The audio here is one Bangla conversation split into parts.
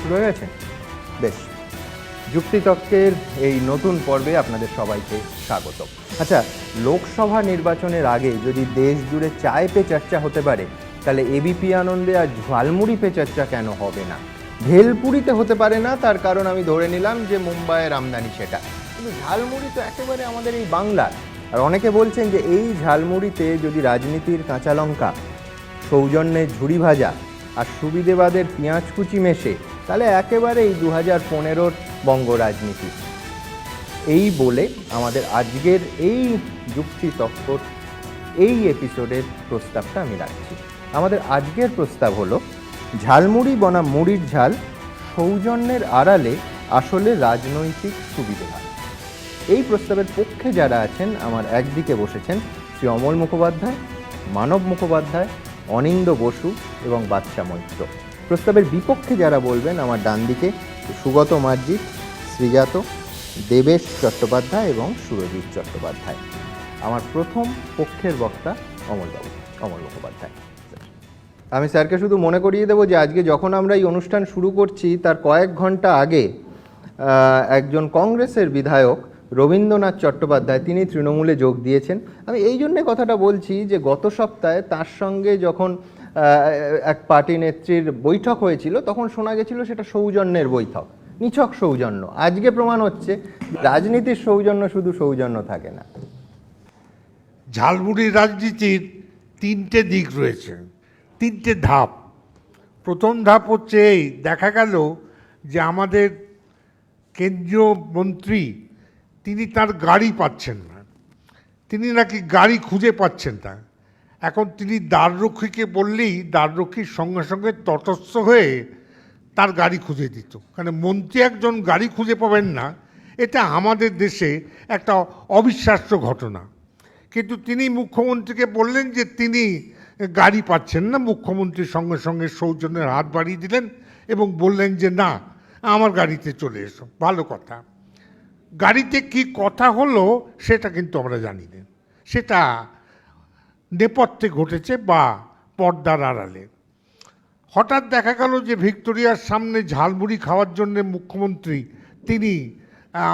শুরু হয়ে গেছে? বেশ, যুক্তিতর্কের এই নতুন পর্বে আপনাদের সবাইকে স্বাগত। আচ্ছা, লোকসভা নির্বাচনের আগে যদি দেশ জুড়ে চায় পে চর্চা হতে পারে, তাহলে এবিপি আনন্দে আর ঝালমুড়ি পে চর্চা কেন হবে না? ভেলপুরিতে হতে পারে না, তার কারণ আমি ধরে নিলাম যে মুম্বাইয়ের আমদানি সেটা, কিন্তু ঝালমুড়ি তো একেবারে আমাদের এই বাংলার। আর অনেকে বলছেন যে এই ঝালমুড়িতে যদি রাজনীতির কাঁচা লঙ্কা, সৌজন্যের ঝুড়ি ভাজা আর সুবিধেবাদের পেঁয়াজ কুচি মেশে, তাহলে একেবারে এই 2015-র বঙ্গ রাজনীতি। এই বলে আমাদের আজকের এই যুক্তিতর্ক এই এপিসোডের প্রস্তাবটা আমি রাখছি। আমাদের আজকের প্রস্তাব হলো ঝালমুড়ি বনাম মুড়ির ঝাল, সৌজন্যের আড়ালে আসলে রাজনৈতিক সুবিধে হয়। এই প্রস্তাবের পক্ষে যারা আছেন, আমার একদিকে বসেছেন শ্রী অমল মুখোপাধ্যায়, মানব মুখোপাধ্যায়, অনিন্দ বসু এবং বাদশা মৈত্র। প্রস্তাবের বিপক্ষে যারা বলবেন, আমার ডান দিকে সুগত মার্জিত, শ্রীজাত, দেবেশ চট্টোপাধ্যায় এবং সুরজিৎ চট্টোপাধ্যায়। আমার প্রথম পক্ষের বক্তা অমল মুখোপাধ্যায়। আমি স্যারকে শুধু মনে করিয়ে দেবো যে আজকে যখন আমরা এই অনুষ্ঠান শুরু করছি তার কয়েক ঘন্টা আগে একজন কংগ্রেসের বিধায়ক রবীন্দ্রনাথ চট্টোপাধ্যায়, তিনি তৃণমূলে যোগ দিয়েছেন। আমি এই জন্যে কথাটা বলছি যে গত সপ্তাহে তার সঙ্গে যখন এক পার্টি নেত্রীর বৈঠক হয়েছিল, তখন শোনা গেছিল সেটা সৌজন্যের বৈঠক, নিছক সৌজন্য। আজকে প্রমাণ হচ্ছে রাজনীতির সৌজন্য শুধু সৌজন্য থাকে না। ঝালমুড়ি রাজনীতির তিনটে দিক রয়েছে, তিনটে ধাপ। প্রথম ধাপ হচ্ছে এই, দেখা গেল যে আমাদের কেন্দ্রীয় মন্ত্রী তিনি তার গাড়ি পাচ্ছেন না, তিনি নাকি গাড়ি খুঁজে পাচ্ছেন না। এখন তিনি দ্বাররক্ষীকে বললেই দ্বাররক্ষীর সঙ্গে সঙ্গে তটস্থ হয়ে তার গাড়ি খুঁজে দিত। কারণ মন্ত্রী একজন গাড়ি খুঁজে পাবেন না, এটা আমাদের দেশে একটা অবিশ্বাস্য ঘটনা। কিন্তু তিনি মুখ্যমন্ত্রীকে বললেন যে তিনি গাড়ি পাচ্ছেন না। মুখ্যমন্ত্রীর সঙ্গে সঙ্গে সৌজন্যের হাত বাড়িয়ে দিলেন এবং বললেন যে না, আমার গাড়িতে চলে এসো। ভালো কথা। গাড়িতে কি কথা হলো সেটা কিন্তু আমরা জানি না, সেটা নেপথ্যে ঘটেছে বা পর্দার আড়ালে। হঠাৎ দেখা গেল যে ভিক্টোরিয়ার সামনে ঝালমুড়ি খাওয়ার জন্য মুখ্যমন্ত্রী তিনি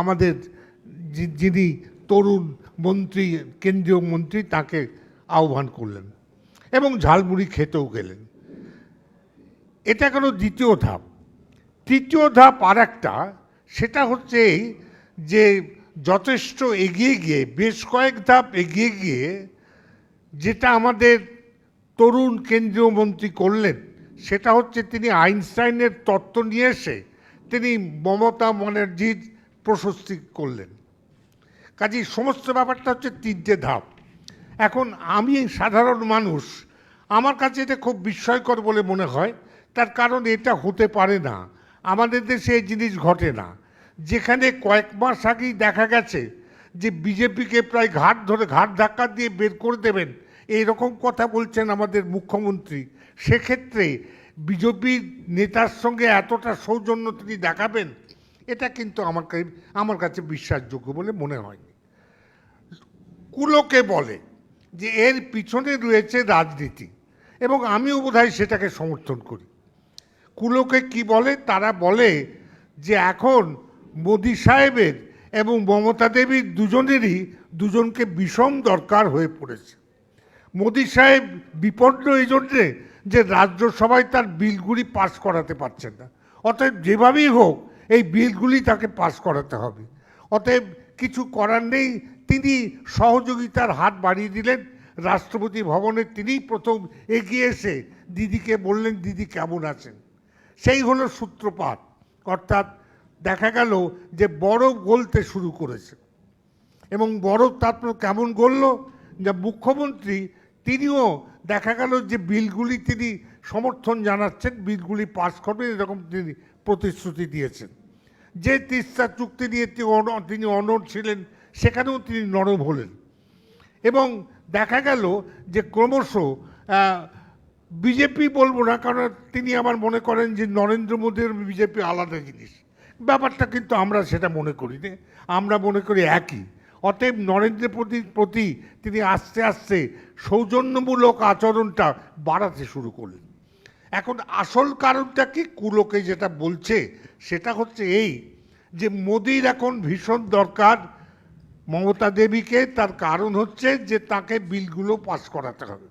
আমাদের যিনি তরুণ মন্ত্রী, কেন্দ্রীয় মন্ত্রী, তাকে আহ্বান করলেন এবং ঝালমুড়ি খেতেও গেলেন। এটা গেল দ্বিতীয় ধাপ। তৃতীয় ধাপ আর একটা, সেটা হচ্ছে যে যথেষ্ট এগিয়ে গিয়ে, বেশ কয়েক ধাপ এগিয়ে গিয়ে যেটা আমাদের তরুণ কেন্দ্রীয় মন্ত্রী করলেন, সেটা হচ্ছে তিনি আইনস্টাইনের তত্ত্ব নিয়ে এসে তিনি মমতা ব্যানার্জির প্রশস্তি করলেন। কাজেই সমস্ত ব্যাপারটা হচ্ছে তিনটে ধাপ। এখন আমি সাধারণ মানুষ, আমার কাছে এটা খুব বিস্ময়কর বলে মনে হয়। তার কারণ এটা হতে পারে না, আমাদের দেশে এই জিনিস ঘটে না। যেখানে কয়েক মাস আগেই দেখা গেছে যে বিজেপিকে প্রায় ঘাট ধাক্কা দিয়ে বের করে দেবেন, এইরকম কথা বলছেন আমাদের মুখ্যমন্ত্রী। সেক্ষেত্রে বিজেপির নেতার সঙ্গে এতটা সৌজন্য তিনি দেখাবেন, এটা কিন্তু আমার কাছে বিশ্বাসযোগ্য বলে মনে হয়নি। কুলোকে বলে যে এর পিছনে রয়েছে রাজনীতি, এবং আমিও বোধহয় সেটাকে সমর্থন করি। কুলোকে কি বলে? তারা বলে যে এখন মোদি সাহেবের এবং মমতা দেবীর দুজনকে বিষম দরকার হয়ে পড়েছে। মোদি সাহেব বিপন্ন এই জন্যে যে রাজ্যসভায় তার বিলগুলি পাস করাতে পারছেন না, অতএব যেভাবেই হোক এই বিলগুলি তাকে পাস করাতে হবে। অতএব কিছু করার নেই, তিনি সহযোগিতার হাত বাড়িয়ে দিলেন। রাষ্ট্রপতি ভবনে তিনিই প্রথম এগিয়ে এসে দিদিকে বললেন, দিদি কেমন আছেন। সেই হলো সূত্রপাত। অর্থাৎ দেখা গেল যে বরফ গলতে শুরু করেছে, এবং বরফ তারপর কেমন গলল, যে মুখ্যমন্ত্রী তিনিও দেখা গেল যে বিলগুলি তিনি সমর্থন জানাচ্ছেন, বিলগুলি পাস করবেন, এরকম তিনি প্রতিশ্রুতি দিয়েছেন। যে তিস্তা চুক্তি নিয়ে তিনি অনড় ছিলেন, সেখানেও তিনি নরম হলেন। এবং দেখা গেল যে ক্রমশ বিজেপি বলবো না, কারণ তিনি আবার মনে করেন যে নরেন্দ্র মোদীর বিজেপি আলাদা জিনিস। ব্যাপারটা কিন্তু আমরা সেটা মনে করি না, আমরা মনে করি একই। অতএব নরেন্দ্র মোদীর প্রতি তিনি আস্তে আস্তে সৌজন্যমূলক আচরণটা বাড়াতে শুরু করলেন। এখন আসল কারণটা কি কুলোকে যেটা বলছে সেটা হচ্ছে এই যে মোদির এখন ভীষণ দরকার মমতা দেবীকে, তার কারণ হচ্ছে যে তাকে বিলগুলো পাস করাতে হবে।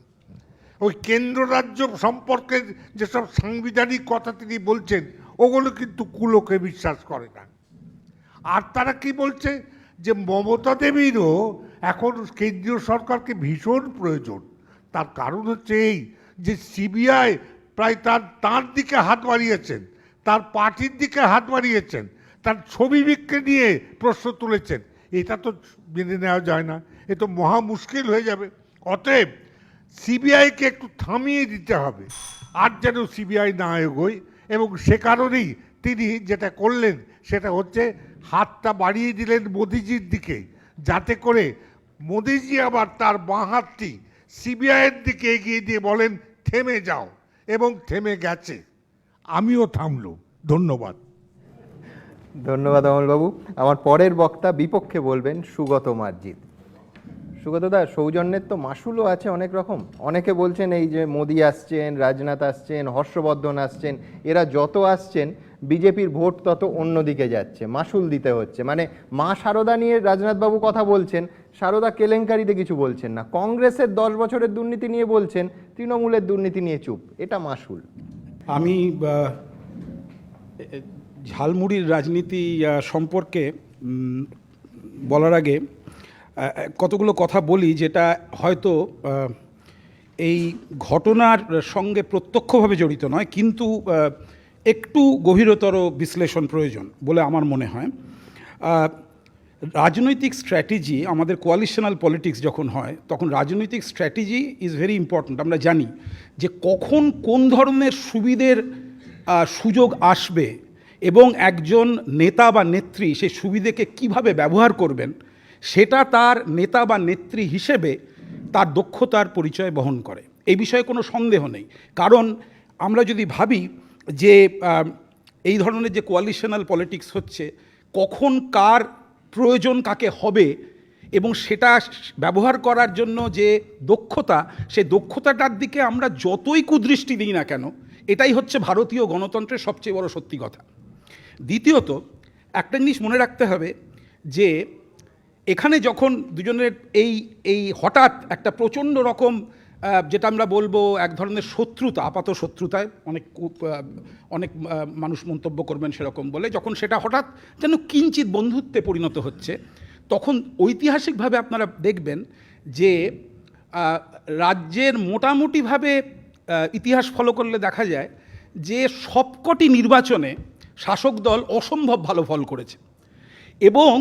ওই কেন্দ্র রাজ্য সম্পর্কে যেসব সাংবিধানিক কথা তিনি বলছেন ওগুলো কিন্তু কুলোকে বিশ্বাস করে না। আর তারা কি বলছে যে মমতা দেবীরও এখন কেন্দ্রীয় সরকারকে ভীষণ প্রয়োজন। তার কারণ হচ্ছে এই যে সিবিআই প্রায় তার দিকে হাত বাড়িয়েছেন, তার পার্টির দিকে হাত বাড়িয়েছেন, তার ছবি বিক্রি নিয়ে প্রশ্ন তুলেছেন। এটা তো মেনে নেওয়া যায় না, এ তো মহা মুশকিল হয়ে যাবে। অতএব সিবিআইকে একটু থামিয়ে দিতে হবে আর যেন সিবিআই না এগোয়, এবং সে কারণেই তিনি যেটা করলেন সেটা হচ্ছে হাতটা বাড়িয়ে দিলেন মোদিজির দিকে, যাতে করে মোদিজি আবার তার বাঁ হাতটি সিবিআইয়ের দিকে এগিয়ে দিয়ে বলেন থেমে যাও, এবং থেমে গেছে। আমিও থামলো। ধন্যবাদ। ধন্যবাদ অমলবাবু। আমার পরের বক্তা বিপক্ষে বলবেন সুগত মার্জিত। সুগতদা, সৌজন্যের তো মাসুলও আছে অনেক রকম। অনেকে বলছেন এই যে মোদি আসছেন, রাজনাথ আসছেন, হর্ষবর্ধন আসছেন, এরা যত আসছেন বিজেপির ভোট তত অন্যদিকে যাচ্ছে, মাসুল দিতে হচ্ছে। মানে মা সারদা নিয়ে রাজনাথবাবু কথা বলছেন, সারদা কেলেঙ্কারিতে কিছু বলছেন না, কংগ্রেসের 10 বছরের দুর্নীতি নিয়ে বলছেন, তৃণমূলের দুর্নীতি নিয়ে চুপ। এটা মাসুল। আমি ঝালমুড়ির রাজনীতি সম্পর্কে বলার আগে কতগুলো কথা বলি, যেটা হয়তো এই ঘটনার সঙ্গে প্রত্যক্ষভাবে জড়িত নয়, কিন্তু একটু গভীরতর বিশ্লেষণ প্রয়োজন বলে আমার মনে হয়। রাজনৈতিক স্ট্র্যাটেজি, আমাদের কোয়ালিশনাল পলিটিক্স যখন হয় তখন রাজনৈতিক স্ট্র্যাটেজি ইজ ভেরি ইম্পর্ট্যান্ট। আমরা জানি যে কখন কোন ধরনের সুবিধের সুযোগ আসবে এবং একজন নেতা বা নেত্রী সেই সুবিধেকে কিভাবে ব্যবহার করবেন, সেটা তার নেতা বা নেত্রী হিসেবে তার দক্ষতার পরিচয় বহন করে। এই বিষয়ে কোনো সন্দেহ নেই। কারণ আমরা যদি ভাবি যে এই ধরনের যে কোয়ালিশনাল পলিটিক্স হচ্ছে, কখন কার প্রয়োজন কাকে হবে এবং সেটা ব্যবহার করার জন্য যে দক্ষতা, সেই দক্ষতাটার দিকে আমরা যতই কুদৃষ্টি দিই না কেন, এটাই হচ্ছে ভারতীয় গণতন্ত্রের সবচেয়ে বড় সত্যি কথা। দ্বিতীয়ত, একটা জিনিস মনে রাখতে হবে যে এখানে যখন দুজনের এই হঠাৎ একটা প্রচণ্ড রকম, যেটা আমরা বলবো এক ধরনের শত্রুতা, আপাত শত্রুতায় অনেক মানুষ মন্তব্য করবেন সেরকম বলে, যখন সেটা হঠাৎ যেন কিঞ্চিত বন্ধুত্বে পরিণত হচ্ছে, তখন ঐতিহাসিকভাবে আপনারা দেখবেন যে রাজ্যের মোটামুটিভাবে ইতিহাস ফলো করলে দেখা যায় যে সবকটি নির্বাচনে শাসক দল অসম্ভব ভালো ফল করেছে, এবং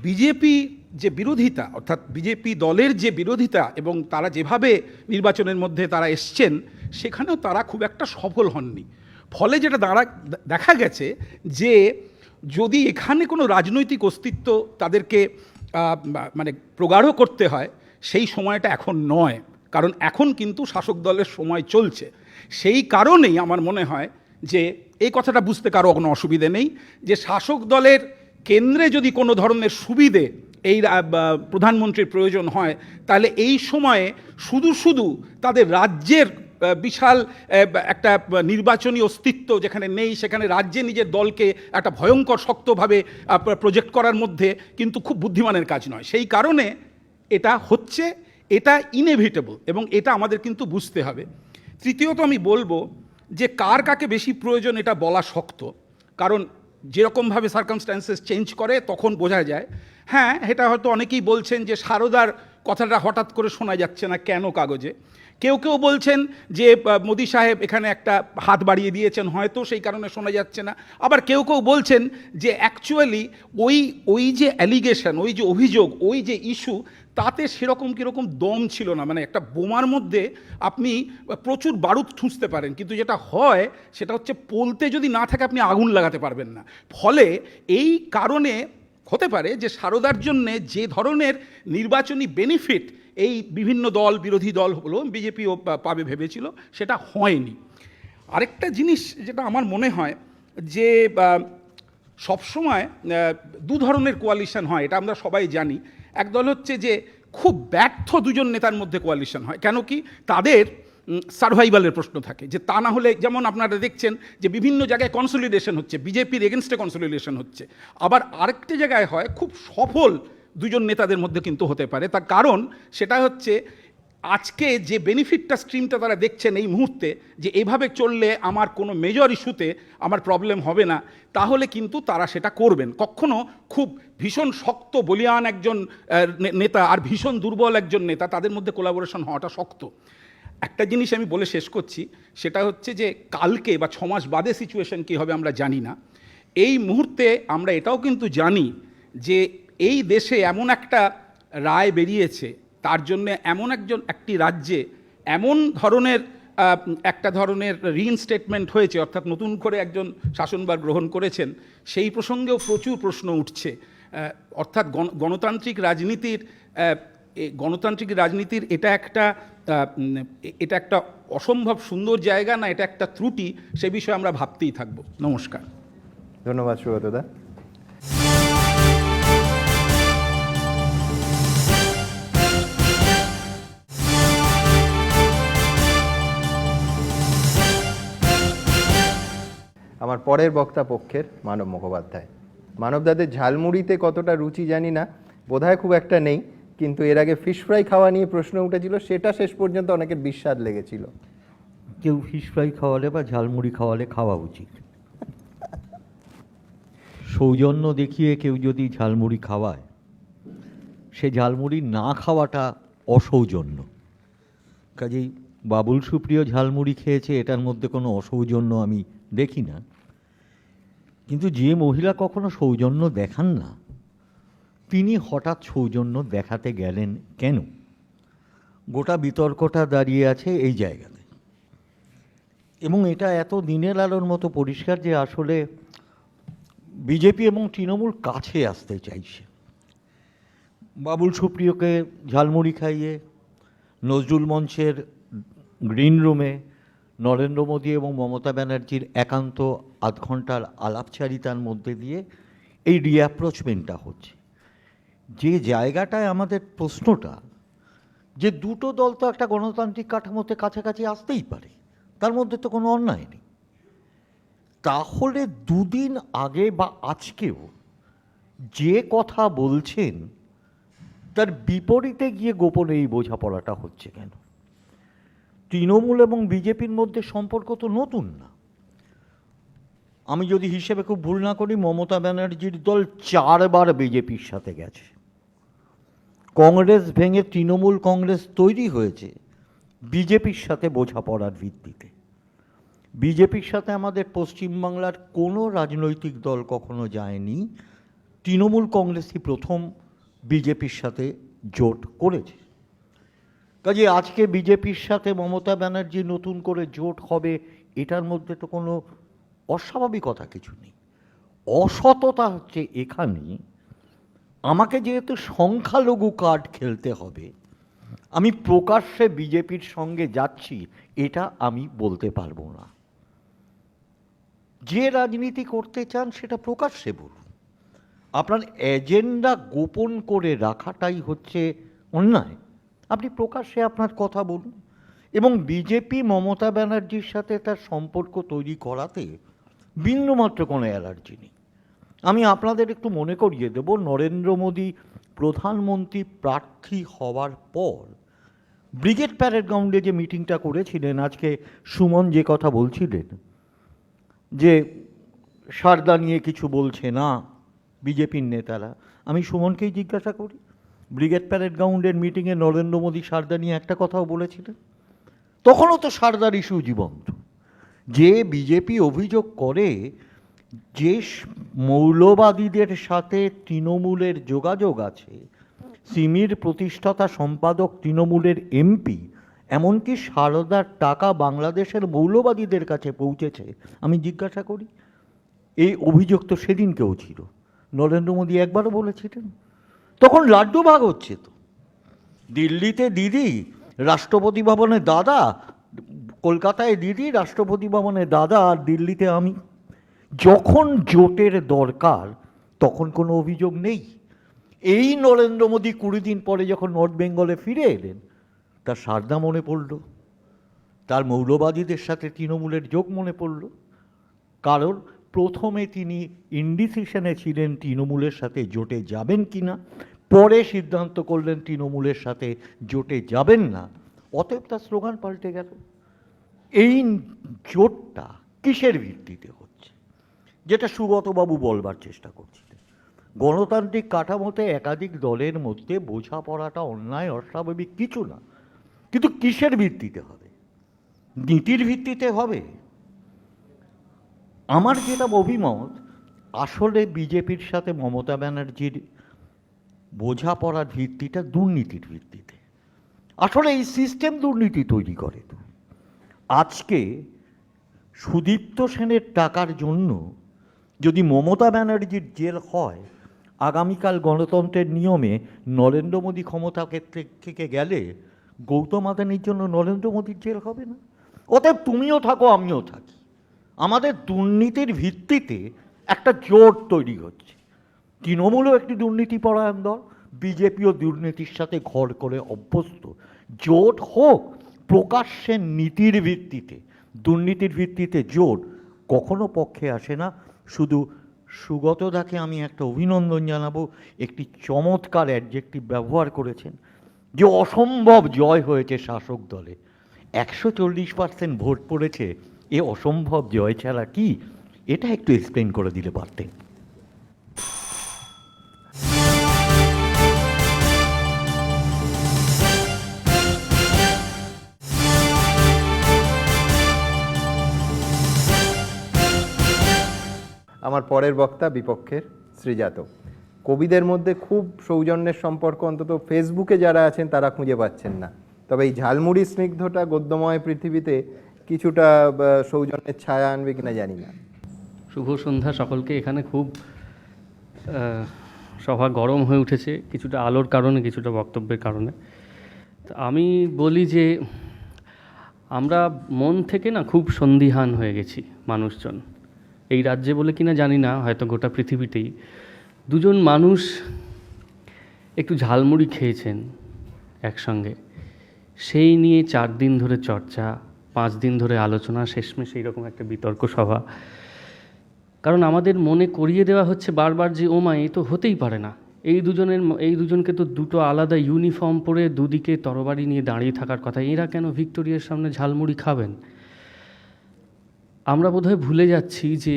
বিজেপি যে বিরোধিতা, অর্থাৎ বিজেপি দলের যে বিরোধিতা এবং তারা যেভাবে নির্বাচনের মধ্যে তারা এসছেন, সেখানেও তারা খুব একটা সফল হননি। ফলে যেটা দেখা গেছে যে যদি এখানে কোনো রাজনৈতিক অস্তিত্ব তাদেরকে মানে প্রগাঢ় করতে হয়, সেই সময়টা এখন নয়, কারণ এখন কিন্তু শাসক দলের সময় চলছে। সেই কারণেই আমার মনে হয় যে এই কথাটা বুঝতে কারো কোনো অসুবিধে নেই যে শাসক দলের কেন্দ্রে যদি কোনো ধরনের সুবিধে এই প্রধানমন্ত্রীর প্রয়োজন হয়, তাহলে এই সময়ে শুধু তাদের রাজ্যের বিশাল একটা নির্বাচনী অস্তিত্ব যেখানে নেই, সেখানে রাজ্যে নিজের দলকে একটা ভয়ঙ্কর শক্তভাবে প্রজেক্ট করার মধ্যে কিন্তু খুব বুদ্ধিমানের কাজ নয়। সেই কারণে এটা হচ্ছে, এটা ইনএভিটেবল, এবং এটা আমাদের কিন্তু বুঝতে হবে। তৃতীয়ত, আমি বলবো যে কার কাকে বেশি প্রয়োজন এটা বলা শক্ত, কারণ যেরকমভাবে সার্কামস্ট্যান্সেস চেঞ্জ করে তখন বোঝা যায়। হ্যাঁ, এটা হয়তো অনেকেই বলছেন যে সারদার কথাটা হঠাৎ করে শোনা যাচ্ছে না কেন কাগজে। কেউ বলছেন যে মোদি সাহেব এখানে একটা হাত বাড়িয়ে দিয়েছেন, হয়তো সেই কারণে শোনা যাচ্ছে না। আবার কেউ বলছেন যে অ্যাকচুয়ালি ওই যে অ্যালিগেশন, ওই যে অভিযোগ, ওই যে ইস্যু, তাতে সেরকম কীরকম দম ছিল না। মানে একটা বোমার মধ্যে আপনি প্রচুর বারুদ ঠুঁসতে পারেন, কিন্তু যেটা হয় সেটা হচ্ছে পোলতে যদি না থাকে আপনি আগুন লাগাতে পারবেন না। ফলে এই কারণে হতে পারে যে সারদার জন্যে যে ধরনের নির্বাচনী বেনিফিট এই বিভিন্ন দল, বিরোধী দল হলো, বিজেপিও পাবে ভেবেছিল, সেটা হয়নি। আরেকটা জিনিস যেটা আমার মনে হয় যে সবসময় দু ধরনের কোয়ালিশন হয়, এটা আমরা সবাই জানি। একদল হচ্ছে যে খুব ব্যর্থ দুজন নেতার মধ্যে কোয়ালিশন হয়। কেন কি? তাদের সার্ভাইভালের প্রশ্ন থাকে, যে তা না হলে যেমন আপনারা দেখছেন যে বিভিন্ন জায়গায় কনসলিডেশন হচ্ছে, বিজেপির এগেনস্টে কনসলিডেশন হচ্ছে, আবার আরেকটি জায়গায় হয় খুব সফল দুজন নেতাদের মধ্যে কিন্তু হতে পারে। তার কারণ সেটা হচ্ছে আজকে যে বেনিফিটটা স্ট্রিমটা তারা দেখছেন এই মুহূর্তে, যে এভাবে চললে আমার কোনো মেজর ইস্যুতে আমার প্রবলেম হবে না, তাহলে কিন্তু তারা সেটা করবেন। কখনো খুব ভীষণ শক্ত বলিয়ান একজন নেতা আর ভীষণ দুর্বল একজন নেতা, তাদের মধ্যে কোলাবোরেশন হওয়াটা শক্ত। একটা জিনিস আমি বলে শেষ করছি, সেটা হচ্ছে যে কালকে বা 6 মাস বাদে সিচুয়েশন কী হবে আমরা জানি না। এই মুহূর্তে আমরা এটাও কিন্তু জানি যে এই দেশে এমন একটা রায় বেরিয়েছে, তার জন্যে এমন একটি রাজ্যে এমন ধরনের একটা ধরনের রিইনস্টেটমেন্ট হয়েছে, অর্থাৎ নতুন করে একজন শাসনভার গ্রহণ করেছেন, সেই প্রসঙ্গেও প্রচুর প্রশ্ন উঠছে। অর্থাৎ গণতান্ত্রিক রাজনীতির এটা একটা অসম্ভব সুন্দর জায়গা না, এটা একটা ত্রুটি, সে বিষয়ে আমরা ভাবতেই থাকবো। নমস্কার। ধন্যবাদ সুব্রতদা। আমার পরের বক্তা পক্ষের মানব মুখোপাধ্যায়। মানবদাদের ঝালমুড়িতে কতটা রুচি জানি না, বোধহয় খুব একটা নেই, কিন্তু এর আগে ফিশ ফ্রাই খাওয়া নিয়ে প্রশ্ন উঠেছিল, সেটা শেষ পর্যন্ত অনেকের বিস্বাদ লেগেছিল। কেউ ফিশ ফ্রাই খাওয়ালে বা ঝালমুড়ি খাওয়ালে খাওয়া উচিত। সৌজন্য দেখিয়ে কেউ যদি ঝালমুড়ি খাওয়ায়, সে ঝালমুড়ি না খাওয়াটা অসৌজন্য। কাজেই বাবুল সুপ্রিয় ঝালমুড়ি খেয়েছে, এটার মধ্যে কোনো অসৌজন্য আমি দেখি না। কিন্তু যে মহিলা কখনো সৌজন্য দেখান না, তিনি হঠাৎ সৌজন্য দেখাতে গেলেন কেন? গোটা বিতর্কটা দাঁড়িয়ে আছে এই জায়গাতে, এবং এটা এত দিনের আলোর মতো পরিষ্কার যে আসলে বিজেপি এবং তৃণমূল কাছে আসতে চাইছে। বাবুল সুপ্রিয়কে ঝালমুড়ি খাইয়ে নজরুল মঞ্চের গ্রিন রুমে নরেন্দ্র মোদী এবং মমতা ব্যানার্জির একান্ত আধ ঘন্টার আলাপচারিতার মধ্যে দিয়ে এই রিঅ্যাপ্রোচমেন্টটা হচ্ছে। যে জায়গাটায় আমাদের প্রশ্নটা, যে দুটো দল তো একটা গণতান্ত্রিক কাঠামোতে কাছাকাছি আসতেই পারে, তার মধ্যে তো কোনো অন্যায় নেই, তাহলে দুদিন আগে বা আজকেও যে কথা বলছেন তার বিপরীতে গিয়ে গোপনে এই বোঝাপড়াটা হচ্ছে কেন? তৃণমূল এবং বিজেপির মধ্যে সম্পর্ক তো নতুন না। আমি যদি হিসেবে খুব ভুল না করি, মমতা ব্যানার্জির দল 4 বার বিজেপির সাথে গেছে। কংগ্রেস ভেঙে তৃণমূল কংগ্রেস তৈরি হয়েছে বিজেপির সাথে বোঝাপড়ার ভিত্তিতে। বিজেপির সাথে আমাদের পশ্চিমবাংলার কোনো রাজনৈতিক দল কখনো যায়নি, তৃণমূল কংগ্রেসই প্রথম বিজেপির সাথে জোট করেছে। কাজে আজকে বিজেপির সাথে মমতা ব্যানার্জি নতুন করে জোট হবে, এটার মধ্যে তো কোনো অস্বাভাবিকতা কিছু নেই। অসততা হচ্ছে এখানে, আমাকে যেহেতু সংখ্যালঘু কার্ড খেলতে হবে, আমি প্রকাশ্যে বিজেপির সঙ্গে যাচ্ছি এটা আমি বলতে পারবো না। যে রাজনীতি করতে চান সেটা প্রকাশ্যে বলুন, আপনার এজেন্ডা গোপন করে রাখাটাই হচ্ছে অন্যায়। আপনি প্রকাশ্যে আপনার কথা বলুন, এবং বিজেপি মমতা ব্যানার্জির সাথে তার সম্পর্ক তৈরি করাতে বিন্দুমাত্র কোনো অ্যালার্জি নেই। আমি আপনাদের একটু মনে করিয়ে দেব, নরেন্দ্র মোদী প্রধানমন্ত্রী প্রার্থী হওয়ার পর ব্রিগেড প্যারেড গ্রাউন্ডে যে মিটিংটা করেছিলেন, আজকে সুমন যে কথা বলছিলেন যে সারদা নিয়ে কিছু বলছে না বিজেপির নেতারা, আমি সুমনকেই জিজ্ঞাসা করি, ব্রিগেড প্যারেড গ্রাউন্ডের মিটিংয়ে নরেন্দ্র মোদী সারদা নিয়ে একটা কথাও বলেছিলেন? তখনও তো সারদার ইস্যু জীবন্ত। যে বিজেপি অভিযোগ করে যে মৌলবাদীদের সাথে তৃণমূলের যোগাযোগ আছে, সিমির প্রতিষ্ঠাতা সম্পাদক তৃণমূলের এমপি, এমনকি সারদার টাকা বাংলাদেশের মৌলবাদীদের কাছে পৌঁছেছে, আমি জিজ্ঞাসা করি, এই অভিযোগ তো সেদিনকেও ছিল, নরেন্দ্র মোদী একবারও বলেছিলেন? তখন লাড্ডু ভাগ হচ্ছে তো, দিল্লিতে দিদি, রাষ্ট্রপতি ভবনে দাদা, কলকাতায় দিদি, রাষ্ট্রপতি ভবনে দাদা, আর দিল্লিতে আমি। যখন জোটের দরকার তখন কোনো অভিযোগ নেই। এই নরেন্দ্র মোদী 20 দিন পরে যখন নর্থ বেঙ্গলে ফিরে এলেন, তার সারদা মনে পড়ল। তার মৌলবাদীদের সাথে তৃণমূলের যোগ মনে পড়ল, কারণ প্রথমে তিনি ইনডিসিশনে ছিলেন তৃণমূলের সাথে জোটে যাবেন কি না, পরে সিদ্ধান্ত করলেন তৃণমূলের সাথে জোটে যাবেন না, অতএব তার স্লোগান পাল্টে গেল। এই জোটটা কিসের ভিত্তিতে হচ্ছে, যেটা সুগতবাবু বলবার চেষ্টা করছিলেন। গণতান্ত্রিক কাঠামোতে একাধিক দলের মধ্যে বোঝাপড়াটা অন্যায় অস্বাভাবিক কিছু না, কিন্তু কিসের ভিত্তিতে হবে? নীতির ভিত্তিতে হবে? আমার যেটা অভিমত, আসলে বিজেপির সাথে মমতা ব্যানার্জির বোঝাপড়ার ভিত্তিটা দুর্নীতির ভিত্তিতে। আসলে এই সিস্টেম দুর্নীতি তৈরি করে। তো আজকে সুদীপ্ত সেনের টাকার জন্য যদি মমতা ব্যানার্জির জেল হয়, আগামীকাল গণতন্ত্রের নিয়মে নরেন্দ্র মোদী ক্ষমতা থেকে গেলে গৌতম আদানির জন্য নরেন্দ্র মোদীর জেল হবে না? অতএব তুমিও থাকো আমিও থাকি, আমাদের দুর্নীতির ভিত্তিতে একটা জোট তৈরি হচ্ছে। তৃণমূলও একটি দুর্নীতিপরায়ণ দল, বিজেপিও দুর্নীতির সাথে ঘর করে অভ্যস্ত। জোট হোক প্রকাশ্যে নীতির ভিত্তিতে, দুর্নীতির ভিত্তিতে জোট কখনো পক্ষে আসে না। শুধু সুগতদাকে আমি একটা অভিনন্দন জানাবো, একটি চমৎকার অ্যাডজেক্টিভ ব্যবহার করেছেন যে অসম্ভব জয় হয়েছে শাসক দলে। 140% ভোট পড়েছে, এ অসম্ভব জয় ছাড়া কি? এটা একটু এক্সপ্লেন করে দিলে পারতেন। আমার পরের বক্তা বিপক্ষের শ্রীজাত। কবিদের মধ্যে খুব সৌজন্যের সম্পর্ক অন্তত ফেসবুকে যারা আছেন তারা খুঁজে পাচ্ছেন না, তবে এই ঝালমুড়ি স্নিগ্ধটা গদ্যময় পৃথিবীতে কিছুটা সৌজন্যের ছায়া আনবে কিনা জানি না। শুভ সন্ধ্যা সকলকে। এখানে খুব সভা গরম হয়ে উঠেছে, কিছুটা আলোর কারণে, কিছুটা বক্তব্যের কারণে। তো আমি বলি যে আমরা মন থেকে না খুব সন্দিহান হয়ে গেছি মানুষজন, এই রাজ্যে বলে কিনা জানি না, হয়তো গোটা পৃথিবীতেই। দুজন মানুষ একটু ঝালমুড়ি খেয়েছেন একসঙ্গে, সেই নিয়ে 4 দিন ধরে চর্চা, 5 দিন ধরে আলোচনা, শেষমেশ এইরকম একটা বিতর্ক সভা। কারণ আমাদের মনে করিয়ে দেওয়া হচ্ছে বারবার যে ও মা, এই তো হতেই পারে না, এই দুজনকে তো দুটো আলাদা ইউনিফর্ম পরে দুদিকে তরবারি নিয়ে দাঁড়িয়ে থাকার কথা, এরা কেন ভিক্টোরিয়ার সামনে ঝালমুড়ি খাবেন? আমরা বোধহয় ভুলে যাচ্ছি যে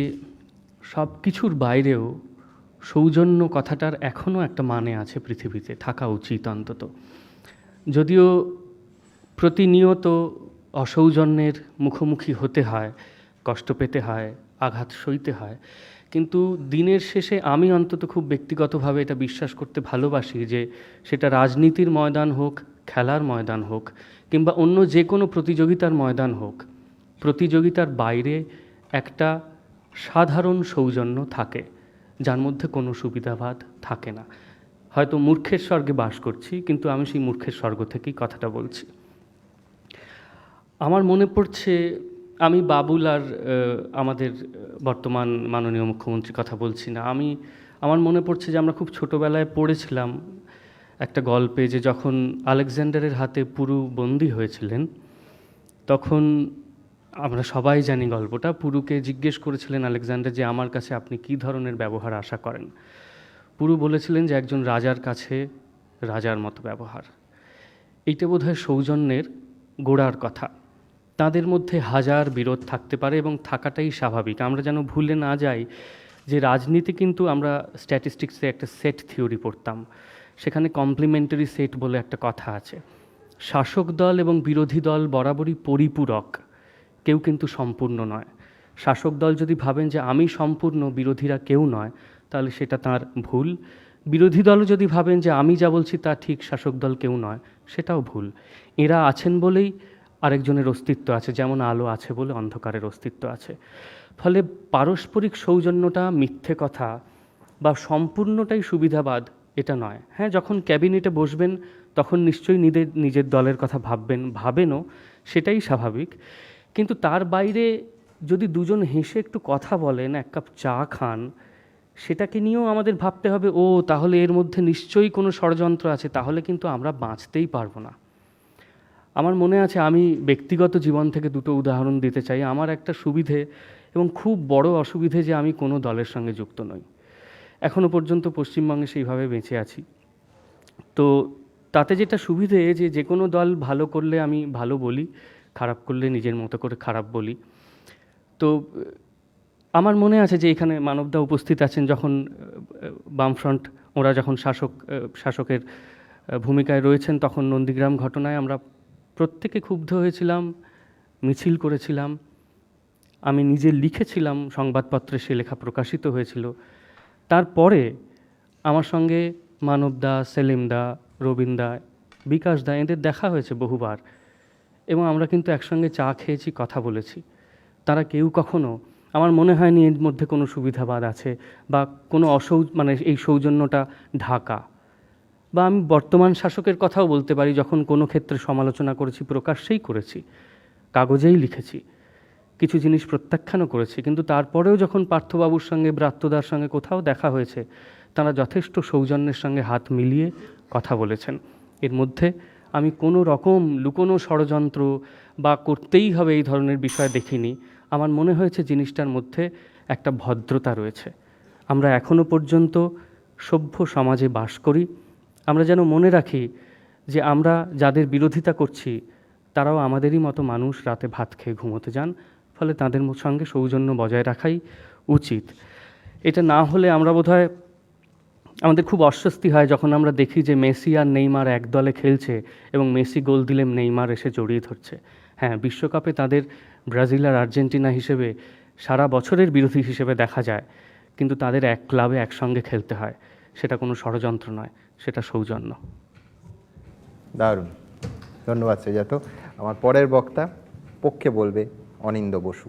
সব কিছুর বাইরেও সৌজন্য কথাটার এখনও একটা মানে আছে, পৃথিবীতে থাকা উচিত অন্তত। যদিও প্রতিনিয়ত অসৌজন্যের মুখোমুখি হতে হয়, কষ্ট পেতে হয়, আঘাত সইতে হয়, কিন্তু দিনের শেষে আমি অন্তত খুব ব্যক্তিগতভাবে এটা বিশ্বাস করতে ভালোবাসি যে সেটা রাজনীতির ময়দান হোক, খেলার ময়দান হোক, কিংবা অন্য যে কোনো প্রতিযোগিতার ময়দান হোক, প্রতিযোগিতার বাইরে একটা সাধারণ সৌজন্য থাকে, যার মধ্যে কোনো সুবিধাবাদ থাকে না। হয়তো মূর্খের স্বর্গে বাস করছি, কিন্তু আমি সেই মূর্খের স্বর্গ থেকেই কথাটা বলছি। আমার মনে পড়ছে, আমি বাবুল আর আমাদের বর্তমান মাননীয় মুখ্যমন্ত্রীর কথা বলছি না, আমার মনে পড়ছে যে আমরা খুব ছোটোবেলায় পড়েছিলাম একটা গল্পে, যে যখন আলেকজান্ডারের হাতে পুরু বন্দী হয়েছিলেন, তখন আমরা সবাই জানি গল্পটা, পুরুকে জিজ্ঞেস করেছিলেন আলেকজান্ডার যে আমার কাছে আপনি কী ধরনের ব্যবহার আশা করেন। পুরু বলেছিলেন যে একজন রাজার কাছে রাজার মতো ব্যবহার। এইটা বোধহয় সৌজন্যের গোড়ার কথা। তাদের মধ্যে হাজার বিরোধ থাকতে পারে এবং থাকাটাই স্বাভাবিক। আমরা যেন ভুলে না যাই যে রাজনীতি কিন্তু, আমরা স্ট্যাটিস্টিক্সে একটা সেট থিওরি পড়তাম, সেখানে কমপ্লিমেন্টারি সেট বলে একটা কথা আছে। শাসক দল এবং বিরোধী দল বরাবরই পরিপূরক, কেউ কিন্তু সম্পূর্ণ নয়। শাসক দল যদি ভাবেন যে আমি সম্পূর্ণ, বিরোধীরা কেউ নয়, তাহলে সেটা তার ভুল। বিরোধী দলও যদি ভাবেন যে আমি যা বলছি তা ঠিক, শাসক দল কেউ নয়, সেটাও ভুল। এরা আছেন বলেই আরেকজনের অস্তিত্ব আছে, যেমন আলো আছে বলে অন্ধকারের অস্তিত্ব আছে। ফলে পারস্পরিক সৌজন্যটা মিথ্যে কথা বা সম্পূর্ণটাই সুবিধাবাদ এটা নয়। হ্যাঁ, যখন ক্যাবিনেটে বসবেন তখন নিশ্চয়ই নিজের দলের কথা ভাবেনও, সেটাই স্বাভাবিক। কিন্তু তার বাইরে যদি দুজন হেসে একটু কথা বলেন, এক কাপ চা খান, সেটাকে নিয়েও আমাদের ভাবতে হবে, ও তাহলে এর মধ্যে নিশ্চয়ই কোনো ষড়যন্ত্র আছে, তাহলে কিন্তু আমরা বাঁচতেই পারবো না। আমার মনে আছে, আমি ব্যক্তিগত জীবন থেকে দুটো উদাহরণ দিতে চাই। আমার একটা সুবিধে এবং খুব বড় অসুবিধে যে আমি কোনো দলের সঙ্গে যুক্ত নই। এখনও পর্যন্ত পশ্চিমবঙ্গে সেইভাবে বেঁচে আছি। তো তাতে যেটা সুবিধে, যে কোনো দল ভালো করলে আমি ভালো বলি, খারাপ করলে নিজের মতো করে খারাপ বলি। তো আমার মনে আছে যে এখানে মানবদা উপস্থিত আছেন, যখন বামফ্রন্ট ওরা যখন শাসকের ভূমিকায় রয়েছেন, তখন নন্দীগ্রাম ঘটনায় আমরা প্রত্যেকে ক্ষুব্ধ হয়েছিলাম, মিছিল করেছিলাম। আমি নিজে লিখেছিলাম, সংবাদপত্রে সে লেখা প্রকাশিত হয়েছিল। তারপরে আমার সঙ্গে মানবদা, সেলিমদা, রবীনদা, বিকাশদা এদের দেখা হয়েছে বহুবার, এবং আমরা কিন্তু একসঙ্গে চা খেয়েছি, কথা বলেছি। তারা কেউ কখনো, আমার মনে হয়নি এর মধ্যে কোনো সুবিধাবাদ আছে বা কোনো মানে এই সৌজন্যটা ঢাকা। বা আমি বর্তমান শাসকের কথাও বলতে পারি, যখন কোনো ক্ষেত্রে সমালোচনা করেছি প্রকাশ্যেই করেছি, কাগজেই লিখেছি, কিছু জিনিস প্রত্যাখ্যানও করেছি, কিন্তু তারপরেও যখন পার্থবাবুর সঙ্গে, ব্রাত্যদার সঙ্গে কোথাও দেখা হয়েছে, তারা যথেষ্ট সৌজন্যের সঙ্গে হাত মিলিয়ে কথা বলেছেন। এর মধ্যে আমি কোনো রকম লুকোনো ষড়যন্ত্র বা করতেই হবে এই ধরনের বিষয় দেখিনি। আমার মনে হয়েছে জিনিসটার মধ্যে একটা ভদ্রতা রয়েছে। আমরা এখনো পর্যন্ত সভ্য সমাজে বাস করি। আমরা যেন মনে রাখি যে আমরা যাদের বিরোধিতা করছি তারাও আমাদেরই মতো মানুষ, রাতে ভাত খেয়ে ঘুমোতে যান, ফলে তাদের সঙ্গে সৌজন্য বজায় রাখাই উচিত। এটা না হলে আমরা বোধহয়, আমাদের খুব অস্বস্তি হয় যখন আমরা দেখি যে মেসি আর নেইমার এক দলে খেলছে এবং মেসি গোল দিলে নেইমার এসে জড়িয়ে ধরছে। হ্যাঁ, বিশ্বকাপে তাদের ব্রাজিল আর আর্জেন্টিনা হিসেবে সারা বছরের বিরোধী হিসেবে দেখা যায়, কিন্তু তাদের এক ক্লাবে একসঙ্গে খেলতে হয়। সেটা কোনো ষড়যন্ত্র নয়, সেটা সৌজন্য। দারুণ, ধন্যবাদ শ্রীজাত। আমার পরের বক্তা পক্ষে বলবে অনিন্দ বসু।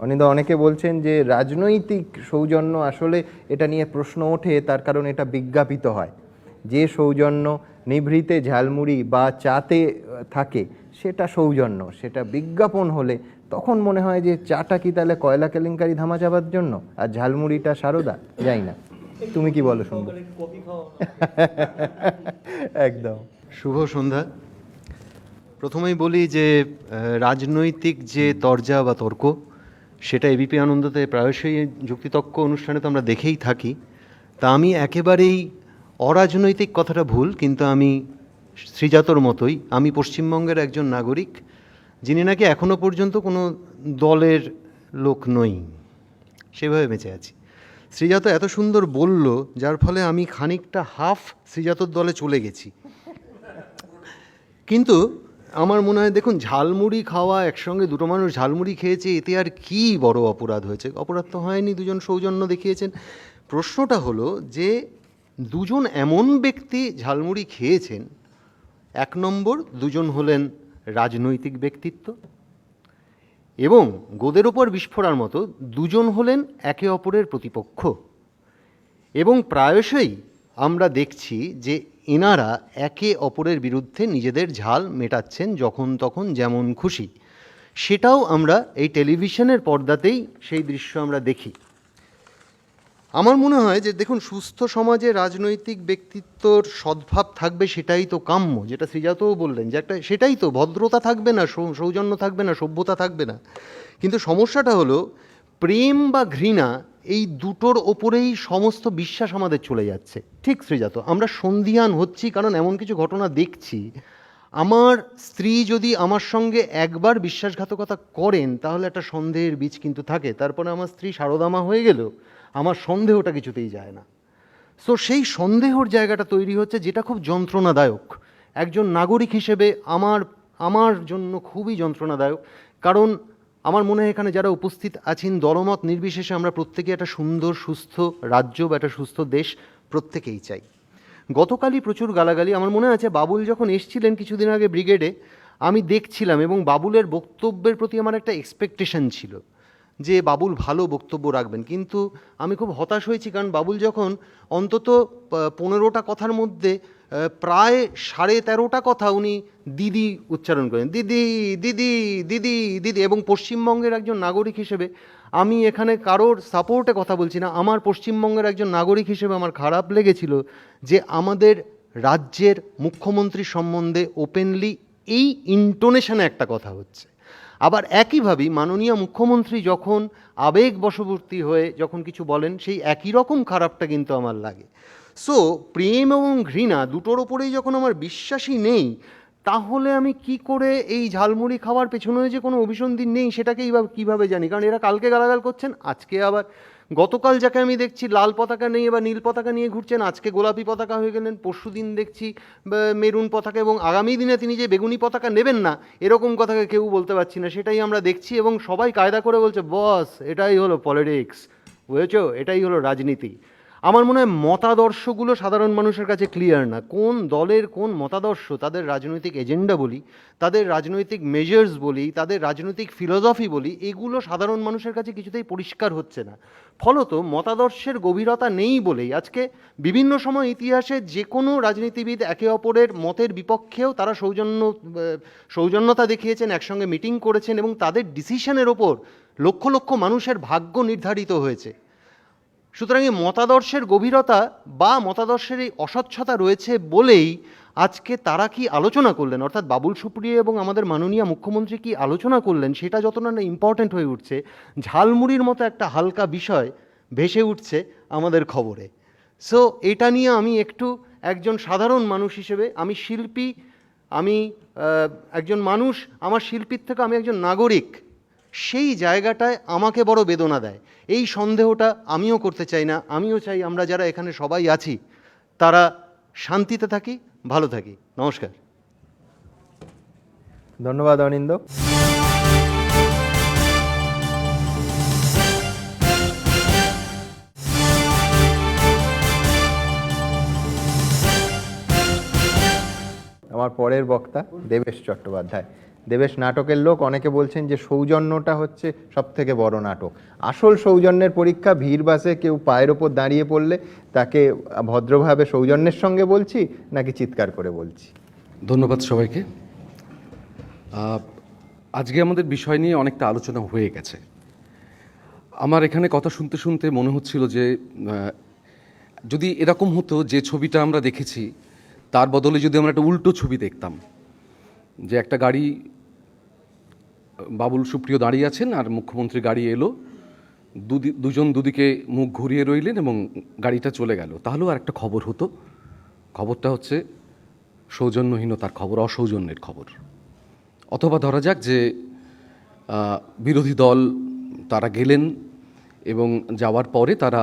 অনিন্দ, অনেকে বলছেন যে রাজনৈতিক সৌজন্য, আসলে এটা নিয়ে প্রশ্ন ওঠে তার কারণ এটা বিজ্ঞাপিত হয়। যে সৌজন্য নিভৃতে ঝালমুড়ি বা চাতে থাকে সেটা সৌজন্য, সেটা বিজ্ঞাপন হলে তখন মনে হয় যে চাটা কি তাহলে কয়লা কেলেঙ্কারি ধামা চাবার জন্য আর ঝালমুড়িটা সারদা, যাই না। তুমি কি বলো শুনবো? একদম। শুভ সন্ধ্যা। প্রথমেই বলি যে রাজনৈতিক যে তরজা বা তর্ক, সেটা এবিপি আনন্দতে প্রায়শই যুক্তিতক্ক অনুষ্ঠানে তো আমরা দেখেই থাকি। তা আমি একেবারেই অরাজনৈতিক কথাটা ভুল, কিন্তু আমি শ্রীজাতর মতোই, আমি পশ্চিমবঙ্গের একজন নাগরিক যিনি নাকি এখনও পর্যন্ত কোনো দলের লোক নই, সেভাবে বেঁচে আছি। শ্রীজাত এত সুন্দর বলল, যার ফলে আমি খানিকটা হাফ শ্রীজাতর দলে চলে গেছি। কিন্তু আমার মনে হয়, দেখুন, ঝালমুড়ি খাওয়া, একসঙ্গে দুটো মানুষ ঝালমুড়ি খেয়েছে, এতে আর কি বড় অপরাধ হয়েছে? অপরাধ তো হয়নি, দুজন সৌজন্য দেখিয়েছেন। প্রশ্নটা হলো যে দুজন এমন ব্যক্তি ঝালমুড়ি খেয়েছেন, এক নম্বর দুজন হলেন রাজনৈতিক ব্যক্তিত্ব, এবং গোদের ওপর বিস্ফোরার মতো দুজন হলেন একে অপরের প্রতিপক্ষ। এবং প্রায়শই আমরা দেখছি যে এনারা একে অপরের বিরুদ্ধে নিজেদের ঝাল মেটাচ্ছেন যখন তখন যেমন খুশি। সেটাও আমরা এই টেলিভিশনের পর্দাতেই সেই দৃশ্য আমরা দেখি। আমার মনে হয় যে দেখুন, সুস্থ সমাজে রাজনৈতিক ব্যক্তিত্বর সদ্ভাব থাকবে, সেটাই তো কাম্য। যেটা শ্রীজাতও বললেন যে একটা, সেটাই তো, ভদ্রতা থাকবে না, সৌজন্য থাকবে না, সভ্যতা থাকবে না। কিন্তু সমস্যাটা হলো প্রেম বা ঘৃণা, এই দুটোর ওপরেই সমস্ত বিশ্বাস আমাদের চলে যাচ্ছে। ঠিক শ্রীজাত, আমরা সন্দিহান হচ্ছি কারণ এমন কিছু ঘটনা দেখছি। আমার স্ত্রী যদি আমার সঙ্গে একবার বিশ্বাসঘাতকতা করেন, তাহলে একটা সন্দেহের বীজ কিন্তু থাকে। তারপরে আমার স্ত্রী সারদামা হয়ে গেল, আমার সন্দেহটা কিছুতেই যায় না। সো সেই সন্দেহর জায়গাটা তৈরি হচ্ছে, যেটা খুব যন্ত্রণাদায়ক। একজন নাগরিক হিসেবে আমার জন্য খুবই যন্ত্রণাদায়ক। কারণ আমার মনে হয় এখানে যারা উপস্থিত আছেন, দলমত নির্বিশেষে আমরা প্রত্যেকে একটা সুন্দর সুস্থ রাজ্য বা একটা সুস্থ দেশ প্রত্যেকেই চাই। গতকালই প্রচুর গালাগালি, আমার মনে আছে বাবুল যখন এসছিলেন কিছুদিন আগে ব্রিগেডে, আমি দেখছিলাম, এবং বাবুলের বক্তব্যের প্রতি আমার একটা এক্সপেকটেশন ছিল যে বাবুল ভালো বক্তব্য রাখবেন। কিন্তু আমি খুব হতাশ হয়েছি, কারণ বাবুল যখন অন্তত 15টা কথার মধ্যে প্রায় 13.5টা কথা উনি দিদি উচ্চারণ করেন, দিদি দিদি দিদি দিদি। এবং পশ্চিমবঙ্গের একজন নাগরিক হিসেবে, আমি এখানে কারোর সাপোর্টে কথা বলছি না, আমার পশ্চিমবঙ্গের একজন নাগরিক হিসেবে আমার খারাপ লেগেছিল যে আমাদের রাজ্যের মুখ্যমন্ত্রী সম্বন্ধে ওপেনলি এই ইন্টোনেশনে একটা কথা হচ্ছে। আবার একইভাবেই মাননীয় মুখ্যমন্ত্রী যখন আবেগ বশবর্তী হয়ে যখন কিছু বলেন, সেই একই রকম খারাপটা কিন্তু আমার লাগে। সো প্রেম এবং ঘৃণা দুটোর ওপরেই যখন আমার বিশ্বাসই নেই, তাহলে আমি কি করে এই ঝালমুড়ি খাওয়ার পেছনে যে কোনো অভিসন্ধি নেই সেটাকেই বা কীভাবে জানি? কারণ এরা কালকে গালাগাল করছেন, আজকে আবার গতকাল যাকে আমি দেখছি লাল পতাকা নিয়ে বা নীল পতাকা নিয়ে ঘুরছেন, আজকে গোলাপি পতাকা হয়ে গেলেন, পরশু দিন দেখছি মেরুন পতাকা, এবং আগামী দিনে তিনি যে বেগুনি পতাকা নেবেন না এরকম কথাকে কেউ বলতে পারছি না, সেটাই আমরা দেখছি। এবং সবাই কায়দা করে বলছে বস এটাই হলো পলিটিক্স, বুঝেছো, এটাই হলো রাজনীতি। আমার মনে হয় মতাদর্শগুলো সাধারণ মানুষের কাছে ক্লিয়ার না। কোন দলের কোন মতাদর্শ, তাদের রাজনৈতিক এজেন্ডা বলি, তাদের রাজনৈতিক মেজার্স বলি, তাদের রাজনৈতিক ফিলোসফি বলি, এগুলো সাধারণ মানুষের কাছে কিছুতেই পরিষ্কার হচ্ছে না। ফলত মতাদর্শের গভীরতা নেই বলেই আজকে বিভিন্ন সময় ইতিহাসে যে কোনো রাজনীতিবিদ একে অপরের মতের বিপক্ষেও তারা সৌজন্যতা দেখিয়েছেন, একসঙ্গে মিটিং করেছেন, এবং তাদের ডিসিশনের ওপর লক্ষ লক্ষ মানুষের ভাগ্য নির্ধারিত হয়েছে। সুতরাং এই মতাদর্শের গভীরতা বা মতাদর্শের এই অস্বচ্ছতা রয়েছে বলেই আজকে তারা কি আলোচনা করলেন, অর্থাৎ বাবুল সুপ্রিয় এবং আমাদের মাননীয় মুখ্যমন্ত্রী কি আলোচনা করলেন, সেটা যতটা না ইম্পর্ট্যান্ট হয়ে উঠছে, ঝালমুড়ির মতো একটা হালকা বিষয় ভেসে উঠছে আমাদের খবরে। সো এটা নিয়ে আমি একটু একজন সাধারণ মানুষ হিসেবে, আমি শিল্পী, আমি একজন মানুষ, আমার শিল্পীর থেকে আমি একজন নাগরিক, সেই জায়গাটায় আমাকে বড় বেদনা দেয়। এই সন্দেহটা আমিও করতে চাই না। আমিও চাই আমরা যারা এখানে সবাই আছি তারা শান্তিতে থাকি, ভালো থাকি। নমস্কার। ধন্যবাদ অনিন্দ। আমার পরের বক্তা দেবেশ চট্টোপাধ্যায়। দেবেশ নাটকের লোক, অনেকে বলছেন যে সৌজন্যটা হচ্ছে সব থেকে বড় নাটক। আসল সৌজন্যের পরীক্ষা ভিড় বাসে কেউ পায়ের ওপর দাঁড়িয়ে পড়লে তাকে ভদ্রভাবে সৌজন্যের সঙ্গে বলছি নাকি চিৎকার করে বলছি। ধন্যবাদ সবাইকে। আজকে আমাদের বিষয় নিয়ে অনেকটা আলোচনা হয়ে গেছে। আমার এখানে কথা শুনতে শুনতে মনে হচ্ছিল যে যদি এরকম হতো যে ছবিটা আমরা দেখেছি তার বদলে যদি আমরা একটা উল্টো ছবি দেখতাম, যে একটা গাড়ি, বাবুল সুপ্রিয় দাঁড়িয়ে আছেন আর মুখ্যমন্ত্রী গাড়ি এলো, দুজন দুদিকে মুখ ঘুরিয়ে রইলেন এবং গাড়িটা চলে গেল, তাহলেও আর একটা খবর হতো। খবরটা হচ্ছে সৌজন্যহীনতার খবর, অসৌজন্যের খবর। অথবা ধরা যাক যে বিরোধী দল তারা গেলেন এবং যাওয়ার পরে তারা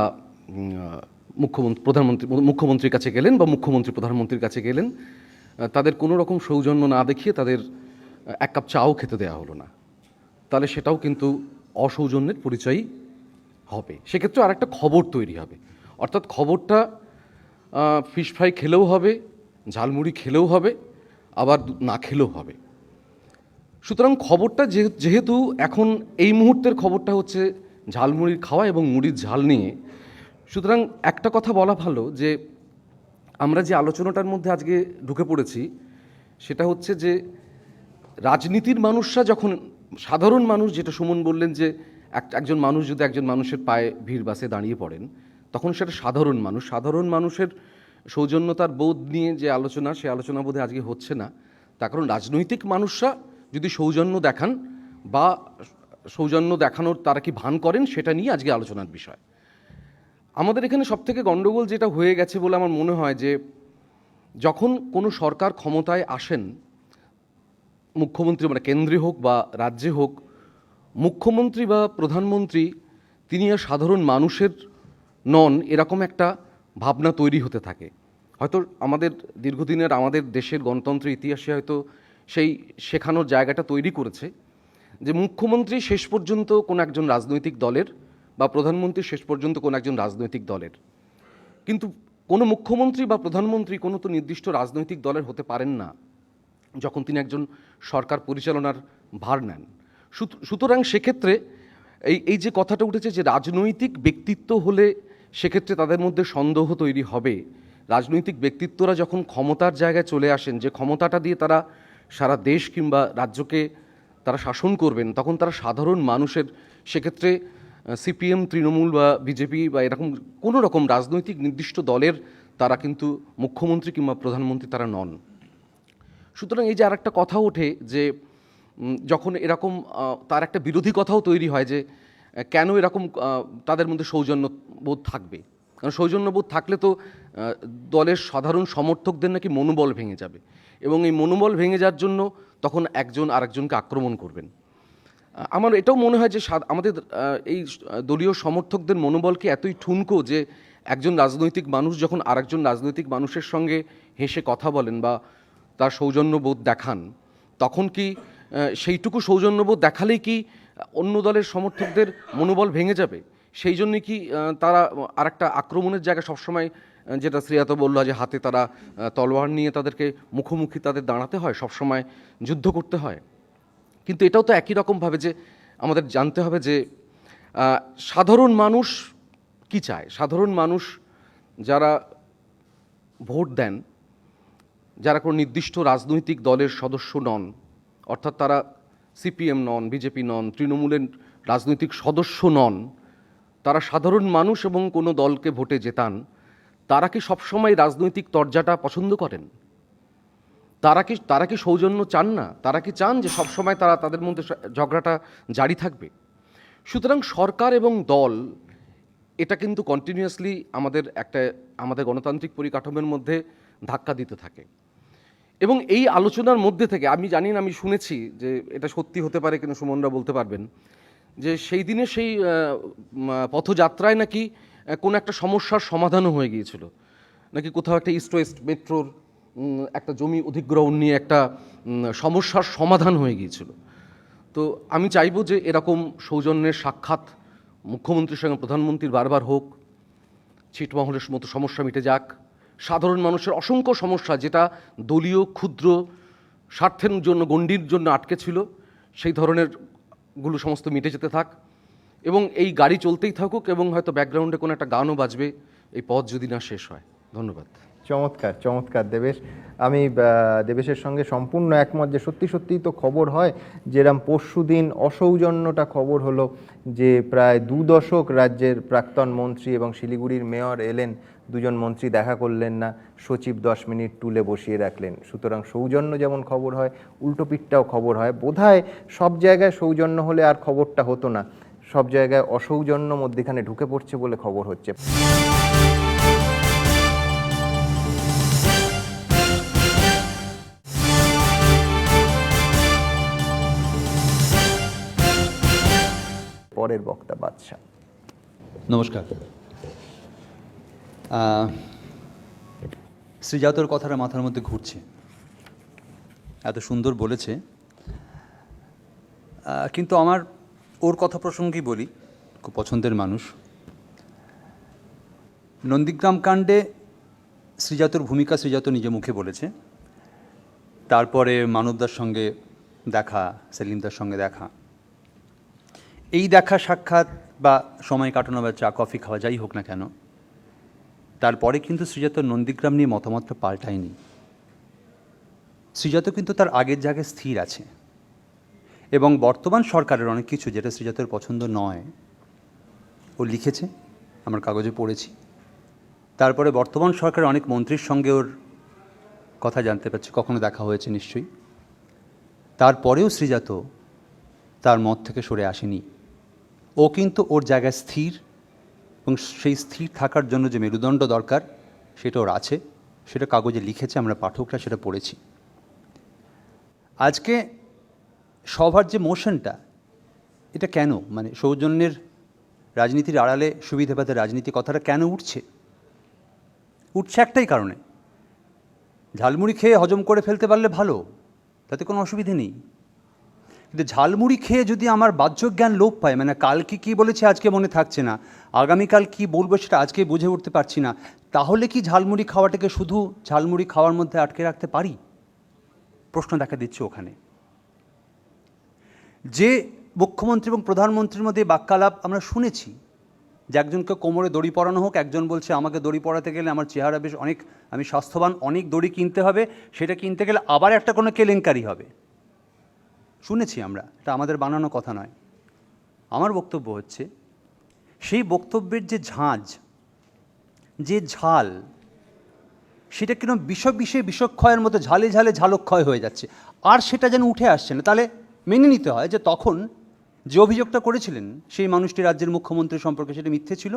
মুখ্যমন্ত্রীর কাছে গেলেন বা মুখ্যমন্ত্রী প্রধানমন্ত্রীর কাছে গেলেন, তাদের কোনো রকম সৌজন্য না দেখিয়ে তাদের এক কাপ চাও খেতে দেওয়া হলো না, তাহলে সেটাও কিন্তু অসৌজন্যের পরিচয়ই হবে। সেক্ষেত্রে আর একটা খবর তৈরি হবে, অর্থাৎ খবরটা ফিশ ফ্রাই খেলেও হবে, ঝালমুড়ি খেলেও হবে, আবার না খেলেও হবে। সুতরাং খবরটা যেহেতু এখন এই মুহূর্তের খবরটা হচ্ছে ঝালমুড়ির খাওয়া এবং মুড়ির ঝাল নিয়ে, সুতরাং একটা কথা বলা ভালো যে আমরা যে আলোচনাটার মধ্যে আজকে ঢুকে পড়েছি সেটা হচ্ছে যে রাজনীতির মানুষরা যখন, সাধারণ মানুষ, যেটা সুমন বললেন যে একজন মানুষ যদি একজন মানুষের পায়ে ভিড় বাসে দাঁড়িয়ে পড়েন তখন সেটা সাধারণ মানুষ, সাধারণ মানুষের সৌজন্যতার বোধ নিয়ে যে আলোচনা, সে আলোচনা বোধে আজকে হচ্ছে না। তার কারণ রাজনৈতিক মানুষরা যদি সৌজন্য দেখান বা সৌজন্য দেখানোর তারা কি ভান করেন সেটা নিয়ে আজকে আলোচনার বিষয়। আমাদের এখানে সবথেকে গণ্ডগোল যেটা হয়ে গেছে বলে আমার মনে হয় যে যখন কোনো সরকার ক্ষমতায় আসেন, মুখ্যমন্ত্রী মানে কেন্দ্রে হোক বা রাজ্যে হোক, মুখ্যমন্ত্রী বা প্রধানমন্ত্রী তিনি আর সাধারণ মানুষের নন, এরকম একটা ভাবনা তৈরি হতে থাকে। হয়তো আমাদের দীর্ঘদিনের আমাদের দেশের গণতন্ত্রের ইতিহাসে হয়তো সেই শেখানোর জায়গাটা তৈরি করেছে যে মুখ্যমন্ত্রী শেষ পর্যন্ত কোনো একজন রাজনৈতিক দলের বা প্রধানমন্ত্রী শেষ পর্যন্ত কোনো একজন রাজনৈতিক দলের, কিন্তু কোনো মুখ্যমন্ত্রী বা প্রধানমন্ত্রী কোনো তো নির্দিষ্ট রাজনৈতিক দলের হতে পারেন না যখন তিনি একজন সরকার পরিচালনার ভার নেন। সুতরাং সেক্ষেত্রে এই যে কথাটা উঠেছে যে রাজনৈতিক ব্যক্তিত্ব হলে সেক্ষেত্রে তাদের মধ্যে সন্দেহ তৈরি হবে। রাজনৈতিক ব্যক্তিত্বরা যখন ক্ষমতার জায়গায় চলে আসেন, যে ক্ষমতাটা দিয়ে তারা সারা দেশ কিংবা রাজ্যকে তারা শাসন করবেন, তখন তারা সাধারণ মানুষের, সেক্ষেত্রে সিপিএম, তৃণমূল বা বিজেপি বা এরকম কোনো রকম রাজনৈতিক নির্দিষ্ট দলের তারা কিন্তু মুখ্যমন্ত্রী কিংবা প্রধানমন্ত্রী তারা নন। সুতরাং এই যে আর একটা কথা ওঠে যে যখন এরকম তার একটা বিরোধী কথাও তৈরি হয় যে কেন এরকম তাদের মধ্যে সৌজন্যবোধ থাকবে, কারণ সৌজন্যবোধ থাকলে তো দলের সাধারণ সমর্থকদের নাকি মনোবল ভেঙে যাবে, এবং এই মনোবল ভেঙে যাওয়ার জন্য তখন একজন আরেকজনকে আক্রমণ করবেন। আমার এটাও মনে হয় যে আমাদের এই দলীয় সমর্থকদের মনোবলকে এতই ঠুনকো যে একজন রাজনৈতিক মানুষ যখন আরেকজন রাজনৈতিক মানুষের সঙ্গে হেসে কথা বলেন বা তার সৌজন্যবোধ দেখান, তখন কি সেইটুকু সৌজন্যবোধ দেখালেই কি অন্য দলের সমর্থকদের মনোবল ভেঙে যাবে? সেই জন্যই কি তারা আরেকটা আক্রমণের জায়গায় সবসময়, যেটা শ্রেয়াত বললো যে হাতে তারা তলোয়ার নিয়ে তাদেরকে মুখোমুখি তাদের দাঁড়াতে হয়, সবসময় যুদ্ধ করতে হয়? কিন্তু এটাও তো একই রকমভাবে যে আমাদের জানতে হবে যে সাধারণ মানুষ কি চায়। সাধারণ মানুষ যারা ভোট দেন, যারা কোনো নির্দিষ্ট রাজনৈতিক দলের সদস্য নন, অর্থাৎ তারা সিপিএম নন, বিজেপি নন, তৃণমূলের রাজনৈতিক সদস্য নন, তারা সাধারণ মানুষ এবং কোনো দলকে ভোটে জেতান, তারা কি সবসময় রাজনৈতিক তরজাটা পছন্দ করেন? তারা কি সৌজন্য চান না? তারা কি চান যে সবসময় তাদের মধ্যে ঝগড়াটা জারি থাকবে? সুতরাং সরকার এবং দল এটা কিন্তু কন্টিনিউয়াসলি আমাদের গণতান্ত্রিক পরিকাঠামোর মধ্যে ধাক্কা দিতে থাকে, এবং এই আলোচনার মধ্যে থেকে আমি জানি না, আমি শুনেছি যে এটা সত্যি হতে পারে কিন্তু সুমনরা বলতে পারবেন, যে সেই দিনে সেই পথযাত্রায় নাকি কোনো একটা সমস্যার সমাধানও হয়ে গিয়েছিল, নাকি কোথাও একটা ইস্ট ওয়েস্ট মেট্রোর একটা জমি অধিগ্রহণ নিয়ে একটা সমস্যার সমাধান হয়ে গিয়েছিল। তো আমি চাইবো যে এরকম সৌজন্যের সাক্ষাৎ মুখ্যমন্ত্রীর সঙ্গে প্রধানমন্ত্রীর বারবার হোক, ছিটমহলের মতো সমস্যা মিটে যাক, সাধারণ মানুষের অসংখ্য সমস্যা যেটা দলীয় ক্ষুদ্র স্বার্থের জন্য, গণ্ডির জন্য আটকে ছিল, সেই ধরনের গুলো সমস্ত মিটে যেতে থাক, এবং এই গাড়ি চলতেই থাকুক, এবং হয়তো ব্যাকগ্রাউন্ডে কোনো একটা গানও বাজবে, এই পথ যদি না শেষ হয়। ধন্যবাদ। চমৎকার চমৎকার দেবেশ। আমি দেবেশের সঙ্গে সম্পূর্ণ একমত যে সত্যি সত্যিই তো খবর হয়, যেরকম পরশুদিন অসৌজন্যটা খবর হলো যে প্রায় 2 দশক রাজ্যের প্রাক্তন মন্ত্রী এবং শিলিগুড়ির মেয়র এলেন, দুজন মন্ত্রী দেখা করলেন না, সচিব 10 মিনিট টুলে বসিয়ে রাখলেন। সুতরাং সৌজন্য যেমন খবর হয়, উল্টোপিঠটাও খবর হয়। বোধহয় সব জায়গায় সৌজন্য হলে আর খবরটা হতো না, সব জায়গায় অসৌজন্য মধ্যখানে ঢুকে পড়ছে বলে খবর হচ্ছে। পরের বক্তা বাদশা। নমস্কার। শ্রীজাতর কথাটা মাথার মধ্যে ঘুরছে, এত সুন্দর বলেছে, কিন্তু আমার ওর কথা প্রসঙ্গেই বলি, খুব পছন্দের মানুষ। নন্দীগ্রাম কাণ্ডে শ্রীজাতর ভূমিকা শ্রীজাত নিজে মুখে বলেছে, তারপরে মানবদার সঙ্গে দেখা, সেলিমদার সঙ্গে দেখা, এই দেখা সাক্ষাৎ বা সময় কাটানো বা চা কফি খাওয়া যাই হোক না কেন, তারপরে কিন্তু শ্রীজাত নন্দীগ্রাম নিয়ে মতামতটা পাল্টায়নি। শ্রীজাত কিন্তু তার আগের জায়গায় স্থির আছে, এবং বর্তমান সরকারের অনেক কিছু যেটা শ্রীজাতের পছন্দ নয় ও লিখেছে, আমার কাগজে পড়েছি। তারপরে বর্তমান সরকারের অনেক মন্ত্রীর সঙ্গে ওর কথা জানতে পারছি, কখনো দেখা হয়েছে নিশ্চয়ই। তারপরেও শ্রীজাত তার মত থেকে সরে আসেনি, ও কিন্তু ওর জায়গায় স্থির, এবং সেই স্থির থাকার জন্য যে মেরুদণ্ড দরকার সেটা ওর আছে, সেটা কাগজে লিখেছে, আমরা পাঠকরা সেটা পড়েছি। আজকে সভার যে মোশনটা, এটা কেন, মানে সৌজন্যের রাজনীতির আড়ালে সুবিধাবাদের রাজনীতি কথাটা কেন উঠছে? উঠছে একটাই কারণে, ঝালমুড়ি খেয়ে হজম করে ফেলতে পারলে ভালো, তাতে কোনো অসুবিধে নেই। কিন্তু ঝালমুড়ি খেয়ে যদি আমার বাহ্যজ্ঞান লোপ পায়, মানে কালকে কী বলেছে আজকে মনে থাকছে না, আগামীকাল কি বলবো সেটা আজকে বুঝে উঠতে পারছি না, তাহলে কি ঝালমুড়ি খাওয়াটাকে শুধু ঝালমুড়ি খাওয়ার মধ্যে আটকে রাখতে পারি? প্রশ্ন দেখা দিচ্ছে ওখানে। যে মুখ্যমন্ত্রী এবং প্রধানমন্ত্রীর মধ্যে বাক্যালাপ আমরা শুনেছি, যে একজনকে কোমরে দড়ি পরানো হোক, একজন বলছে আমাকে দড়ি পরাতে গেলে আমার চেহারা বেশ অনেক, আমি স্বাস্থ্যবান, অনেক দড়ি কিনতে হবে, সেটা কিনতে গেলে আবার একটা কোনো কেলেঙ্কারি হবে, শুনেছি আমরা, এটা আমাদের বানানো কথা নয়। আমার বক্তব্য হচ্ছে, সেই বক্তব্যের যে ঝাঁজ, যে ঝাল, সেটা কেন বিষক্ষয়ের মতো ঝালে ঝালে ঝালক্ষয় হয়ে যাচ্ছে, আর সেটা যেন উঠে আসছে না। তাহলে মেনে নিতে হয় যে তখন যে অভিযোগটা করেছিলেন সেই মানুষটি রাজ্যের মুখ্যমন্ত্রী সম্পর্কে সেটা মিথ্যে ছিল,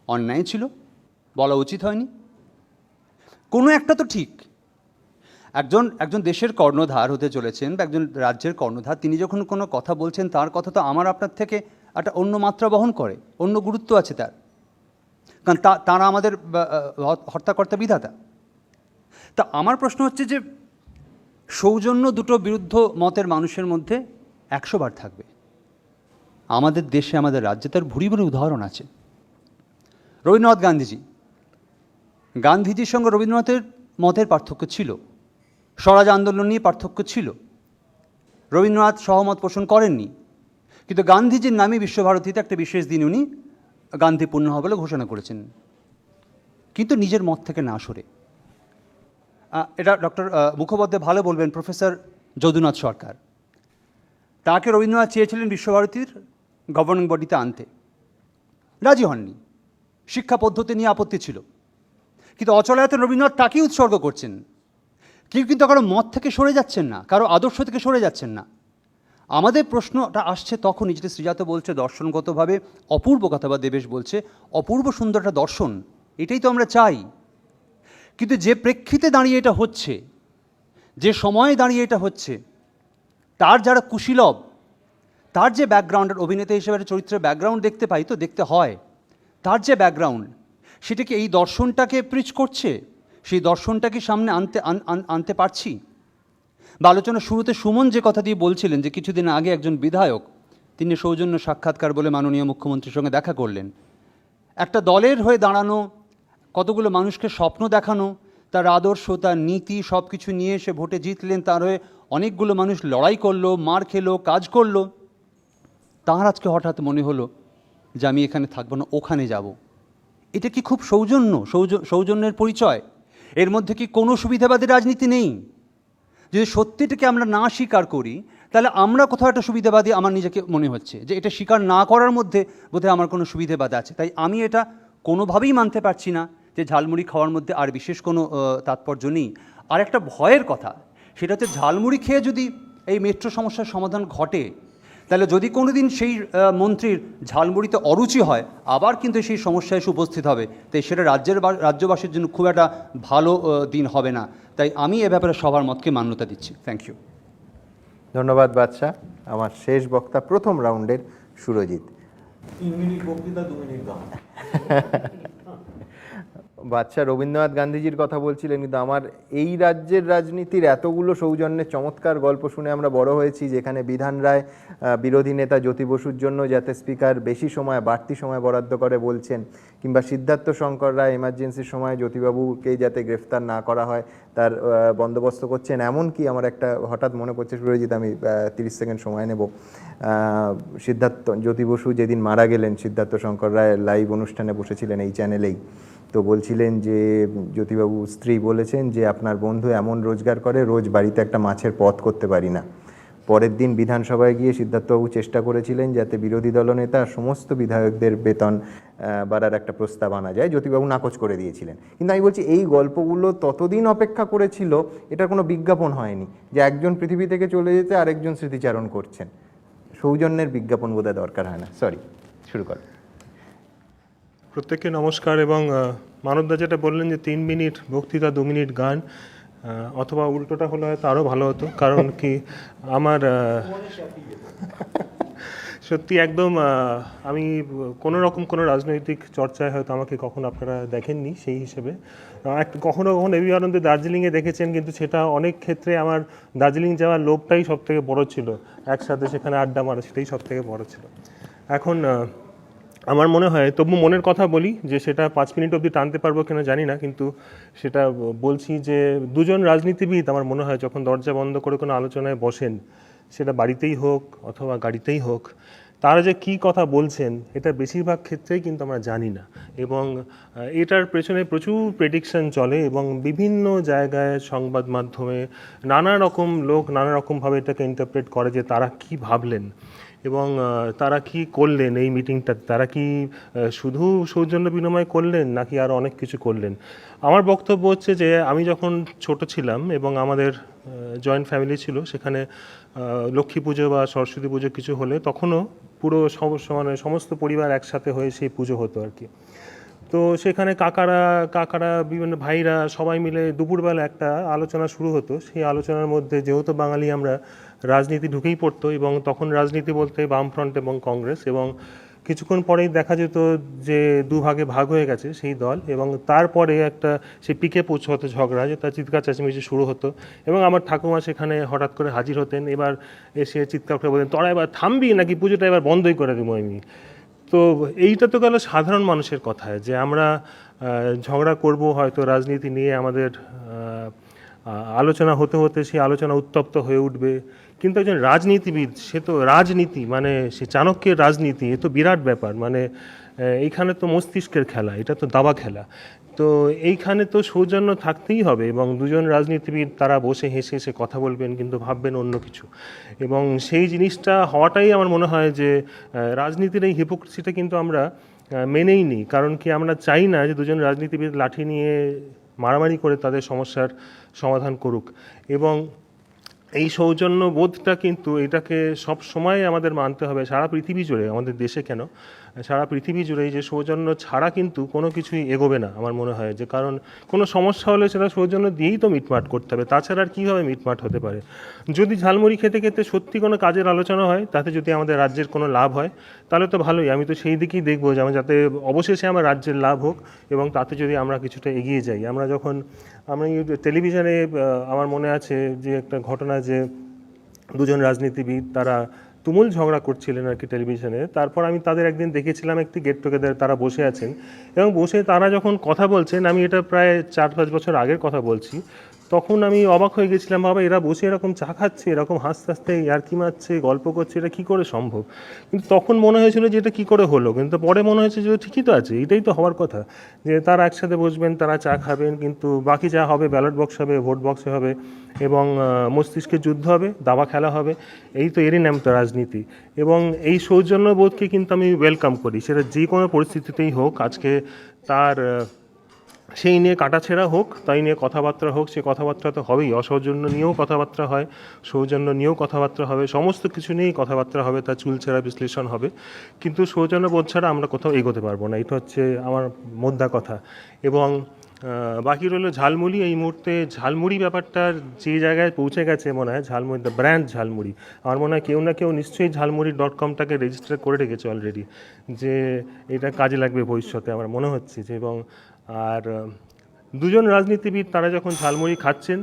অন্যায় ছিল, বলা উচিত হয়নি। কোনো একটা তো ঠিক। একজন দেশের কর্ণধার হতে চলেছেন বা একজন রাজ্যের কর্ণধার, তিনি যখন কোনো কথা বলছেন তার কথা তো আমার আপনার থেকে একটা অন্য মাত্রা বহন করে, অন্য গুরুত্ব আছে তার, কারণ তারা আমাদের হর্তাকর্তা বিধাতা। তা আমার প্রশ্ন হচ্ছে যে সৌজন্য দুটো বিরুদ্ধ মতের মানুষের মধ্যে 100 বার থাকবে। আমাদের দেশে, আমাদের রাজ্যে তার ভুরি ভুরি উদাহরণ আছে। রবীন্দ্রনাথ গান্ধীজির সঙ্গে রবীন্দ্রনাথের মতের পার্থক্য ছিল, স্বরাজ আন্দোলন নিয়ে পার্থক্য ছিল, রবীন্দ্রনাথ সহমত পোষণ করেননি, কিন্তু গান্ধীজির নামে বিশ্বভারতীতে একটা বিশেষ দিন উনি গান্ধী পূর্ণিমা বলে ঘোষণা করেছেন, কিন্তু নিজের মত থেকে না সরে। এটা ডক্টর মুখোপাধ্যায় ভালো বলবেন, প্রফেসর যদুনাথ সরকার, তাকে রবীন্দ্রনাথ চেয়েছিলেন বিশ্বভারতীর গভর্নিং বডিতে আনতে, রাজি হননি, শিক্ষা পদ্ধতি নিয়ে আপত্তি ছিল, কিন্তু অচলায়তন রবীন্দ্রনাথ তাকেই উৎসর্গ করছেন। কেউ কিন্তু কারো মত থেকে সরে যাচ্ছেন না, কারো আদর্শ থেকে সরে যাচ্ছেন না। আমাদের প্রশ্নটা আসছে তখনই, যেটা শ্রীজাত বলছে দর্শনগতভাবে অপূর্ব কথা, বা দেবেশ বলছে অপূর্ব সুন্দর একটা দর্শন, এটাই তো আমরা চাই। কিন্তু যে প্রেক্ষিতে দাঁড়িয়ে এটা হচ্ছে, যে সময়ে দাঁড়িয়ে এটা হচ্ছে, তার যারা কুশীলব, তার যে ব্যাকগ্রাউন্ডের অভিনেতা হিসেবে একটা চরিত্রের ব্যাকগ্রাউন্ড দেখতে পাই, তো দেখতে হয়, তার যে ব্যাকগ্রাউন্ড সেটা কি এই দর্শনটাকে প্রিচ করছে, সেই দর্শনটাকে সামনে আনতে পারছি? বা আলোচনার শুরুতে সুমন যে কথা দিয়ে বলছিলেন যে কিছুদিন আগে একজন বিধায়ক তিনি সৌজন্য সাক্ষাৎকার বলে মাননীয় মুখ্যমন্ত্রীর সঙ্গে দেখা করলেন। একটা দলের হয়ে দাঁড়ানো, কতগুলো মানুষকে স্বপ্ন দেখানো, তার আদর্শ, তার নীতি সব কিছু নিয়ে এসে ভোটে জিতলেন, তার হয়ে অনেকগুলো মানুষ লড়াই করলো, মার খেলো, কাজ করলো, তার আজকে হঠাৎ মনে হলো যে আমি এখানে থাকবো না, ওখানে যাব। এটা কি খুব সৌজন্যের পরিচয়? এর মধ্যে কি কোনো সুবিধাবাদী রাজনীতি নেই? যদি সত্যিটাকে আমরা না স্বীকার করি, তাহলে আমরা কোথাও একটা সুবিধাবাদী আমার নিজেকে মনে হচ্ছে, যে এটা স্বীকার না করার মধ্যে বোধহয় আমার কোনো সুবিধাবাদ আছে। তাই আমি এটা কোনোভাবেই মানতে পারছি না যে ঝালমুড়ি খাওয়ার মধ্যে আর বিশেষ কোনো তাৎপর্য নেই। আর একটা ভয়ের কথা, সেটা হচ্ছে ঝালমুড়ি খেয়ে যদি এই মেট্রো সমস্যার সমাধান ঘটে, তাহলে যদি কোনো দিন সেই মন্ত্রীর ঝালমুড়িতে অরুচি হয়, আবার কিন্তু সেই সমস্যা এসে উপস্থিত হবে। তাই সেটা রাজ্যবাসীর জন্য খুব একটা ভালো দিন হবে না। তাই আমি এ ব্যাপারে সবার মতকে মান্যতা দিচ্ছি। Thank you. ধন্যবাদ বাদশা। আমার শেষ বক্তা প্রথম রাউন্ডের সুরজিৎ। 3 মিনিট বক্তৃতা, 2 মিনিট গান। বাদশা রবীন্দ্রনাথ গান্ধীজির কথা বলছিলেন, কিন্তু আমার এই রাজ্যের রাজনীতির এতগুলো সৌজন্যের চমৎকার গল্প শুনে আমরা বড় হয়েছি, যেখানে বিধান রায় বিরোধী নেতা জ্যোতি বসুর জন্য যাতে স্পিকার বেশি সময়, বাড়তি সময় বরাদ্দ করে বলছেন, কিংবা সিদ্ধার্থ শঙ্কর রায় এমার্জেন্সির সময় জ্যোতিবাবুকেই যাতে গ্রেফতার না করা হয় তার বন্দোবস্ত করছেন। এমনকি আমার একটা হঠাৎ মনে পড়ছে সুরজিৎ, আমি 30 সেকেন্ড সময় নেব, জ্যোতি বসু যেদিন মারা গেলেন, সিদ্ধার্থ শঙ্কর রায় লাইভ অনুষ্ঠানে বসেছিলেন এই চ্যানেলেই, তো বলছিলেন যে জ্যোতিবাবু স্ত্রী বলেছেন যে আপনার বন্ধু এমন রোজগার করে, রোজ বাড়িতে একটা মাছের পদ করতে পারি না। পরের দিন বিধানসভায় গিয়ে সিদ্ধার্থবাবু চেষ্টা করেছিলেন যাতে বিরোধী দলনেতা সমস্ত বিধায়কদের বেতন বাড়ার একটা প্রস্তাব আনা যায়, জ্যোতিবাবু নাকচ করে দিয়েছিলেন। কিন্তু আমি বলছি এই গল্পগুলো ততদিন অপেক্ষা করেছিল, এটার কোনো বিজ্ঞাপন হয়নি যে একজন পৃথিবী থেকে চলে যেতে আরেকজন স্মৃতিচারণ করছেন। সৌজন্যের বিজ্ঞাপন বোধহয় দরকার হয় না। সরি, শুরু কর। প্রত্যেককে নমস্কার। এবং মানবদা যেটা বললেন যে 3 মিনিট বক্তৃতা, 2 মিনিট গান, অথবা উল্টোটা হলে হয়তো আরও ভালো হতো। কারণ কি আমার সত্যি একদম আমি কোনো রকম কোনো রাজনৈতিক চর্চায় হয়তো আমাকে কখনো আপনারা দেখেননি সেই হিসেবে। কখনো কখনো এবি আনন্দে দার্জিলিংয়ে দেখেছেন, কিন্তু সেটা অনেক ক্ষেত্রে আমার দার্জিলিং যাওয়ার লোভটাই সব থেকে বড়ো ছিল, একসাথে সেখানে আড্ডা মারা সেটাই সব থেকে বড়ো ছিল। এখন আমার মনে হয়, তবু মনের কথা বলি, যে সেটা 5 মিনিট অবধি টানতে পারবো কিনা জানি না, কিন্তু সেটা বলছি যে দুজন রাজনীতিবিদ আমার মনে হয় যখন দরজা বন্ধ করে কোনো আলোচনায় বসেন, সেটা বাড়িতেই হোক অথবা গাড়িতেই হোক, তারা যে কী কথা বলছেন এটা বেশিরভাগ ক্ষেত্রেই কিন্তু আমরা জানি না। এবং এটার পেছনে প্রচুর প্রেডিকশন চলে, এবং বিভিন্ন জায়গায় সংবাদ মাধ্যমে নানা রকম লোক নানা রকমভাবে এটাকে ইন্টারপ্রেট করে যে তারা কি ভাবলেন। এবং তারা কি করলেন এই মিটিংটা, তারা কি শুধু সৌজন্য বিনিময় করলেন নাকি আরও অনেক কিছু করলেন? আমার বক্তব্য হচ্ছে যে আমি যখন ছোট ছিলাম এবং আমাদের জয়েন্ট ফ্যামিলি ছিল, সেখানে লক্ষ্মী পুজো বা সরস্বতী পুজো কিছু হলে তখনও পুরো মানে সমস্ত পরিবার একসাথে হয়ে সেই পুজো হতো আর কি। তো সেখানে কাকারা বিভিন্ন ভাইরা সবাই মিলে দুপুরবেলা একটা আলোচনা শুরু হতো। সেই আলোচনার মধ্যে যেহেতু বাঙালি আমরা, রাজনীতি ঢুকেই পড়তো এবং তখন রাজনীতি বলতে বামফ্রন্ট এবং কংগ্রেস, এবং কিছুক্ষণ পরেই দেখা যেত যে দুভাগে ভাগ হয়ে গেছে সেই দল, এবং তারপরে একটা সে পিকে পৌঁছতো ঝগড়া, যে তার চিৎকার চেঁচামেচি শুরু হতো এবং আমার ঠাকুমা সেখানে হঠাৎ করে হাজির হতেন। এবার এসে চিৎকার করে বলতেন, তোরা এবার থামবি নাকি পুজোটা এবার বন্ধই করে দেবো আমি। তো এইটা তো গেল সাধারণ মানুষের কথায়, যে আমরা ঝগড়া করব হয়তো রাজনীতি নিয়ে, আমাদের আলোচনা হতে হতে সেই আলোচনা উত্তপ্ত হয়ে উঠবে। কিন্তু একজন রাজনীতিবিদ, সে তো রাজনীতি মানে সে চাণক্যের রাজনীতি, এ তো বিরাট ব্যাপার। মানে এইখানে তো মস্তিষ্কের খেলা, এটা তো দাবা খেলা। তো এইখানে তো সৌজন্য থাকতেই হবে, এবং দুজন রাজনীতিবিদ তারা বসে হেসে হেসে কথা বলবেন কিন্তু ভাববেন অন্য কিছু, এবং সেই জিনিসটা হওয়াটাই আমার মনে হয় যে রাজনীতির এই হিপোক্রেসিটা কিন্তু আমরা মেনেই নিই। কারণ কি, আমরা চাই না যে দুজন রাজনীতিবিদ লাঠি নিয়ে মারামারি করে তাদের সমস্যার সমাধান করুক। এবং এই সৌজন্য বোধটা কিন্তু এটাকে সব সময় আমাদের মানতে হবে, সারা পৃথিবী জুড়ে, আমাদের দেশে কেন, সারা পৃথিবী জুড়েই, যে সৌজন্য ছাড়া কিন্তু কোনো কিছুই এগোবে না আমার মনে হয়। যে কারণ কোনো সমস্যা হলে সেটা সৌজন্য দিয়েই তো মিটমাট করতে হবে, তাছাড়া আর কীভাবে মিটমাট হতে পারে? যদি ঝালমুড়ি খেতে খেতে সত্যি কোনো কাজের আলোচনা হয়, তাতে যদি আমাদের রাজ্যের কোনো লাভ হয়, তাহলে তো ভালোই। আমি তো সেই দিকেই দেখবো যে আমি যাতে অবশেষে আমার রাজ্যের লাভ হোক, এবং তাতে যদি আমরা কিছুটা এগিয়ে যাই। আমি টেলিভিশনে আমার মনে আছে যে একটা ঘটনা, যে দুজন রাজনীতিবিদ তারা তুমুল ঝগড়া করছিলেন আর কি টেলিভিশনে। তারপর আমি তাদের একদিন দেখেছিলাম একটি গেট টুগেদার, তারা বসে আছেন এবং বসে তারা যখন কথা বলছেন, আমি এটা প্রায় 4-5 বছর আগের কথা বলছি, তখন আমি অবাক হয়ে গেছিলাম, বাবা এরা বসে এরকম চা খাচ্ছে, এরকম হাসতে হাসতে ইয়ার্কি মারছে, গল্প করছে, এটা কী করে সম্ভব? কিন্তু তখন মনে হয়েছিল যে এটা কী করে হলো, কিন্তু পরে মনে হয়েছে যে ঠিকই তো আছে, এটাই তো হওয়ার কথা, যে তারা একসাথে বসবেন, তারা চা খাবেন, কিন্তু বাকি যা হবে ব্যালট বক্স হবে, ভোট বক্সে হবে, এবং মস্তিষ্কের যুদ্ধ হবে, দাবা খেলা হবে। এই তো এরই নাম তো রাজনীতি। এবং এই সৌজন্যবোধকে কিন্তু আমি ওয়েলকাম করি, সেটা যে কোনো পরিস্থিতিতেই হোক। আজকে তার সেই নিয়ে কাটাছেঁড়া হোক, তাই নিয়ে কথাবার্তা হোক, সে কথাবার্তা তো হবেই। অসৌজন্য নিয়েও কথাবার্তা হয়, সৌজন্য নিয়েও কথাবার্তা হবে, সমস্ত কিছু নিয়েই কথাবার্তা হবে, তার চুলচেরা বিশ্লেষণ হবে। কিন্তু সৌজন্যবোধ ছাড়া আমরা কোথাও এগোতে পারবো না, এটা হচ্ছে আমার মোদ্দা কথা। এবং বাকি রইল ঝালমুড়ি। এই মুহূর্তে ঝালমুড়ি ব্যাপারটার যে জায়গায় পৌঁছে গেছে মনে হয়, ঝালমুড়ি দ্য ব্র্যান্ড ঝালমুড়ি, আমার মনে হয় কেউ না কেউ নিশ্চয়ই ঝালমুড়ি.comটাকে রেজিস্টার করে রেখেছে অলরেডি, যে এটা কাজে লাগবে ভবিষ্যতে, আমার মনে হচ্ছে যে। এবং আর দুজন রাজনীতিবিদ তারা যখন ঝালমুড়ি খাচ্ছেন,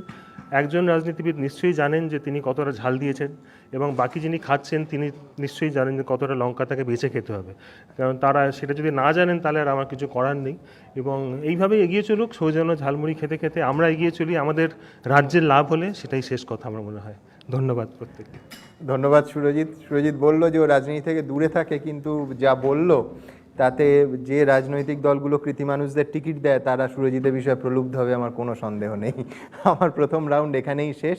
একজন রাজনীতিবিদ নিশ্চয়ই জানেন যে তিনি কতটা ঝাল দিয়েছেন, এবং বাকি যিনি খাচ্ছেন তিনি নিশ্চয়ই জানেন যে কতটা লঙ্কা তাকে বেছে খেতে হবে। কারণ তারা সেটা যদি না জানেন তাহলে আর আমার কিছু করার নেই। এবং এইভাবেই এগিয়ে চলুক সৌজন্য ঝালমুড়ি খেতে খেতে, আমরা এগিয়ে চলি, আমাদের রাজ্যের লাভ হলে সেটাই শেষ কথা আমার মনে হয়। ধন্যবাদ প্রত্যেককে। ধন্যবাদ সুরজিৎ। সুরজিৎ বলল যে ও রাজনীতি থেকে দূরে থাকে, কিন্তু যা বলল তাতে যে রাজনৈতিক দলগুলো কৃতি মানুষদের টিকিট দেয় তারা সুরজিতের বিষয়ে প্রলুব্ধ হবে, আমার কোনো সন্দেহ নেই। আমার প্রথম রাউন্ড এখানেই শেষ।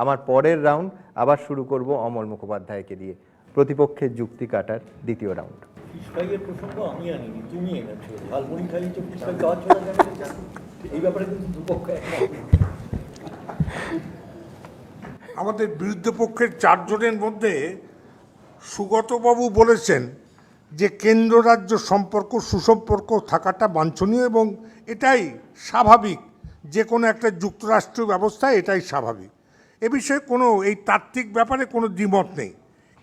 আমার পরের রাউন্ড আবার শুরু করব অমল মুখোপাধ্যায়কে দিয়ে, প্রতিপক্ষের যুক্তি কাটার দ্বিতীয় রাউন্ড। ফিশফ্রাইয়ের প্রসঙ্গ আমি আনিনি, তুমি এনেছো। ঝালমুড়ি খাইয়েছো, ফিশফ্রাই খাওয়া চলে যাবে, এই ব্যাপারে কিন্তু দুপক্ষ একমত। আমাদের বিরুদ্ধ পক্ষের 4 জনের মধ্যে সুগতবাবু বলেছেন যে কেন্দ্র রাজ্য সম্পর্ক, সুসম্পর্ক থাকাটা বাঞ্ছনীয় এবং এটাই স্বাভাবিক, যে কোনো একটা যুক্তরাষ্ট্রীয় ব্যবস্থায় এটাই স্বাভাবিক। এ বিষয়ে কোনো এই তাত্ত্বিক ব্যাপারে কোনো দ্বিমত নেই।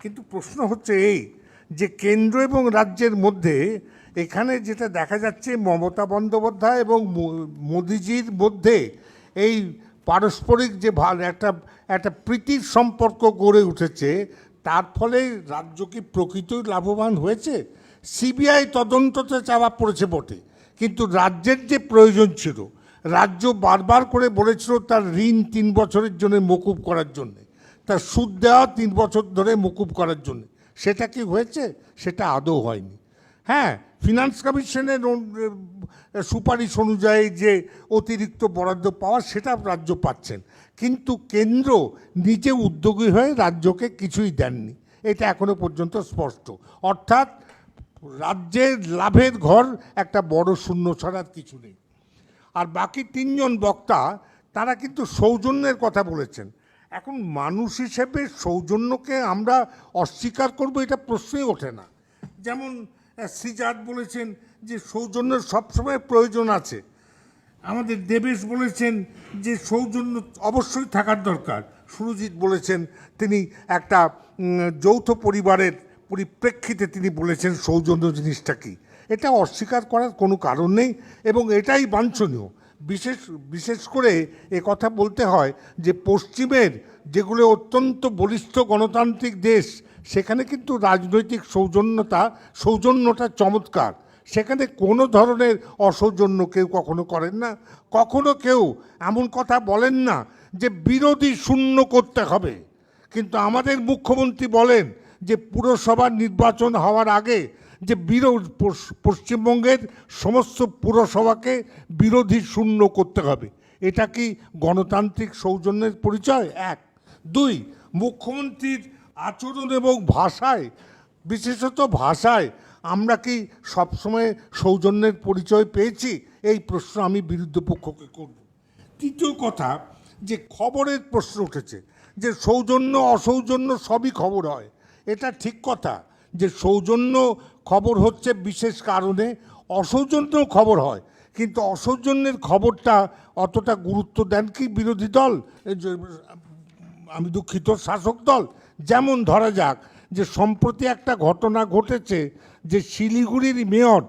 কিন্তু প্রশ্ন হচ্ছে এই, যে কেন্দ্র এবং রাজ্যের মধ্যে এখানে যেটা দেখা যাচ্ছে, মমতা বন্দ্যোপাধ্যায় এবং মোদিজির মধ্যে এই পারস্পরিক যে একটা প্রীতির সম্পর্ক গড়ে উঠেছে, তার ফলে রাজ্য কি প্রকৃতই লাভবান হয়েছে? সিবিআই তদন্ততে চাওয়া পড়েছে বটে, কিন্তু রাজ্যের যে প্রয়োজন ছিল, রাজ্য বারবার করে বলেছিল তার ঋণ 3 বছরের জন্য মকুব করার জন্যে, তার সুদ দেওয়া 3 বছর ধরে মকুব করার জন্য, সেটা কি হয়েছে? সেটা আদৌ হয়নি। হ্যাঁ, ফিনান্স কমিশনের সুপারিশ অনুযায়ী যে অতিরিক্ত বরাদ্দ পাওয়া সেটা রাজ্য পাচ্ছেন, কিন্তু কেন্দ্র নিজে উদ্যোগী হয়ে রাজ্যকে কিছুই দেননি, এটা এখনো পর্যন্ত স্পষ্ট। অর্থাৎ রাজ্যের লাভের ঘর একটা বড় শূন্য ছাড়ার কিছু নেই। আর বাকি তিনজন বক্তা তারা কিন্তু সৌজন্যের কথা বলেছেন। এখন মানুষ হিসেবে সৌজন্যকে আমরা অস্বীকার করব এটা প্রশ্নই ওঠে না। যেমন শ্রীজাত বলেছেন যে সৌজন্যের সবসময় প্রয়োজন আছে, আমাদের দেবেশ বলেছেন যে সৌজন্য অবশ্যই থাকার দরকার, সুরজিৎ বলেছেন তিনি একটা যৌথ পরিবারের পরিপ্রেক্ষিতে তিনি বলেছেন সৌজন্য জিনিসটা কী। এটা অস্বীকার করার কোনো কারণ নেই এবং এটাই বাঞ্ছনীয়। বিশেষ করে কথা বলতে হয় যে পশ্চিমের যেগুলো অত্যন্ত বলিষ্ঠ গণতান্ত্রিক দেশ সেখানে কিন্তু রাজনৈতিক সৌজন্যটা চমৎকার, সেখানে কোনো ধরনের অসৌজন্য কেউ কখনো করেন না, কখনো কেউ এমন কথা বলেন না যে বিরোধী শূন্য করতে হবে। কিন্তু আমাদের মুখ্যমন্ত্রী বলেন যে পুরসভার নির্বাচন হওয়ার আগে যে পশ্চিমবঙ্গের সমস্ত পুরসভাকে বিরোধী শূন্য করতে হবে। এটা কি গণতান্ত্রিক সৌজন্যের পরিচয়? এক। দুই, মুখ্যমন্ত্রীর আচরণ এবং ভাষায়, বিশেষত ভাষায় আমরা কি সবসময় সৌজন্যের পরিচয় পেয়েছি? এই প্রশ্ন আমি বিরুদ্ধ পক্ষকে করব। তৃতীয় কথা, যে খবরের প্রশ্ন উঠেছে যে সৌজন্য অসৌজন্য সবই খবর হয়, এটা ঠিক কথা যে সৌজন্য খবর হচ্ছে বিশেষ কারণে, অসৌজন্য খবর হয়, কিন্তু অসৌজন্যের খবরটা অতটা গুরুত্ব দেন কি বিরোধী দল, আমি দুঃখিত শাসক দল? যেমন ধরা যাক যে সম্প্রতি একটা ঘটনা ঘটেছে যে শিলিগুড়ির মেয়র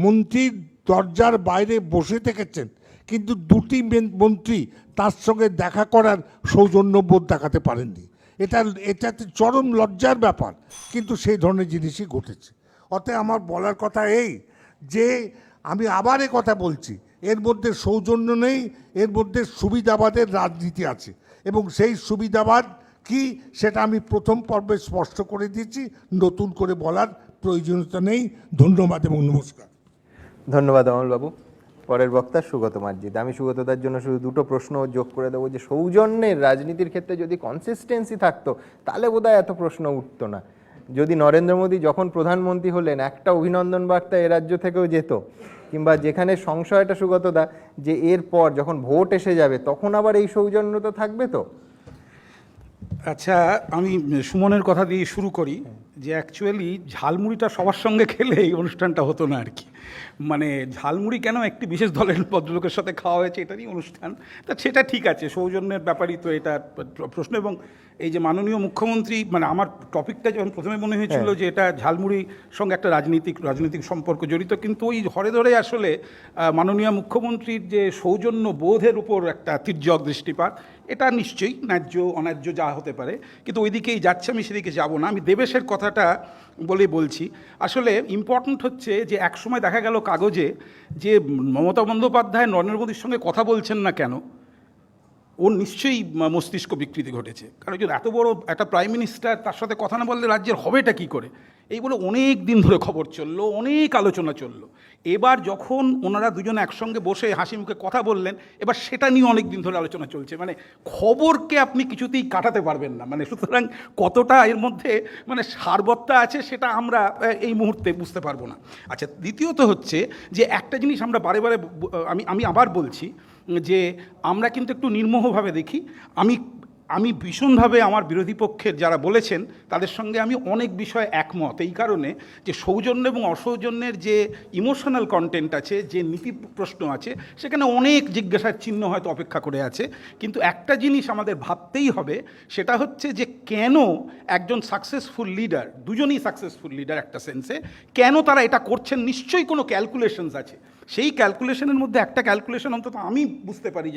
মন্ত্রীর দরজার বাইরে বসে থেকেছেন, কিন্তু দুটি মন্ত্রী তার সঙ্গে দেখা করার সৌজন্যবোধ দেখাতে পারেননি। এটাতে চরম লজ্জার ব্যাপার, কিন্তু সেই ধরনের জিনিসই ঘটেছে। অতএব আমার বলার কথা এই যে আমি আবার কথা বলছি, এর মধ্যে সৌজন্য নেই, এর মধ্যে সুবিধাবাদের রাজনীতি আছে এবং সেই সুবিধাবাদ কি সেটা আমি প্রথম পর্বে স্পষ্ট করে দিয়েছি, নতুন করে বলার প্রয়োজনীয়তা নেই। ধন্যবাদ এবং নমস্কার। ধন্যবাদ অমলবাবু। পরের বক্তা সুগত মার্জিত। আমি সুগতদার জন্য শুধু দুটো প্রশ্ন যোগ করে দেবো যে সৌজন্যের রাজনীতির ক্ষেত্রে যদি কনসিস্টেন্সি থাকতো তাহলে বোধহয় এত প্রশ্ন উঠতো না। যদি নরেন্দ্র মোদী যখন প্রধানমন্ত্রী হলেন একটা অভিনন্দন বার্তা এ রাজ্য থেকেও যেত, কিংবা যেখানে সংশয়টা সুগতদা যে এরপর যখন ভোট এসে যাবে তখন আবার এই সৌজন্যতা থাকবে তো? আচ্ছা, আমি সুমনের কথা দিয়ে শুরু করি যে অ্যাকচুয়ালি ঝালমুড়িটা সবার সঙ্গে খেলে এই অনুষ্ঠানটা হতো না আর কি। মানে ঝালমুড়ি কেন একটি বিশেষ দলের ভদ্রলোকের সাথে খাওয়া হয়েছে এটারই অনুষ্ঠান, তা সেটা ঠিক আছে, সৌজন্যের ব্যাপারই তো এটা প্রশ্ন। এবং এই যে মাননীয় মুখ্যমন্ত্রী, মানে আমার টপিকটা যখন প্রথমে মনে হয়েছিল যে এটা ঝালমুড়ির সঙ্গে একটা রাজনৈতিক সম্পর্ক জড়িত, কিন্তু ওই ধরে ধরে আসলে মাননীয় মুখ্যমন্ত্রীর যে সৌজন্য বোধের উপর একটা তির্যক দৃষ্টিপাত, এটা নিশ্চয়ই ন্যায্য অন্যায্য যা হতে পারে, কিন্তু ওই দিকেই যাচ্ছে, আমি সেদিকে যাব না। আমি দেবেশের কথাটা বলছি। আসলে ইম্পর্ট্যান্ট হচ্ছে যে একসময় দেখা গেল কাগজে যে মমতা বন্দ্যোপাধ্যায় নরেন্দ্র মোদীর সঙ্গে কথা বলছেন না কেন, ওর নিশ্চয়ই মস্তিষ্ক বিকৃতি ঘটেছে। কারণ যদি এত বড় একটা প্রাইম মিনিস্টার তার সাথে কথা না বললে রাজ্যের হবেটা কী করে, এই বলে অনেক দিন ধরে খবর চললো, অনেক আলোচনা চললো। এবার যখন ওনারা দুজনে একসঙ্গে বসে হাসি মুখে কথা বললেন, এবার সেটা নিয়ে অনেক দিন ধরে আলোচনা চলছে। মানে খবরকে আপনি কিছুতেই কাটাতে পারবেন না, মানে সুতরাং কতটা এর মধ্যে মানে সারবত্তা আছে সেটা আমরা এই মুহূর্তে বুঝতে পারবো না। আচ্ছা, দ্বিতীয়ত হচ্ছে যে একটা জিনিস আমরা বারে বারে আমি আবার বলছি যে আমরা কিন্তু একটু নির্মোহভাবে দেখি। আমি ভীষণভাবে আমার বিরোধী পক্ষের যারা বলেছেন তাদের সঙ্গে আমি অনেক বিষয়ে একমত, এই কারণে যে সৌজন্য এবং অসৌজন্যের যে ইমোশনাল কন্টেন্ট আছে, যে নীতি প্রশ্ন আছে, সেখানে অনেক জিজ্ঞাসার চিহ্ন হয়তো অপেক্ষা করে আছে। কিন্তু একটা জিনিস আমাদের ভাবতেই হবে, সেটা হচ্ছে যে কেন একজন সাকসেসফুল লিডার, দুজনই সাকসেসফুল লিডার একটা সেন্সে, কেন তারা এটা করছেন? নিশ্চয়ই কোনো ক্যালকুলেশনস আছে। সেই ক্যালকুলেশনের মধ্যে একটা ক্যালকুলেশন অন্তত আমি বুঝতে পারি,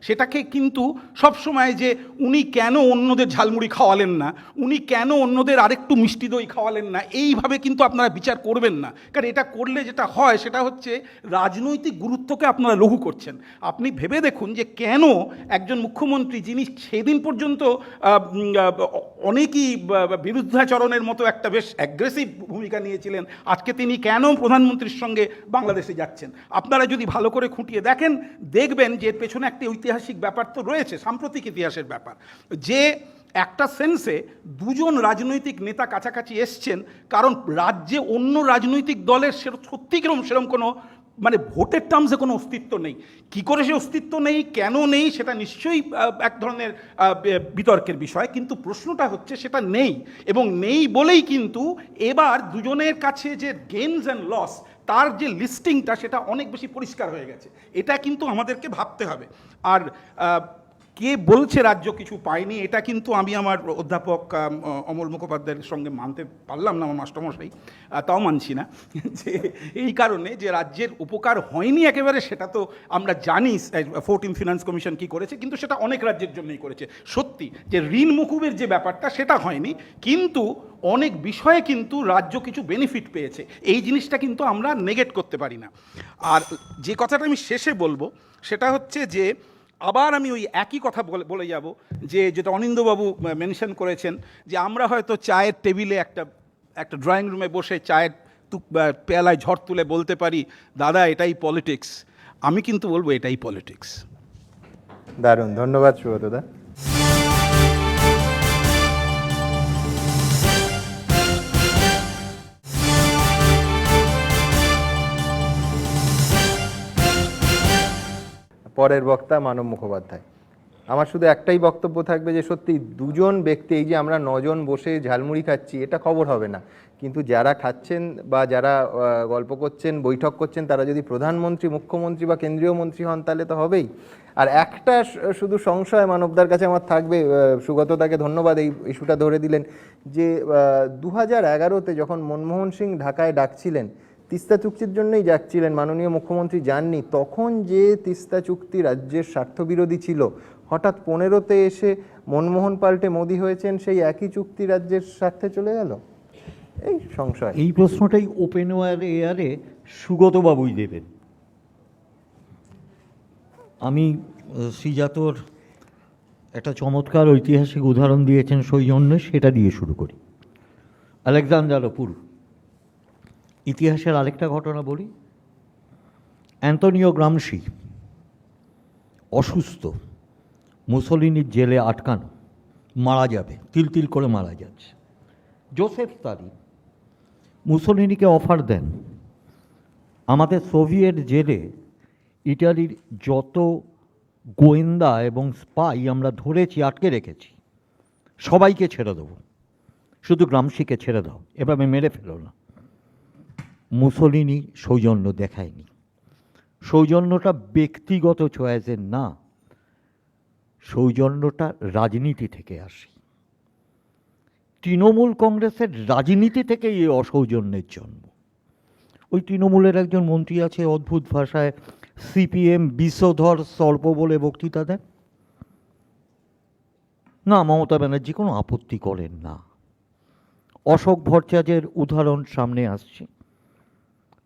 সেটাকে কিন্তু সবসময় যে উনি কেন অন্যদের ঝালমুড়ি খাওয়ালেন না, উনি কেন অন্যদের আরেকটু মিষ্টি দই খাওয়ালেন না, এইভাবে কিন্তু আপনারা বিচার করবেন না। কারণ এটা করলে যেটা হয় সেটা হচ্ছে রাজনৈতিক গুরুত্বকে আপনারা লঘু করছেন। আপনি ভেবে দেখুন যে কেন একজন মুখ্যমন্ত্রী, যিনি সেদিন পর্যন্ত অনেকই বিরুদ্ধাচরণের মতো একটা বেশ অ্যাগ্রেসিভ ভূমিকা নিয়েছিলেন, আজকে তিনি কেন প্রধানমন্ত্রীর সঙ্গে বাংলাদেশে যাচ্ছেন। আপনারা যদি ভালো করে খুঁটিয়ে দেখেন, দেখবেন যে এর পেছনে একটা ঐতিহাসিক ব্যাপার তো রয়েছে, সাম্প্রতিক ইতিহাসের ব্যাপার, যে একটা সেন্সে দুজন রাজনৈতিক নেতা কাছাকাছি এসছেন, কারণ রাজ্যে অন্য রাজনৈতিক দলের সেরকম কোনো মানে ভোটের টার্মসে কোনো অস্তিত্ব নেই। কি করে সে অস্তিত্ব নেই, কেন নেই, সেটা নিশ্চয়ই এক ধরনের বিতর্কের বিষয়, কিন্তু প্রশ্নটা হচ্ছে সেটা নেই, এবং নেই বলেই কিন্তু এবার দুজনের কাছে যে গেইনস অ্যান্ড লস, তার যে লিস্টিংটা সেটা অনেক বেশি পরিষ্কার হয়ে গেছে। এটা কিন্তু আমাদেরকে ভাবতে হবে। আর কে বলছে রাজ্য কিছু পায়নি, এটা কিন্তু আমি আমার অধ্যাপক অমল মুখোপাধ্যায়ের সঙ্গে মানতে পারলাম না, আমার মাস্টারমশাই, তাও মানছি না, যে এই কারণে যে রাজ্যের উপকার হয়নি একেবারে, সেটা তো আমরা জানি 14th ফিনান্স কমিশন কী করেছে, কিন্তু সেটা অনেক রাজ্যের জন্যই করেছে। সত্যি যে ঋণ মুকুবের যে ব্যাপারটা সেটা হয়নি, কিন্তু অনেক বিষয়ে কিন্তু রাজ্য কিছু বেনিফিট পেয়েছে, এই জিনিসটা কিন্তু আমরা নেগেট করতে পারি না। আর যে কথাটা আমি শেষে বলবো সেটা হচ্ছে যে আবার আমি ওই একই কথা বলে যাব, যে যেটা অনিন্দবাবু মেনশন করেছেন, যে আমরা হয়তো চায়ের টেবিলে একটা ড্রয়িং রুমে বসে চায়ের পেয়ালায় ঝড় তুলে বলতে পারি, দাদা এটাই পলিটিক্স। আমি কিন্তু বলবো এটাই পলিটিক্স। দারুণ, ধন্যবাদ সুব্রতদা। পরের বক্তা মানব মুখোপাধ্যায়। আমার শুধু একটাই বক্তব্য থাকবে যে সত্যি দুজন ব্যক্তি, এই যে আমরা 9 জন বসে ঝালমুড়ি খাচ্ছি, এটা খবর হবে না, কিন্তু যারা খাচ্ছেন বা যারা গল্প করছেন, বৈঠক করছেন, তারা যদি প্রধানমন্ত্রী, মুখ্যমন্ত্রী বা কেন্দ্রীয় মন্ত্রী হন তাহলে তো হবেই। আর একটা শুধু সংশয় মানবদার কাছে আমার থাকবে, সুগতদাকে ধন্যবাদ এই ইস্যুটা ধরে দিলেন, যে 2011-তে যখন মনমোহন সিং ঢাকায় ডাকছিলেন, তিস্তা চুক্তির জন্যই যাচ্ছিলেন, মাননীয় মুখ্যমন্ত্রী যাননি, তখন যে তিস্তা চুক্তি রাজ্যের স্বার্থবিরোধী ছিল, হঠাৎ 15-তে এসে মনমোহন পাল্টে মোদি হয়েছেন, সেই একই চুক্তি রাজ্যের স্বার্থে চলে গেল, এই সংশয়। এই প্রশ্নটাই ওপেন এয়ারে সুগতবাবুই দেবেন। আমি শ্রীজাতর একটা চমৎকার ঐতিহাসিক উদাহরণ দিয়েছেন সেই জন্য সেটা দিয়ে শুরু করি। আলেকজান্দ্রারপুর ইতিহাসের আরেকটা ঘটনা বলি। অ্যান্তনিও গ্রামশি অসুস্থ, মুসোলিনির জেলে আটকানো, মারা যাবে, তিল করে মারা যাচ্ছে। জোসেফ স্তালিন মুসোলিনিকে অফার দেন, আমাদের সোভিয়েত জেলে ইটালির যত গোয়েন্দা এবং স্পাই আমরা ধরেছি, আটকে রেখেছি, সবাইকে ছেড়ে দেবো, শুধু গ্রামশিকে ছেড়ে দাও, এভাবে মেরে ফেলো না। মুসোলিনি সৌজন্য দেখায়নি। সৌজন্যটা ব্যক্তিগত চয়েসের না, সৌজন্যটা রাজনীতি থেকে আসে। তৃণমূল কংগ্রেসের রাজনীতি থেকে এই অসৌজন্যের জন্ম। ওই তৃণমূলের একজন মন্ত্রী আছে, অদ্ভুত ভাষায় সিপিএম বিষধর সর্প বলে বক্তৃতা দেন না, মমতা ব্যানার্জি কোনো আপত্তি করেন না। অশোক ভট্টাচার্যের উদাহরণ সামনে আসছে।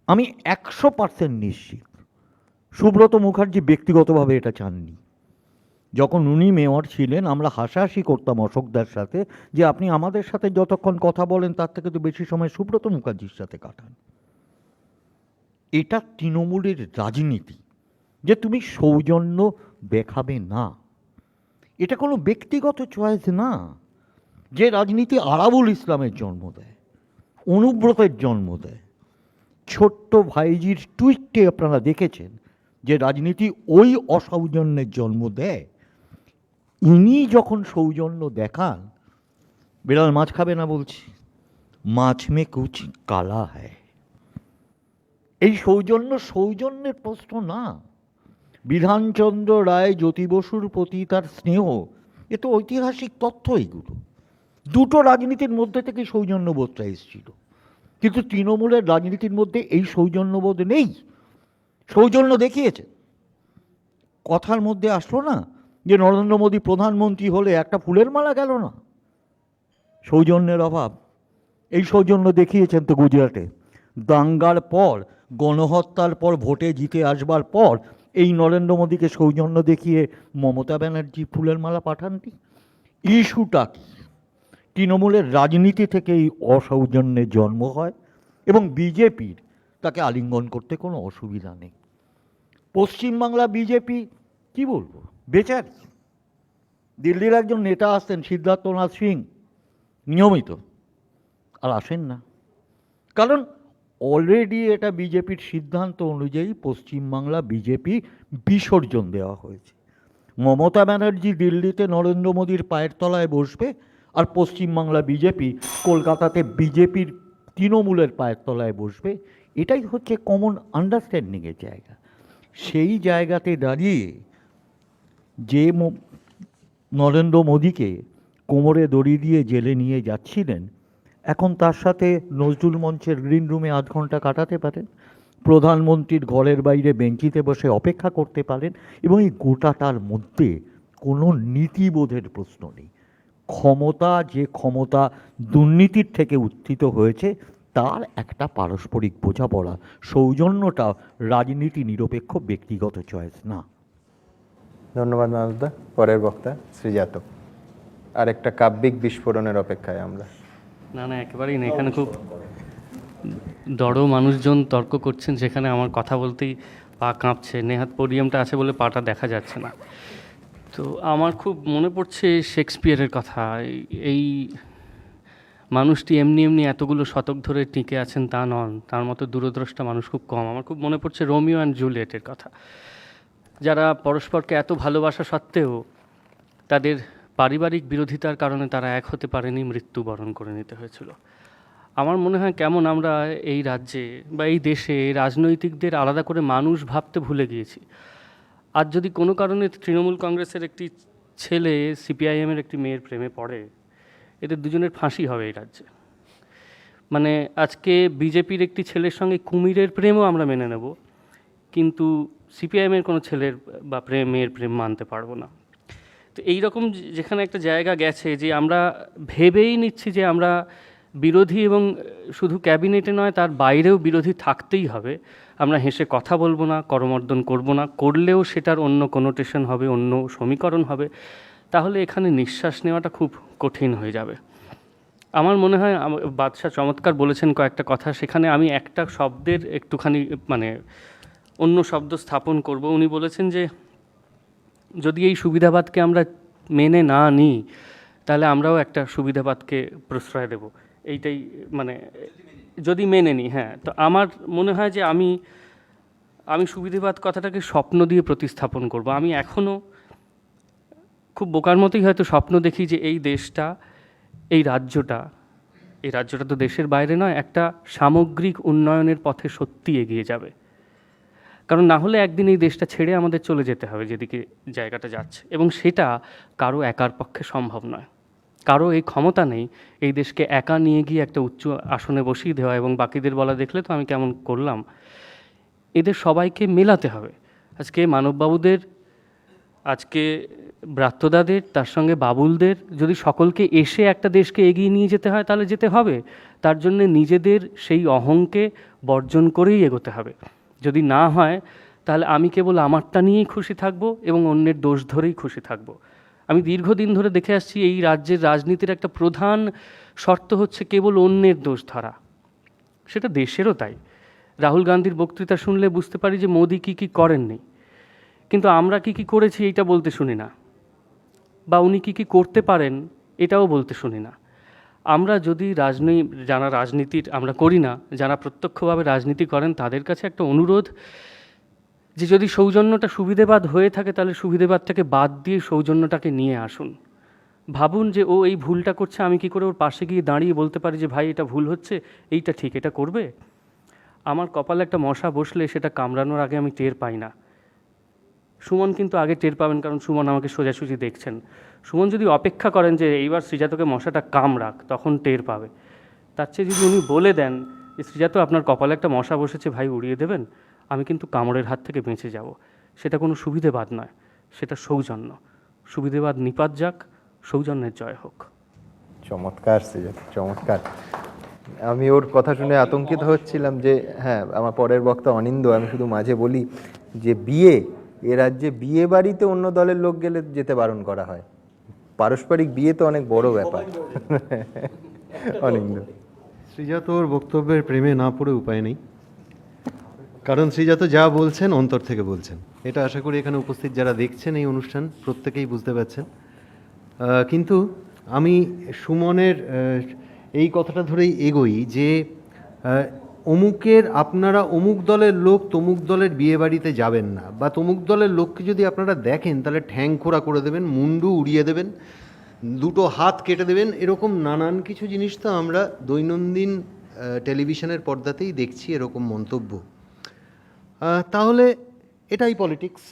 আমি 100% নিশ্চিত সুব্রত মুখার্জি ব্যক্তিগতভাবে এটা চাননি। যখন উনি মেয়র ছিলেন, আমরা হাসাহাসি করতাম অশোকদার সাথে, যে আপনি আমাদের সাথে যতক্ষণ কথা বলেন তার থেকে তো বেশি সময় সুব্রত মুখার্জির সাথে কাটান। এটা তৃণমূলের রাজনীতি, যে তুমি সৌজন্য দেখাবে না। এটা কোনো ব্যক্তিগত চয়েস না। যে রাজনীতি আরাবুল ইসলামের জন্ম দেয়, অনুব্রতের জন্ম দেয়, ছোট্ট ভাইজির টুইটে আপনারা দেখেছেন যে রাজনীতি ওই অসৌজন্যের জন্ম দেয়। ইনি যখন সৌজন্য দেখান, বিড়াল মাছ খাবে না বলছি, মাছ মে কুছ কালা হ্যায়। এই সৌজন্যের প্রশ্ন না। বিধানচন্দ্র রায় জ্যোতি বসুর প্রতি তার স্নেহ, এ তো ঐতিহাসিক তথ্য। এইগুলো দুটো রাজনীতির মধ্যে থেকে সৌজন্যবোধটা এসেছিল, কিন্তু তৃণমূলের রাজনীতির মধ্যে এই সৌজন্যবোধ নেই। সৌজন্য দেখিয়েছে। কথার মধ্যে আসলো না যে নরেন্দ্র মোদী প্রধানমন্ত্রী হলে একটা ফুলের মালা গেল না। সৌজন্যের অভাব, এই সৌজন্য দেখিয়েছেন তো গুজরাটে। দাঙ্গার পর, গণহত্যার পর, ভোটে জিতে আসবার পর এই নরেন্দ্র মোদীকে সৌজন্য দেখিয়ে মমতা ব্যানার্জি ফুলের মালা পাঠাননি। ইস্যুটা কি? তৃণমূলের রাজনীতি থেকে এই অসৌজন্যের জন্ম হয় এবং বিজেপির তাকে আলিঙ্গন করতে কোনো অসুবিধা নেই। পশ্চিমবাংলা বিজেপি কি বলবো, বেচারি। দিল্লির একজন নেতা আসতেন সিদ্ধার্থনাথ সিং নিয়মিত, আর আসেন না, কারণ অলরেডি এটা বিজেপির সিদ্ধান্ত অনুযায়ী পশ্চিমবাংলা বিজেপি বিসর্জন দেওয়া হয়েছে। মমতা ব্যানার্জি দিল্লিতে নরেন্দ্র মোদীর পায়ের তলায় বসবে, আর পশ্চিমবাংলা বিজেপি কলকাতাতে বিজেপির তৃণমূলের পায়ের তলায় বসবে। এটাই হচ্ছে কমন আন্ডারস্ট্যান্ডিংয়ের জায়গা। সেই জায়গাতে দাঁড়িয়ে যে নরেন্দ্র মোদীকে কোমরে দড়ি দিয়ে জেলে নিয়ে যাচ্ছিলেন, এখন তার সাথে নজরুল মঞ্চের গ্রিন রুমে আধ ঘন্টা কাটাতে পারেন, প্রধানমন্ত্রীর ঘরের বাইরে বেঞ্চিতে বসে অপেক্ষা করতে পারেন, এবং এই গোটাটার মধ্যে কোনো নীতিবোধের প্রশ্ন নেই। ক্ষমতা, যে ক্ষমতা দুর্নীতির থেকে উত্থিত হয়েছে, তার একটা পারস্পরিক বোঝাপড়া। সৌজন্যটা রাজনীতি নিরপেক্ষ ব্যক্তিগত চয়েস না। ধন্যবাদ মানবদা। পরের বক্তা শ্রীজাত। আর একটা কাব্যিক বিস্ফোরণের অপেক্ষায় আমরা। না না, একেবারেই না। এখানে খুব দড়ো মানুষজন তর্ক করছেন, সেখানে আমার কথা বলতেই পা কাঁপছে। নেহাত পোডিয়ামটা আছে বলে পাটা দেখা যাচ্ছে না। তো আমার খুব মনে পড়ছে শেক্সপিয়ারের কথা। এই মানুষটি এমনি এমনি এতগুলো শতক ধরে টিকে আছেন তা নন, তার মতো দূরদ্রষ্টা মানুষ খুব কম। আমার খুব মনে পড়ছে রোমিও অ্যান্ড জুলিয়েটের কথা, যারা পরস্পরকে এত ভালোবাসা সত্ত্বেও তাদের পারিবারিক বিরোধিতার কারণে তারা এক হতে পারেনি, মৃত্যুবরণ করে নিতে হয়েছিল। আমার মনে হয় কেমন আমরা এই রাজ্যে বা এই দেশে রাজনৈতিকদের আলাদা করে মানুষ ভাবতে ভুলে গিয়েছি। আজ যদি কোনো কারণে তৃণমূল কংগ্রেসের একটি ছেলে সিপিআইএমের একটি মেয়ের প্রেমে পড়ে, এদের দুজনের ফাঁসি হবে এই রাজ্যে। মানে আজকে বিজেপির একটি ছেলের সঙ্গে কুমিরের প্রেমও আমরা মেনে নেব, কিন্তু সিপিআইএমের কোনো ছেলের বা মেয়ের প্রেম মানতে পারবো না। তো এইরকম যেখানে একটা জায়গা গেছে যে আমরা ভেবেই নিচ্ছি যে আমরা বিরোধী, এবং শুধু ক্যাবিনেটে নয় তার বাইরেও বিরোধী থাকতেই হবে, আমরা হেসে কথা বলবো না, করমর্দন করব না, করলেও সেটার অন্য কোনোটেশন হবে, অন্য সমীকরণ হবে, তাহলে এখানে নিঃশ্বাস নেওয়াটা খুব কঠিন হয়ে যাবে। আমার মনে হয় বাদশাহ চমৎকার বলেছেন কয়েকটা কথা, সেখানে আমি একটা শব্দের একটুখানি মানে অন্য শব্দ স্থাপন করব। উনি বলেছেন যে যদি এই সুবিধাবাদকে আমরা মেনে না নিই, তাহলে আমরাও একটা সুবিধাবাদকে প্রশ্রয় দেব। এইটাই মানে যদি মেনে নিই। হ্যাঁ, তো আমার মনে হয় যে আমি সুবিধাবাদ কথাটাকে স্বপ্ন দিয়ে প্রতিস্থাপন করব। আমি এখনও খুব বোকার মতোই হয়তো স্বপ্ন দেখি যে এই দেশটা, এই রাজ্যটা তো দেশের বাইরে নয়, একটা সামগ্রিক উন্নয়নের পথে সত্যি এগিয়ে যাবে। কারণ না হলে একদিন এই দেশটা ছেড়ে আমাদের চলে যেতে হবে যেদিকে জায়গাটা যাচ্ছে, এবং সেটা কারো একার পক্ষে সম্ভব নয়। কারো এই ক্ষমতা নেই এই দেশকে একা নিয়ে গিয়ে একটা উচ্চ আসনে বসিয়ে দেওয়া এবং বাকিদের বলা দেখলে তো আমি কেমন করলাম। এদের সবাইকে মেলাতে হবে। আজকে মানববাবুদের, আজকে ব্রাত্যদাদের, তার সঙ্গে বাবুলদের, যদি সকলকে এসে একটা দেশকে এগিয়ে নিয়ে যেতে হয় তাহলে যেতে হবে। তার জন্যে নিজেদের সেই অহংকে বর্জন করেই এগোতে হবে। যদি না হয় তাহলে আমি কেবল আমারটা নিয়েই খুশি থাকব এবং অন্যের দোষ ধরেই খুশি থাকব। আমি দীর্ঘদিন ধরে দেখে আসছি এই রাজ্যের রাজনীতির একটা প্রধান শর্ত হচ্ছে কেবল অন্যের দোষ ধরা। সেটা দেশেরও তাই। রাহুল গান্ধীর বক্তৃতা শুনলে বুঝতে পারি যে মোদি কী কী করেননি, কিন্তু আমরা কী কী করেছি এইটা বলতে শুনি না, বা উনি কী কী করতে পারেন এটাও বলতে শুনি না। আমরা যদি যারা রাজনীতির আমরা করি না, যারা প্রত্যক্ষভাবে রাজনীতি করেন, তাদের কাছে একটা অনুরোধ যে যদি সৌজন্যটা সুবিধেবাদ হয়ে থাকে তাহলে সুবিধেবাদটাকে বাদ দিয়ে সৌজন্যটাকে নিয়ে আসুন। ভাবুন যে ও এই ভুলটা করছে, আমি কি করে ওর পাশে গিয়ে দাঁড়িয়ে বলতে পারি যে ভাই এটা ভুল হচ্ছে, এইটা ঠিক, এটা করবে। আমার কপালে একটা মশা বসলে সেটা কামড়ানোর আগে আমি টের পাই না। সুমন কিন্তু আগে টের পাবেন, কারণ সুমন আমাকে সোজাসুজি দেখছেন। সুমন যদি অপেক্ষা করেন যে এইবার শ্রীজাতকে মশাটা কামড়াক, তখন টের পাবে। তার চেয়ে যদি উনি বলে দেন যে শ্রীজাত আপনার কপালে একটা মশা বসেছে ভাই, উড়িয়ে দেবেন, আমি কিন্তু কামড়ের হাত থেকে বেঁচে যাব। সেটা কোনো সুবিধেবাদ নয়, সেটা সৌজন্য। সুবিধেবাদ নিপাত যাক, সৌজন্যের জয় হোক। চমৎকার শ্রীজাত, চমৎকার। আমি ওর কথা শুনে আতঙ্কিত হচ্ছিলাম যে হ্যাঁ, আমার পরের বক্তা অনিন্দ, আমি শুধু মাঝে বলি যে বিয়ে, এ রাজ্যে বিয়ে বাড়িতে অন্য দলের লোক গেলে যেতে বারণ করা হয়। পারস্পরিক বিয়ে তো অনেক বড় ব্যাপার। অনিন্দ, শ্রীজাত ওর বক্তব্যের প্রেমে না পড়ে উপায় নেই, কারণ শ্রীজাত যা বলছেন অন্তর থেকে বলছেন। এটা আশা করি এখানে উপস্থিত যারা দেখছেন এই অনুষ্ঠান প্রত্যেকেই বুঝতে পারছেন। কিন্তু আমি সুমনের এই কথাটা ধরেই এগোই যে আপনারা অমুক দলের লোক তমুক দলের বিয়ে বাড়িতে যাবেন না, বা তমুক দলের লোককে যদি আপনারা দেখেন তাহলে ঠ্যাং খোঁড়া করে দেবেন, মুন্ডু উড়িয়ে দেবেন, দুটো হাত কেটে দেবেন, এরকম নানান কিছু জিনিস তো আমরা দৈনন্দিন টেলিভিশনের পর্দাতেই দেখছি এরকম মন্তব্য। তাহলে এটাই পলিটিক্স,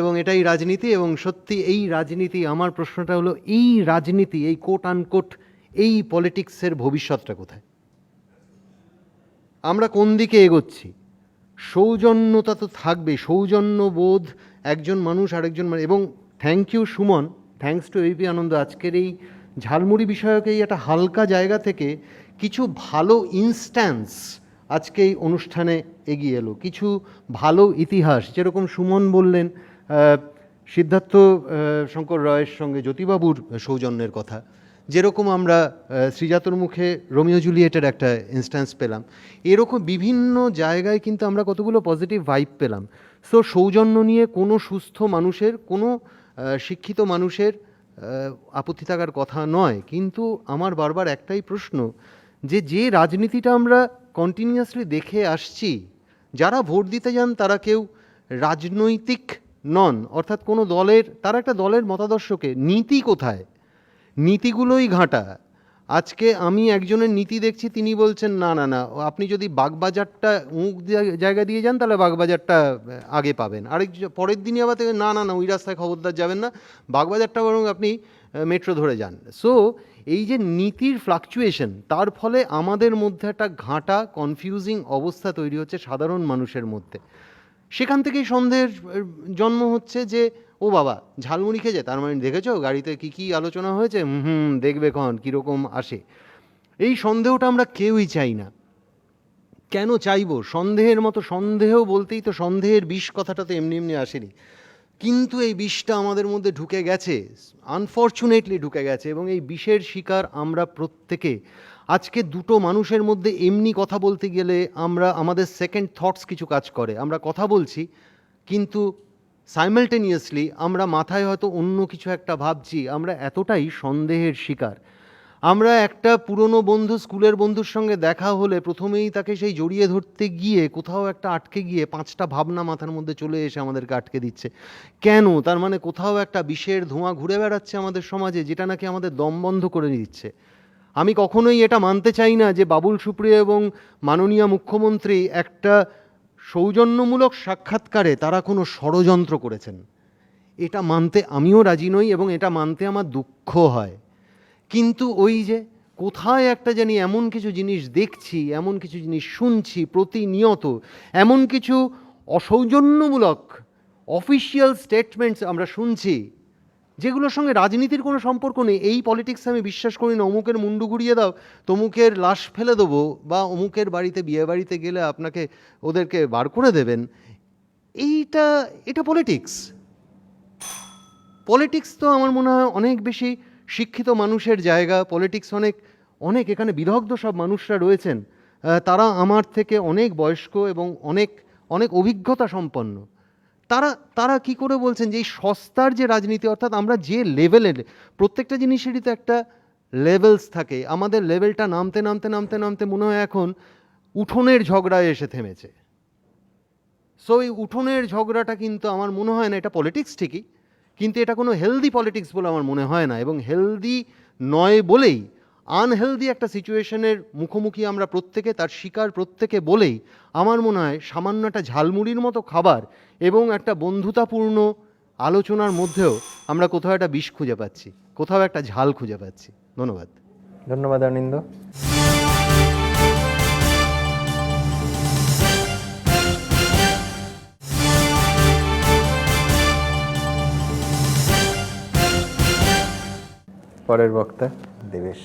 এবং এটাই রাজনীতি। এবং সত্যি এই রাজনীতি, আমার প্রশ্নটা হলো এই রাজনীতি, এই কোট আনকোট এই পলিটিক্সের ভবিষ্যৎটা কোথায়? আমরা কোন দিকে এগোচ্ছি? সৌজন্যতা তো থাকবে, সৌজন্যবোধ, একজন মানুষ আরেকজন এবং thank you Suman, thanks to ABP Ananda, আজকের এই ঝালমুড়ি বিষয়ক এই একটা হালকা জায়গা থেকে কিছু ভালো ইনস্ট্যান্স আজকে এই অনুষ্ঠানে এগিয়ে এলো, কিছু ভালো ইতিহাস। যেরকম সুমন বললেন সিদ্ধার্থ শঙ্কর রায়ের সঙ্গে জ্যোতিবাবুর সৌজন্যের কথা, যেরকম আমরা শ্রীজাতর মুখে রোমিও জুলিয়েটের একটা ইনস্ট্যান্স পেলাম, এরকম বিভিন্ন জায়গায় কিন্তু আমরা কতগুলো পজিটিভ ভাইব পেলাম। সো সৌজন্য নিয়ে কোনো সুস্থ মানুষের, কোনো শিক্ষিত মানুষের আপত্তি থাকার কথা নয়। কিন্তু আমার বারবার একটাই প্রশ্ন, যে রাজনীতিটা আমরা কন্টিনিউয়াসলি দেখে আসছি, যারা ভোট দিতে যান তারা কেউ রাজনৈতিক নন, অর্থাৎ কোনো দলের, তারা একটা দলের মতাদর্শকে, নীতি কোথায়? নীতিগুলোই ঘাঁটা। আজকে আমি একজনের নীতি দেখছি, তিনি বলছেন না না না, আপনি যদি বাগবাজারটা জায়গা দিয়ে যান তাহলে বাগবাজারটা আগে পাবেন। আরেক পরের দিনই আবার থেকে না না না, ওই রাস্তায় খবরদার যাবেন না, বাগবাজারটা বরং আপনি মেট্রো ধরে যান। সো এই যে নীতির ফ্লাকচুয়েশন, তার ফলে আমাদের মধ্যে একটা ঘাঁটা কনফিউজিং অবস্থা তৈরি হচ্ছে সাধারণ মানুষের মধ্যে। সেখান থেকেই সন্দেহের জন্ম হচ্ছে যে ও বাবা ঝালমুড়ি খেয়েছে, তার মানে দেখেছো গাড়িতে কি কি আলোচনা হয়েছে, দেখবে কখন কীরকম আসে। এই সন্দেহটা আমরা কেউই চাই না। কেন চাইবো? সন্দেহের মতো, সন্দেহ বলতেই তো সন্দেহের বিষ কথাটা তো এমনি এমনি আসেনি, কিন্তু এই বিষটা আমাদের মধ্যে ঢুকে গেছে, আনফর্চুনেটলি ঢুকে গেছে, এবং এই বিষের শিকার আমরা প্রত্যেকে। আজকে দুটো মানুষের মধ্যে এমনি কথা বলতে গেলে আমাদের সেকেন্ড থটস কিছু কাজ করে, আমরা কথা বলছি কিন্তু সাইমালটেনিয়াসলি আমরা মাথায় হয়তো অন্য কিছু একটা ভাবছি। আমরা এতটাই সন্দেহের শিকার। আমরা একটা পুরনো বন্ধু, স্কুলের বন্ধুর সঙ্গে দেখা হলে প্রথমেই তাকে সেই জড়িয়ে ধরতে গিয়ে কোথাও একটা আটকে গিয়ে 5টা ভাবনা মাথার মধ্যে চলে এসে আমাদেরকে আটকে দিচ্ছে। কেন? তার মানে কোথাও একটা বিষের ধোঁয়া ঘুরে বেড়াচ্ছে আমাদের সমাজে, যেটা নাকি আমাদের দম বন্ধ করে দিচ্ছে। আমি কখনোই এটা মানতে চাই না যে বাবুল সুপ্রিয় এবং মাননীয় মুখ্যমন্ত্রী একটা সৌজন্যমূলক সাক্ষাৎকারে তারা কোনো ষড়যন্ত্র করেছেন। এটা মানতে আমিও রাজি নই, এবং এটা মানতে আমার দুঃখ হয়। কিন্তু ওই যে কোথায় একটা জানি এমন কিছু জিনিস দেখছি, এমন কিছু জিনিস শুনছি প্রতিনিয়ত, এমন কিছু অসৌজন্যমূলক অফিসিয়াল স্টেটমেন্টস আমরা শুনছি যেগুলোর সঙ্গে রাজনীতির কোনো সম্পর্ক নেই। এই পলিটিক্সে আমি বিশ্বাস করি না। অমুকের মুন্ডু ঘুরিয়ে দাও, তমুকের লাশ ফেলে দেবো, বা অমুকের বাড়িতে বিয়ে বাড়িতে গেলে আপনাকে ওদেরকে বার করে দেবেন। এটা পলিটিক্স তো আমার মনে হয় অনেক বেশি শিক্ষিত মানুষের জায়গা। পলিটিক্স অনেক এখানে বিদগ্ধ সব মানুষরা রয়েছেন, তারা আমার থেকে অনেক বয়স্ক এবং অনেক অভিজ্ঞতা সম্পন্ন। তারা কি করে বলছেন যে এই সস্তার যে রাজনীতি, অর্থাৎ আমরা যে লেভেলের, প্রত্যেকটা জিনিসেরই তো একটা লেভেলস থাকে, আমাদের লেভেলটা নামতে নামতে নামতে নামতে মনে হয় এখন উঠোনের ঝগড়ায় এসে থেমেছে। সো এই উঠোনের ঝগড়াটা কিন্তু আমার মনে হয় না, এটা পলিটিক্স ঠিকই, কিন্তু এটা কোনো হেলদি পলিটিক্স বলে আমার মনে হয় না। এবং হেলদি নয় বলেই, আনহেলদি একটা সিচুয়েশনের মুখোমুখি আমরা প্রত্যেকে, তার শিকার প্রত্যেকে বলেই আমার মনে হয় সামান্য একটা ঝালমুড়ির মতো খাবার এবং একটা বন্ধুতাপূর্ণ আলোচনার মধ্যেও আমরা কোথাও একটা বিষ খুঁজে পাচ্ছি, কোথাও একটা ঝাল খুঁজে পাচ্ছি। ধন্যবাদ। ধন্যবাদ অনিন্দ। পরের বক্তা দেবেশ।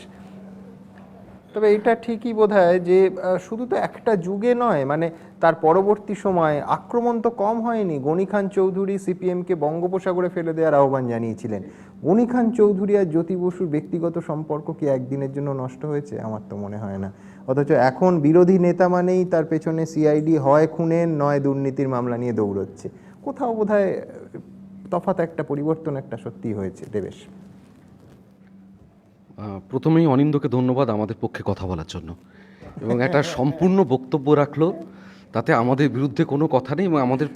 তবে এটা ঠিকই বোধহয় যে শুধু তো একটা যুগে নয়, মানে তার পরবর্তী সময় আক্রমণ তো কম হয়নি। গনি খান চৌধুরী সিপিএমকে বঙ্গোপসাগরে ফেলে দেওয়ার আহ্বান জানিয়েছিলেন। গনি খান চৌধুরী আর জ্যোতি বসুর ব্যক্তিগত সম্পর্ক কি একদিনের জন্য নষ্ট হয়েছে? আমার তো মনে হয় না। অথচ এখন বিরোধী নেতা মানেই তার পেছনে সিআইডি হয় খুনের নয় দুর্নীতির মামলা নিয়ে দৌড়চ্ছে। কোথাও বোধহয় তফাৎ একটা পরিবর্তন একটা সত্যি হয়েছে। দেবেশ। প্রথমেই অনিন্দকে ধন্যবাদ আমাদের পক্ষে কথা বলার জন্য, এবং একটা সম্পূর্ণ বক্তব্য রাখলো, তাতে আমাদের বিরুদ্ধে কোনো কথা নেই এবং আমাদের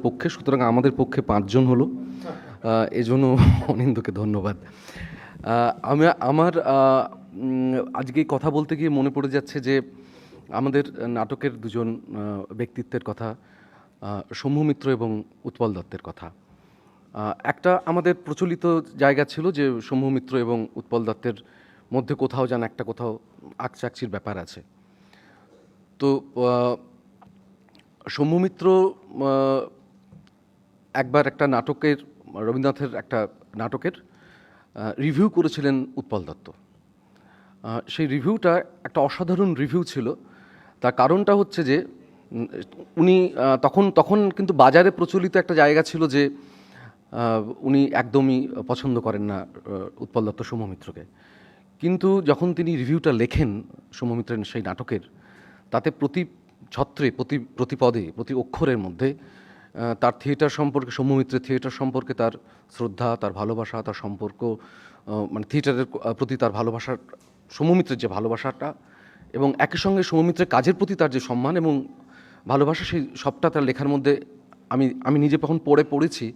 পক্ষে, সুতরাং আমাদের পক্ষে 5 জন হলো, এজন্য অনিন্দকে ধন্যবাদ। আমার আজকে কথা বলতে গিয়ে মনে পড়ে যাচ্ছে যে আমাদের নাটকের দুজন ব্যক্তিত্বের কথা, শম্ভু মিত্র এবং উৎপল দত্তের কথা। একটা আমাদের প্রচলিত জায়গা ছিল যে শম্ভু মিত্র এবং উৎপল দত্তের মধ্যে কোথাও যেন একটা কোথাও আকচাকচির ব্যাপার আছে। তো শম্ভু মিত্র একবার একটা নাটকের, রবীন্দ্রনাথের একটা নাটকের রিভিউ করেছিলেন উৎপল দত্ত। সেই রিভিউটা একটা অসাধারণ রিভিউ ছিল। তার কারণটা হচ্ছে যে উনি তখন কিন্তু বাজারে প্রচলিত একটা জায়গা ছিল যে উনি একদমই পছন্দ করেন না উৎপল দত্ত সৌম্যমিত্রকে। কিন্তু যখন তিনি রিভিউটা লেখেন সৌম্যমিত্রের সেই নাটকের, তাতে প্রতি ছত্রে, প্রতি পদে, প্রতি অক্ষরের মধ্যে তার থিয়েটার সম্পর্কে, সৌম্যমিত্রের থিয়েটার সম্পর্কে তার শ্রদ্ধা, তার ভালোবাসা, তার সম্পর্ক, মানে থিয়েটারের প্রতি তার ভালোবাসার, সৌম্যমিত্রের যে ভালোবাসাটা এবং একই সঙ্গে সৌম্যমিত্রের কাজের প্রতি তার যে সম্মান এবং ভালোবাসা, সেই সবটা তার লেখার মধ্যে আমি নিজে যখন পড়েছি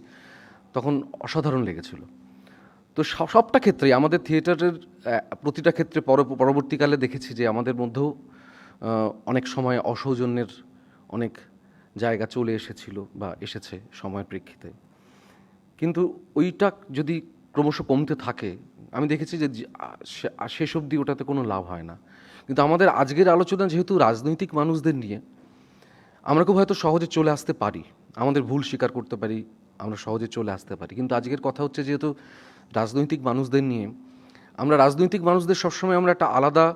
তখন অসাধারণ লেগেছিল। তো সবটা ক্ষেত্রেই আমাদের থিয়েটারের প্রতিটা ক্ষেত্রে পরবর্তীকালে দেখেছি যে আমাদের মধ্যেও অনেক সময় অসৌজন্যের অনেক জায়গা চলে এসেছিল বা এসেছে সময়ের প্রেক্ষিতে। কিন্তু ওইটা যদি ক্রমশ কমতে থাকে, আমি দেখেছি যে শেষ অবধি ওটাতে কোনো লাভ হয় না। কিন্তু আমাদের আজকের আলোচনা যেহেতু রাজনৈতিক মানুষদের নিয়ে, আমরা খুব হয়তো সহজে চলে আসতে পারি, আমাদের ভুল স্বীকার করতে পারি, আমরা সহজে চলে আসতে পারি। কিন্তু আজকের কথা হচ্ছে যেহেতু রাজনৈতিক মানুষদের নিয়ে, আমরা রাজনৈতিক মানুষদের সবসময় আমরা একটা আলাদা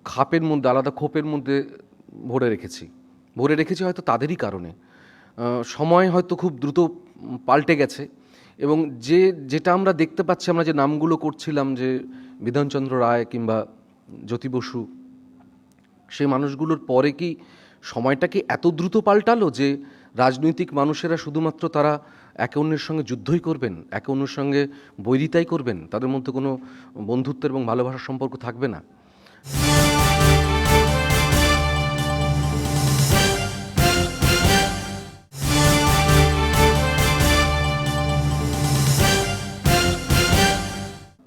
খাপের মধ্যে, আলাদা খোপের মধ্যে ভরে রেখেছি হয়তো তাদেরই কারণে। সময় হয়তো খুব দ্রুত পাল্টে গেছে এবং যেটা আমরা দেখতে পাচ্ছি, আমরা যে নামগুলো করছিলাম, যে বিধানচন্দ্র রায় কিংবা জ্যোতি বসু, সেই মানুষগুলোর পরে কি সময়টা কি এত দ্রুত পাল্টালো যে রাজনৈতিক মানুষেরা শুধুমাত্র তারা একে অন্যের সঙ্গে যুদ্ধই করবেন, একে অন্যের সঙ্গে বৈরিতাই করবেন, তাদের মধ্যে কোনো বন্ধুত্বের এবং ভালোবাসার সম্পর্ক থাকবে না?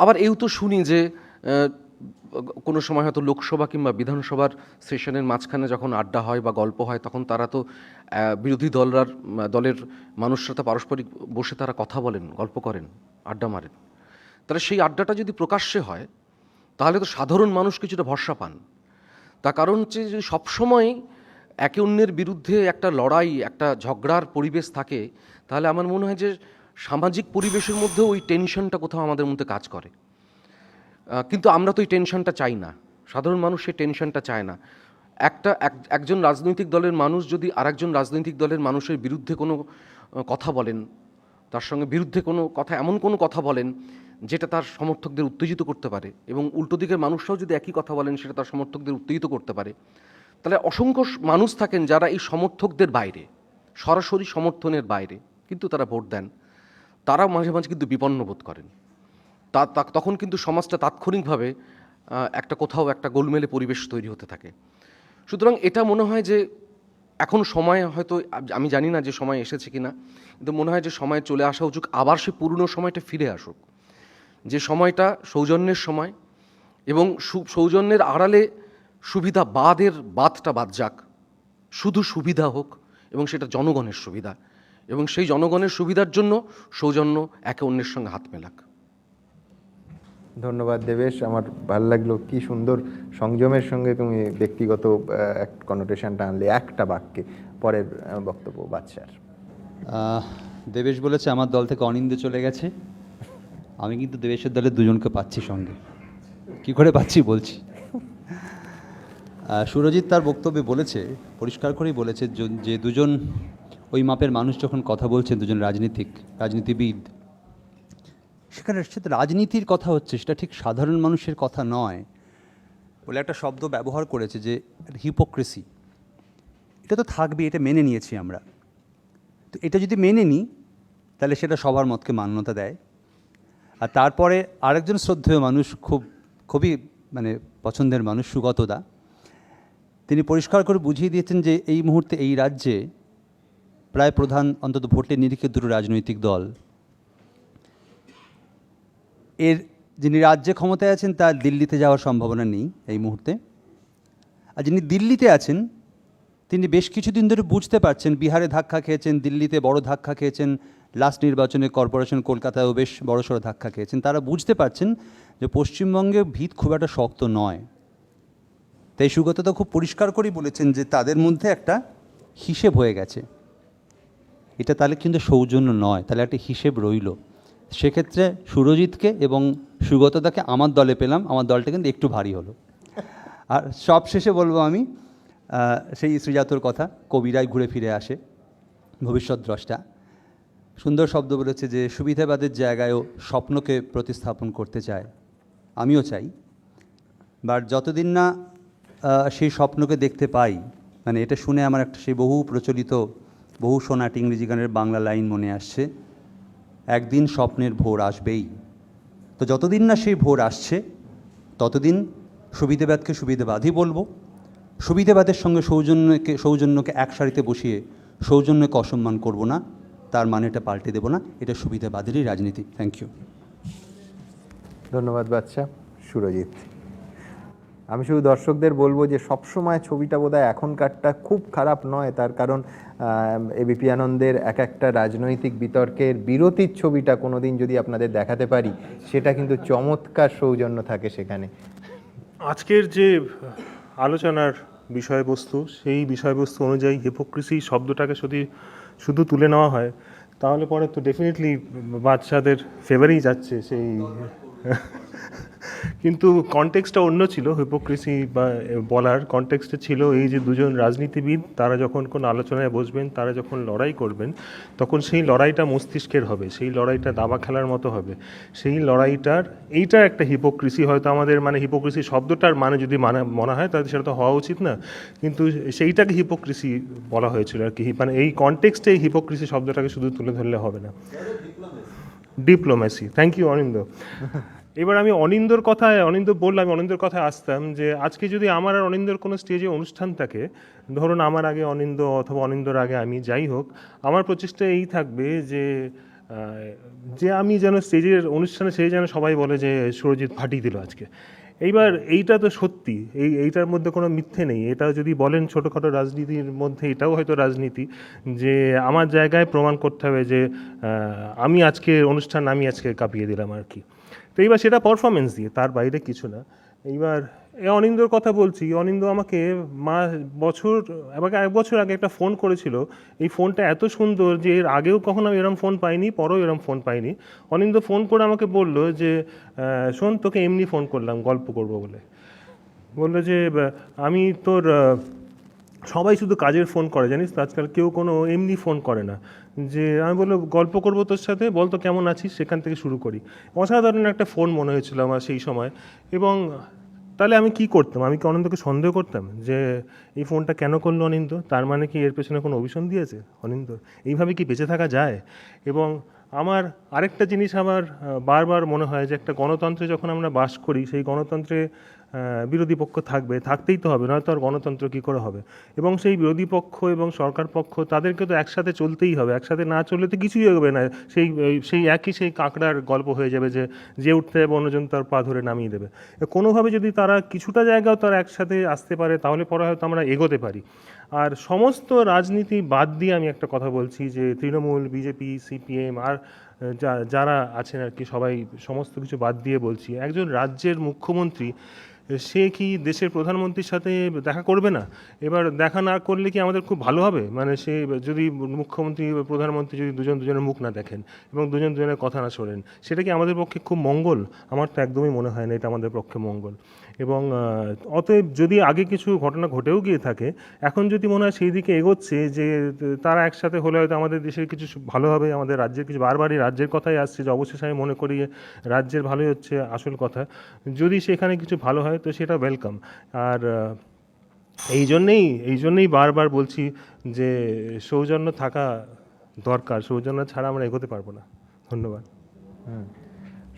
আবার এও তো শুনি যে কোনো সময় হয়তো লোকসভা কিংবা বিধানসভার সেশনের মাঝখানে যখন আড্ডা হয় বা গল্প হয়, তখন তারা তো বিরোধী দলের মানুষরা তো পারস্পরিক বসে তারা কথা বলেন, গল্প করেন, আড্ডা মারেন। তাহলে সেই আড্ডাটা যদি প্রকাশ্যে হয়, তাহলে তো সাধারণ মানুষ কিছুটা ভরসা পান। তার কারণ হচ্ছে যে সবসময় একে অন্যের বিরুদ্ধে একটা লড়াই, একটা ঝগড়ার পরিবেশ থাকে, তাহলে আমার মনে হয় যে সামাজিক পরিবেশের মধ্যেও ওই টেনশনটা কোথাও আমাদের মধ্যে কাজ করে। কিন্তু আমরা তো এই টেনশনটা চাই না, সাধারণ মানুষ সেই টেনশনটা চায় না। একজন রাজনৈতিক দলের মানুষ যদি আরেকজন রাজনৈতিক দলের মানুষের বিরুদ্ধে কোনো কথা বলেন, তার সঙ্গে বিরুদ্ধে কোনো কথা, এমন কোনো কথা বলেন যেটা তার সমর্থকদের উত্তেজিত করতে পারে, এবং উল্টো দিকের মানুষরাও যদি একই কথা বলেন সেটা তার সমর্থকদের উত্তেজিত করতে পারে, তাহলে অসংখ্য মানুষ থাকেন যারা এই সমর্থকদের বাইরে, সরাসরি সমর্থনের বাইরে কিন্তু তারা ভোট দেন, তারা মাঝে মাঝে কিন্তু বিপন্ন বোধ করেন। তখন কিন্তু সমাজটা তাৎক্ষণিকভাবে কোথাও একটা গোলমেলে পরিবেশ তৈরি হতে থাকে। সুতরাং এটা মনে হয় যে এখন সময়, হয়তো আমি জানি না যে সময় এসেছে কিনা, কিন্তু মনে হয় যে সময় চলে আসা উচিত, আবার সে পুরনো সময়টা ফিরে আসুক, যে সময়টা সৌজন্যের সময়, এবং সৌজন্যের আড়ালে বাদটা বাদ যাক, শুধু সুবিধা হোক, এবং সেটা জনগণের সুবিধা, এবং সেই জনগণের সুবিধার জন্য সৌজন্য একে অন্যের সঙ্গে হাত মেলাক। ধন্যবাদ দেবেশ। আমার ভালো লাগলো, কি সুন্দর সংযমের সঙ্গে তুমি ব্যক্তিগত কনোটেশনটা আনলে একটা বাক্যে। পরের বক্তব্য বাদশার। দেবেশ বলেছে আমার দল থেকে অনিন্দে চলে গেছে, আমি কিন্তু দেবেশের দলের দুজনকে পাচ্ছি সঙ্গে, কি করে পাচ্ছি বলছি। সুরজিৎ তার বক্তব্যে বলেছে, পরিষ্কার করেই বলেছে যে দুজন ওই মাপের মানুষ যখন কথা বলছেন, দুজন রাজনীতিবিদ, সেখানে সেটা রাজনীতির কথা হচ্ছে, সেটা ঠিক সাধারণ মানুষের কথা নয় বলে একটা শব্দ ব্যবহার করেছে, যে হিপোক্রেসি। এটা তো থাকবে, এটা মেনে নিয়েছি আমরা। তো এটা যদি মেনে নিই তাহলে সেটা সবার মতকে মান্যতা দেয়। আর তারপরে আরেকজন শ্রদ্ধেয় মানুষ, খুবই মানে পছন্দের মানুষ, সুগত দা, তিনি পরিষ্কার করে বুঝিয়ে দিয়েছেন যে এই মুহূর্তে এই রাজ্যে প্রায় প্রধান, অন্তত ভোটের নিরিখে, দুটো রাজনৈতিক দল। এর যিনি রাজ্যে ক্ষমতায় আছেন তার দিল্লিতে যাওয়ার সম্ভাবনা নেই এই মুহূর্তে। আর যিনি দিল্লিতে আছেন তিনি বেশ কিছুদিন ধরে বুঝতে পারছেন, বিহারে ধাক্কা খেয়েছেন, দিল্লিতে বড় ধাক্কা খেয়েছেন, লাস্ট নির্বাচনে কর্পোরেশন কলকাতায়ও বেশ বড়সড় ধাক্কা খেয়েছেন। তারা বুঝতে পারছেন যে পশ্চিমবঙ্গে ভিত খুব একটা শক্ত নয়। তাই সুগতদা খুব পরিষ্কার করেই বলেছেন যে তাদের মধ্যে একটা হিসেব হয়ে গেছে। এটা তাহলে কিন্তু সৌজন্য নয়, তাহলে একটা হিসেব রইল। সেক্ষেত্রে সুরজিৎকে এবং সুগতদাকে আমার দলে পেলাম, আমার দলটা কিন্তু একটু ভারী হলো। আর সব শেষে বলবো আমি সেই শ্রীজাতর কথা, কবিরাই ঘুরে ফিরে আসে, ভবিষ্যৎ দ্রষ্টা। সুন্দর শব্দ বলেছে যে সুবিধাবাদের জায়গায়ও স্বপ্নকে প্রতিস্থাপন করতে চায়। আমিও চাই, বাট যতদিন না সেই স্বপ্নকে দেখতে পাই, মানে এটা শুনে আমার একটা সেই বহু প্রচলিত, বহু শোনাট ইংরেজি গানের বাংলা লাইন মনে আসছে, একদিন স্বপ্নের ভোর আসবেই। তো যতদিন না সেই ভোর আসছে ততদিন সুবিধাবাদকে সুবিধাবাদই বলবো, সুবিধাবাদের সঙ্গে সৌজন্যকে এক সারিতে বসিয়ে সৌজন্যকে অসম্মান করব না, তার মানেটা পাল্টে দেব না। এটা সুবিধাবাদেরই রাজনীতি। Thank you. ধন্যবাদ বাদশা। সুরজিৎ, আমি শুধু দর্শকদের বলবো যে সবসময় ছবিটা বোধহয় এখনকারটা খুব খারাপ নয়, তার কারণ এবিপি আনন্দের এক একটা রাজনৈতিক বিতর্কের বিরতির ছবিটা কোনোদিন যদি আপনাদের দেখাতে পারি, সেটা কিন্তু চমৎকার সৌজন্য থাকে সেখানে। আজকের যে আলোচনার বিষয়বস্তু, সেই বিষয়বস্তু অনুযায়ী হিপোক্রিসি শব্দটাকে যদি শুধু তুলে নেওয়া হয় তাহলে পরে তো ডেফিনেটলি বাচ্চাদের ফেভারেই যাচ্ছে সেই কিন্তু কনটেক্সটটা অন্য ছিল। হিপোক্রিসি বা বলার কনটেক্সটে ছিল এই যে দুজন রাজনীতিবিদ তারা যখন কোনো আলোচনায় বসবেন, তারা যখন লড়াই করবেন, তখন সেই লড়াইটা মস্তিষ্কের হবে, সেই লড়াইটা দাবা খেলার মতো হবে। সেই লড়াইটার এইটা একটা হিপোক্রিসি, হয়তো আমাদের মানে হিপোক্রিসি শব্দটার মানে যদি মনে হয় তাহলে সেটা তো হওয়া উচিত না, কিন্তু সেইটাকে হিপোক্রিসি বলা হয়েছিল আর কি। মানে এই কনটেক্সটে এই হিপোক্রিসি শব্দটাকে শুধু তুলে ধরলে হবে না। ডিপ্লোম্যাসি। থ্যাংক ইউ অনিন্দ। এবার আমি অনিন্দর বললাম, আমি অনিন্দর কথায় আসতাম যে আজকে যদি আমার আর অনিন্দর কোনো স্টেজে অনুষ্ঠান থাকে, ধরুন আমার আগে অনিন্দ অথবা অনিন্দর আগে আমি, যাই হোক, আমার প্রচেষ্টা এই থাকবে যে আমি যেন স্টেজের অনুষ্ঠানে সেই যেন সবাই বলে যে সুরজিৎ ফাটিয়ে দিল আজকে। এইবার এইটা তো সত্যি, এইটার মধ্যে কোনো মিথ্যে নেই। এটা যদি বলেন ছোটোখাটো রাজনীতির মধ্যে, এটাও হয়তো রাজনীতি, যে আমার জায়গায় প্রমাণ করতে হবে যে আমি আজকে কাঁপিয়ে দিলাম আর কি। তো এইবার সেটা পারফরমেন্স দিয়ে, তার বাইরে কিছু না। এইবার অনিন্দর কথা বলছি, অনিন্দ আমাকে এক বছর আগে একটা ফোন করেছিল। এই ফোনটা এত সুন্দর যে এর আগেও কখনো আমি এরম ফোন পাইনি, পরেও এরম ফোন পাইনি। অনিন্দ ফোন করে আমাকে বললো যে শোন, তোকে এমনি ফোন করলাম গল্প করব বলে। বললো যে আমি তোর সবাই শুধু কাজের ফোন করে, জানিস তো, আজকাল কেউ কোনো এমনি ফোন করে না। যে আমি বললো গল্প করবো তোর সাথে, বল তো কেমন আছিস, সেখান থেকে শুরু করি। অসাধারণ একটা ফোন মনে হয়েছিল আমার সেই সময়। এবং তাহলে আমি কি করতাম? আমি কি অনিন্দকে সন্দেহ করতাম যে এই ফোনটা কেন করলো অনিন্দ? তার মানে কি এর পেছনে কোনো অভিসন্ধি দিয়েছে অনিন্দ? এইভাবে কি বেঁচে থাকা যায়? এবং আমার আরেকটা জিনিস আমার বারবার মনে হয় যে একটা গণতন্ত্রে যখন আমরা বাস করি, সেই গণতন্ত্রে বিরোধী পক্ষ থাকতেই তো হবে, নয়তো আর গণতন্ত্র কী করে হবে? এবং সেই বিরোধী পক্ষ এবং সরকার পক্ষ তাদেরকে তো একসাথে চলতেই হবে, একসাথে না চললে তো কিছুই হবে না। সেই কাঁকড়ার গল্প হয়ে যাবে যে উঠতে যাবে অন্যজন তার পা ধরে নামিয়ে দেবে। কোনোভাবে যদি তারা কিছুটা জায়গাও তারা একসাথে আসতে পারে তাহলে পরে হয়তো আমরা এগোতে পারি। আর সমস্ত রাজনীতি বাদ দিয়ে আমি একটা কথা বলছি যে তৃণমূল, বিজেপি, সিপিএম আর যারা আছেন আর কি, সবাই সমস্ত কিছু বাদ দিয়ে বলছি, একজন রাজ্যের মুখ্যমন্ত্রী সে কি দেশের প্রধানমন্ত্রীর সাথে দেখা করবে না? এবার দেখা না করলে কি আমাদের খুব ভালো হবে? মানে সে যদি মুখ্যমন্ত্রী বা প্রধানমন্ত্রী যদি দুজনের মুখ না দেখেন এবং দুজনের কথা না শোনেন, সেটা কি আমাদের পক্ষে খুব মঙ্গল? আমার তো একদমই মনে হয় না এটা আমাদের পক্ষে মঙ্গল। এবং অতএব যদি আগে কিছু ঘটনা ঘটেও গিয়ে থাকে, এখন যদি মনে হয় সেই দিকে এগোচ্ছে যে তারা একসাথে হলে হয়তো আমাদের দেশের কিছু ভালো হবে, আমাদের রাজ্যের কিছু, বারবারই রাজ্যের কথাই আসছে, যে অবশেষে আমি মনে করি রাজ্যের ভালোই হচ্ছে আসল কথা। যদি সেখানে কিছু ভালো হয় তো সেটা ওয়েলকাম। আর এই জন্যেই বারবার বলছি যে সৌজন্য থাকা দরকার, সৌজন্য ছাড়া আমরা এগোতে পারবো না। ধন্যবাদ।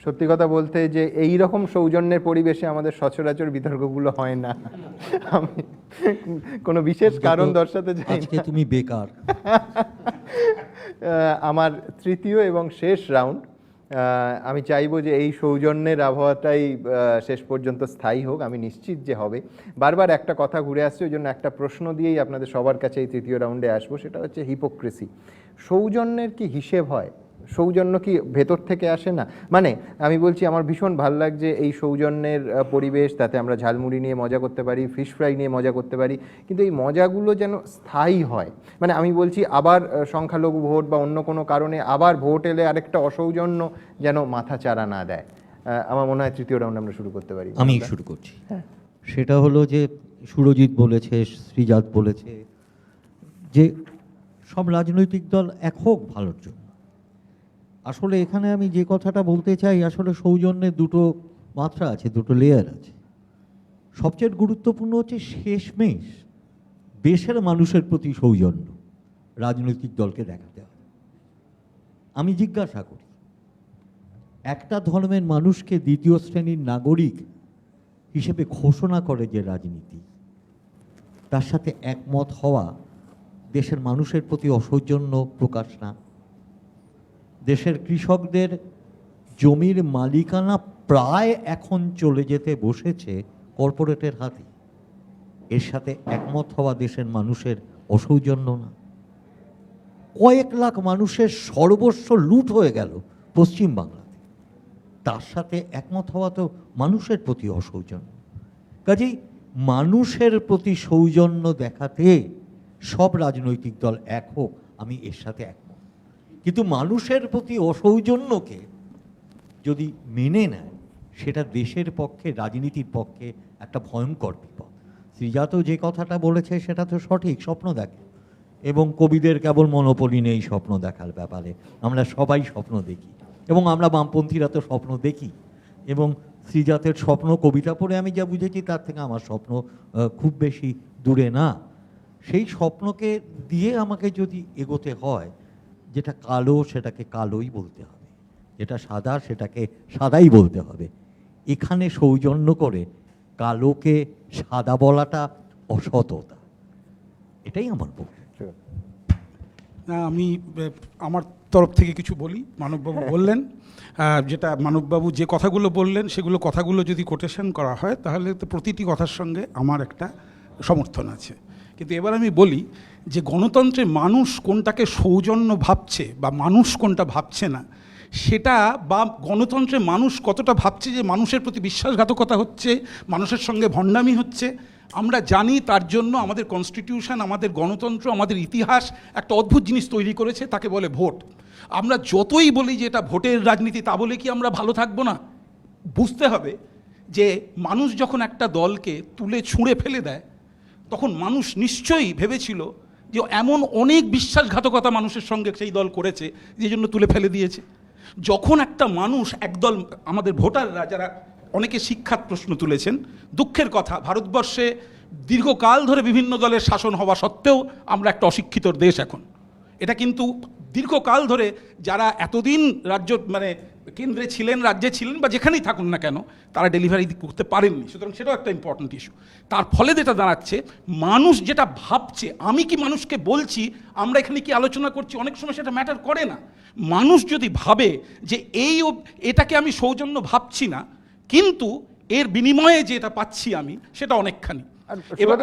সত্যি কথা বলতে যে এই রকম সৌজন্যের পরিবেশে আমাদের সচরাচর বিতর্কগুলো হয় না। আমি কোনো বিশেষ কারণ দর্শাতে চাই আজকে না। তুমি বেকার। আমার তৃতীয় এবং শেষ রাউন্ড, আমি চাইবো যে এই সৌজন্যের আবহাওয়াটাই শেষ পর্যন্ত স্থায়ী হোক, আমি নিশ্চিত যে হবে। বারবার একটা কথা ঘুরে আসছে, ওই জন্য একটা প্রশ্ন দিয়েই আপনাদের সবার কাছে এই তৃতীয় রাউন্ডে আসবো, সেটা হচ্ছে হিপোক্রেসি। সৌজন্যের কি হিসেব হয়? সৌজন্য কি ভেতর থেকে আসে না? মানে আমি বলছি, আমার ভীষণ ভাল লাগছে এই সৌজন্যের পরিবেশ, তাতে আমরা ঝালমুড়ি নিয়ে মজা করতে পারি, ফিশ ফ্রাই নিয়ে মজা করতে পারি, কিন্তু এই মজাগুলো যেন স্থায়ী হয়। মানে আমি বলছি, আবার সংখ্যালঘু ভোট বা অন্য কোনো কারণে আবার ভোট এলে আরেকটা অসৌজন্য যেন মাথা চারা না দেয়। আমার মনে হয় তৃতীয় রাউন্ড আমরা শুরু করতে পারি। আমি শুরু করছি। সেটা হলো যে সুরজিৎ বলেছে, শ্রীজাত বলেছে যে সব রাজনৈতিক দল এক হোক ভালোর জন্য। আসলে এখানে আমি যে কথাটা বলতে চাই, আসলে সৌজন্যের দুটো মাত্রা আছে, দুটো লেয়ার আছে। সবচেয়ে গুরুত্বপূর্ণ হচ্ছে শেষমেশ দেশের মানুষের প্রতি সৌজন্য রাজনৈতিক দলকে দেখাতে হবে। আমি জিজ্ঞাসা করি, একটা ধর্মের মানুষকে দ্বিতীয় শ্রেণীর নাগরিক হিসেবে ঘোষণা করে যে রাজনীতি, তার সাথে একমত হওয়া দেশের মানুষের প্রতি অসৌজন্য প্রকাশ না? দেশের কৃষকদের জমির মালিকানা প্রায় এখন চলে যেতে বসেছে কর্পোরেটের হাতে, এর সাথে একমত হওয়া দেশের মানুষের অসৌজন্য না? কয়েক লাখ মানুষের সর্বস্ব লুট হয়ে গেল পশ্চিমবাংলাতে, তার সাথে একমত হওয়া তো মানুষের প্রতি অসৌজন্য। কাজেই মানুষের প্রতি সৌজন্য দেখাতে সব রাজনৈতিক দল এক হোক, আমি এর সাথে একমত। কিন্তু মানুষের প্রতি অসৌজন্যকে যদি মেনে নেয়, সেটা দেশের পক্ষে, রাজনীতির পক্ষে একটা ভয়ঙ্কর বিপদ। শ্রীজাতও যে কথাটা বলেছে সেটা তো সঠিক, স্বপ্ন দেখে, এবং কবিদের কেবল মনোপলি নেই স্বপ্ন দেখার ব্যাপারে, আমরা সবাই স্বপ্ন দেখি, এবং আমরা বামপন্থীরা তো স্বপ্ন দেখি। এবং শ্রীজাতের স্বপ্ন কবিতা পড়ে আমি যা বুঝেছি, তার থেকে আমার স্বপ্ন খুব বেশি দূরে না। সেই স্বপ্নকে দিয়ে আমাকে যদি এগোতে হয়, যেটা কালো সেটাকে কালোই বলতে হবে, যেটা সাদা সেটাকে সাদাই বলতে হবে। এখানে সৌজন্য করে কালোকে সাদা বলাটা অসততা, এটাই আমার বক্তব্য। না, আমি আমার তরফ থেকে কিছু বলি। মানববাবু বললেন, যেটা মানববাবু যে কথাগুলো বললেন, কথাগুলো যদি কোটেশন করা হয়, তাহলে তো প্রতিটি কথার সঙ্গে আমার একটা সমর্থন আছে। কিন্তু এবার আমি বলি যে গণতন্ত্রে মানুষ কোনটাকে সৌজন্য ভাবছে বা মানুষ কোনটা ভাবছে না, সেটা, বা গণতন্ত্রে মানুষ কতটা ভাবছে যে মানুষের প্রতি বিশ্বাসঘাতকতা হচ্ছে, মানুষের সঙ্গে ভণ্ডামি হচ্ছে, আমরা জানি। তার জন্য আমাদের কনস্টিটিউশন, আমাদের গণতন্ত্র, আমাদের ইতিহাস একটা অদ্ভুত জিনিস তৈরি করেছে, তাকে বলে ভোট। আমরা যতই বলি যে এটা ভোটের রাজনীতি, তা বলে কি আমরা ভালো থাকবো না? বুঝতে হবে যে মানুষ যখন একটা দলকে তুলে ছুঁড়ে ফেলে দেয়, তখন মানুষ নিশ্চয়ই ভেবেছিল যে এমন অনেক বিশ্বাসঘাতকতা মানুষের সঙ্গে সেই দল করেছে, যে জন্য তুলে ফেলে দিয়েছে। যখন একটা মানুষ, একদল আমাদের ভোটাররা, যারা অনেকে শিক্ষার প্রশ্ন তুলেছেন, দুঃখের কথা, ভারতবর্ষে দীর্ঘকাল ধরে বিভিন্ন দলের শাসন হওয়া সত্ত্বেও আমরা একটা অশিক্ষিত দেশ এখন। এটা কিন্তু দীর্ঘকাল ধরে যারা এতদিন কেন্দ্রে ছিলেন, রাজ্যে ছিলেন, বা যেখানেই থাকুন না কেন, তারা ডেলিভারি করতে পারেননি। সুতরাং সেটাও একটা ইম্পর্টেন্ট ইস্যু। তার ফলে যেটা দাঁড়াচ্ছে, মানুষ যেটা ভাবছে, আমি কি মানুষকে বলছি, আমরা এখানে কি আলোচনা করছি, অনেক সময় সেটা ম্যাটার করে না। মানুষ যদি ভাবে যে এটাকে আমি সৌজন্য ভাবছি না, কিন্তু এর বিনিময়ে যে এটা পাচ্ছি আমি, সেটা অনেকখানি। এবার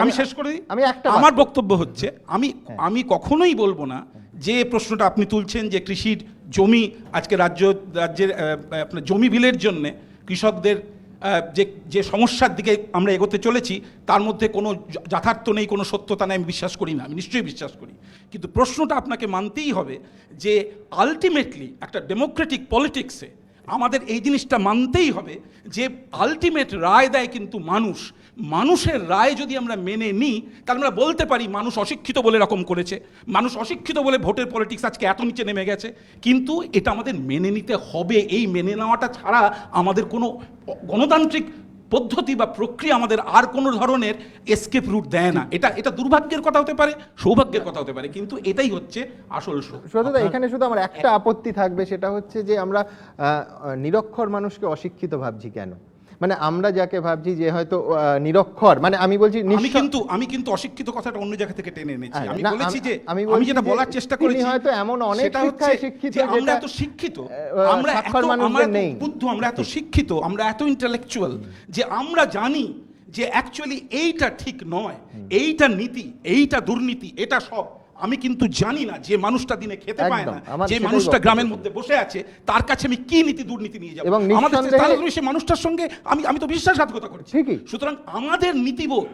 আমি শেষ করে দিই। আমার বক্তব্য হচ্ছে, আমি কখনোই বলবো না যে প্রশ্নটা আপনি তুলছেন যে কৃষির জমি আজকে রাজ্যের আপনার জমি বিলের জন্যে কৃষকদের যে সমস্যার দিকে আমরা এগোতে চলেছি তার মধ্যে কোনো যথার্থ নেই, কোনো সত্যতা নেই, আমি বিশ্বাস করি না। আমি নিশ্চয়ই বিশ্বাস করি, কিন্তু প্রশ্নটা আপনাকে মানতেই হবে যে আলটিমেটলি একটা ডেমোক্রেটিক পলিটিক্সে আমাদের এই জিনিসটা মানতেই হবে যে আলটিমেট রায় দেয় কিন্তু মানুষের রায় যদি আমরা মেনে নিই তাহলে আমরা বলতে পারি মানুষ অশিক্ষিত বলে এরকম করেছে, মানুষ অশিক্ষিত বলে ভোটের পলিটিক্স আজকে এত নিচে নেমে গেছে, কিন্তু এটা আমাদের মেনে নিতে হবে। এই মেনে নেওয়াটা ছাড়া আমাদের কোনো গণতান্ত্রিক পদ্ধতি বা প্রক্রিয়া আমাদের আর কোনো ধরনের এসকেপ রুট দেয় না। এটা দুর্ভাগ্যের কথা হতে পারে, সৌভাগ্যের কথা হতে পারে, কিন্তু এটাই হচ্ছে আসল সত্য। সুব্রতদা, এখানে শুধু আমার একটা আপত্তি থাকবে, সেটা হচ্ছে যে আমরা নিরক্ষর মানুষকে অশিক্ষিত ভাবছি কেন? মানে আমরা যাকে ভাবছি যে হয়তো নিরক্ষর, মানে আমি বলছি আমি কিন্তু অশিক্ষিত কথাটা অন্য জায়গা থেকে টেনে এনেছি। আমি না, বলেছি যে আমি যেটা বলার চেষ্টা করেছি তিনি হয়তো এমন অনেক সেটা হচ্ছে শিক্ষায় শিক্ষিত যে আমরা যেটা, এত শিক্ষিত, আমরা নেই, বুদ্ধ, আমরা এত শিক্ষিত, আমরা এত ইন্টেলেকচুয়াল যে আমরা জানি যে অ্যাকচুয়ালি এইটা ঠিক নয়, এইটা নীতি, এইটা দুর্নীতি, এটা সব। আমি কিন্তু জানি না যে মানুষটা দিনে খেতে পায় না, যে মানুষটা গ্রামের মধ্যে বসে আছে, তার কাছে আমি কি নীতি দুর্নীতি নিয়ে যাবো? আমাদের সেই মানুষটার সঙ্গে আমি তো বিশ্বাসঘাতকতা করছি। সুতরাং আমাদের নীতিবোধ,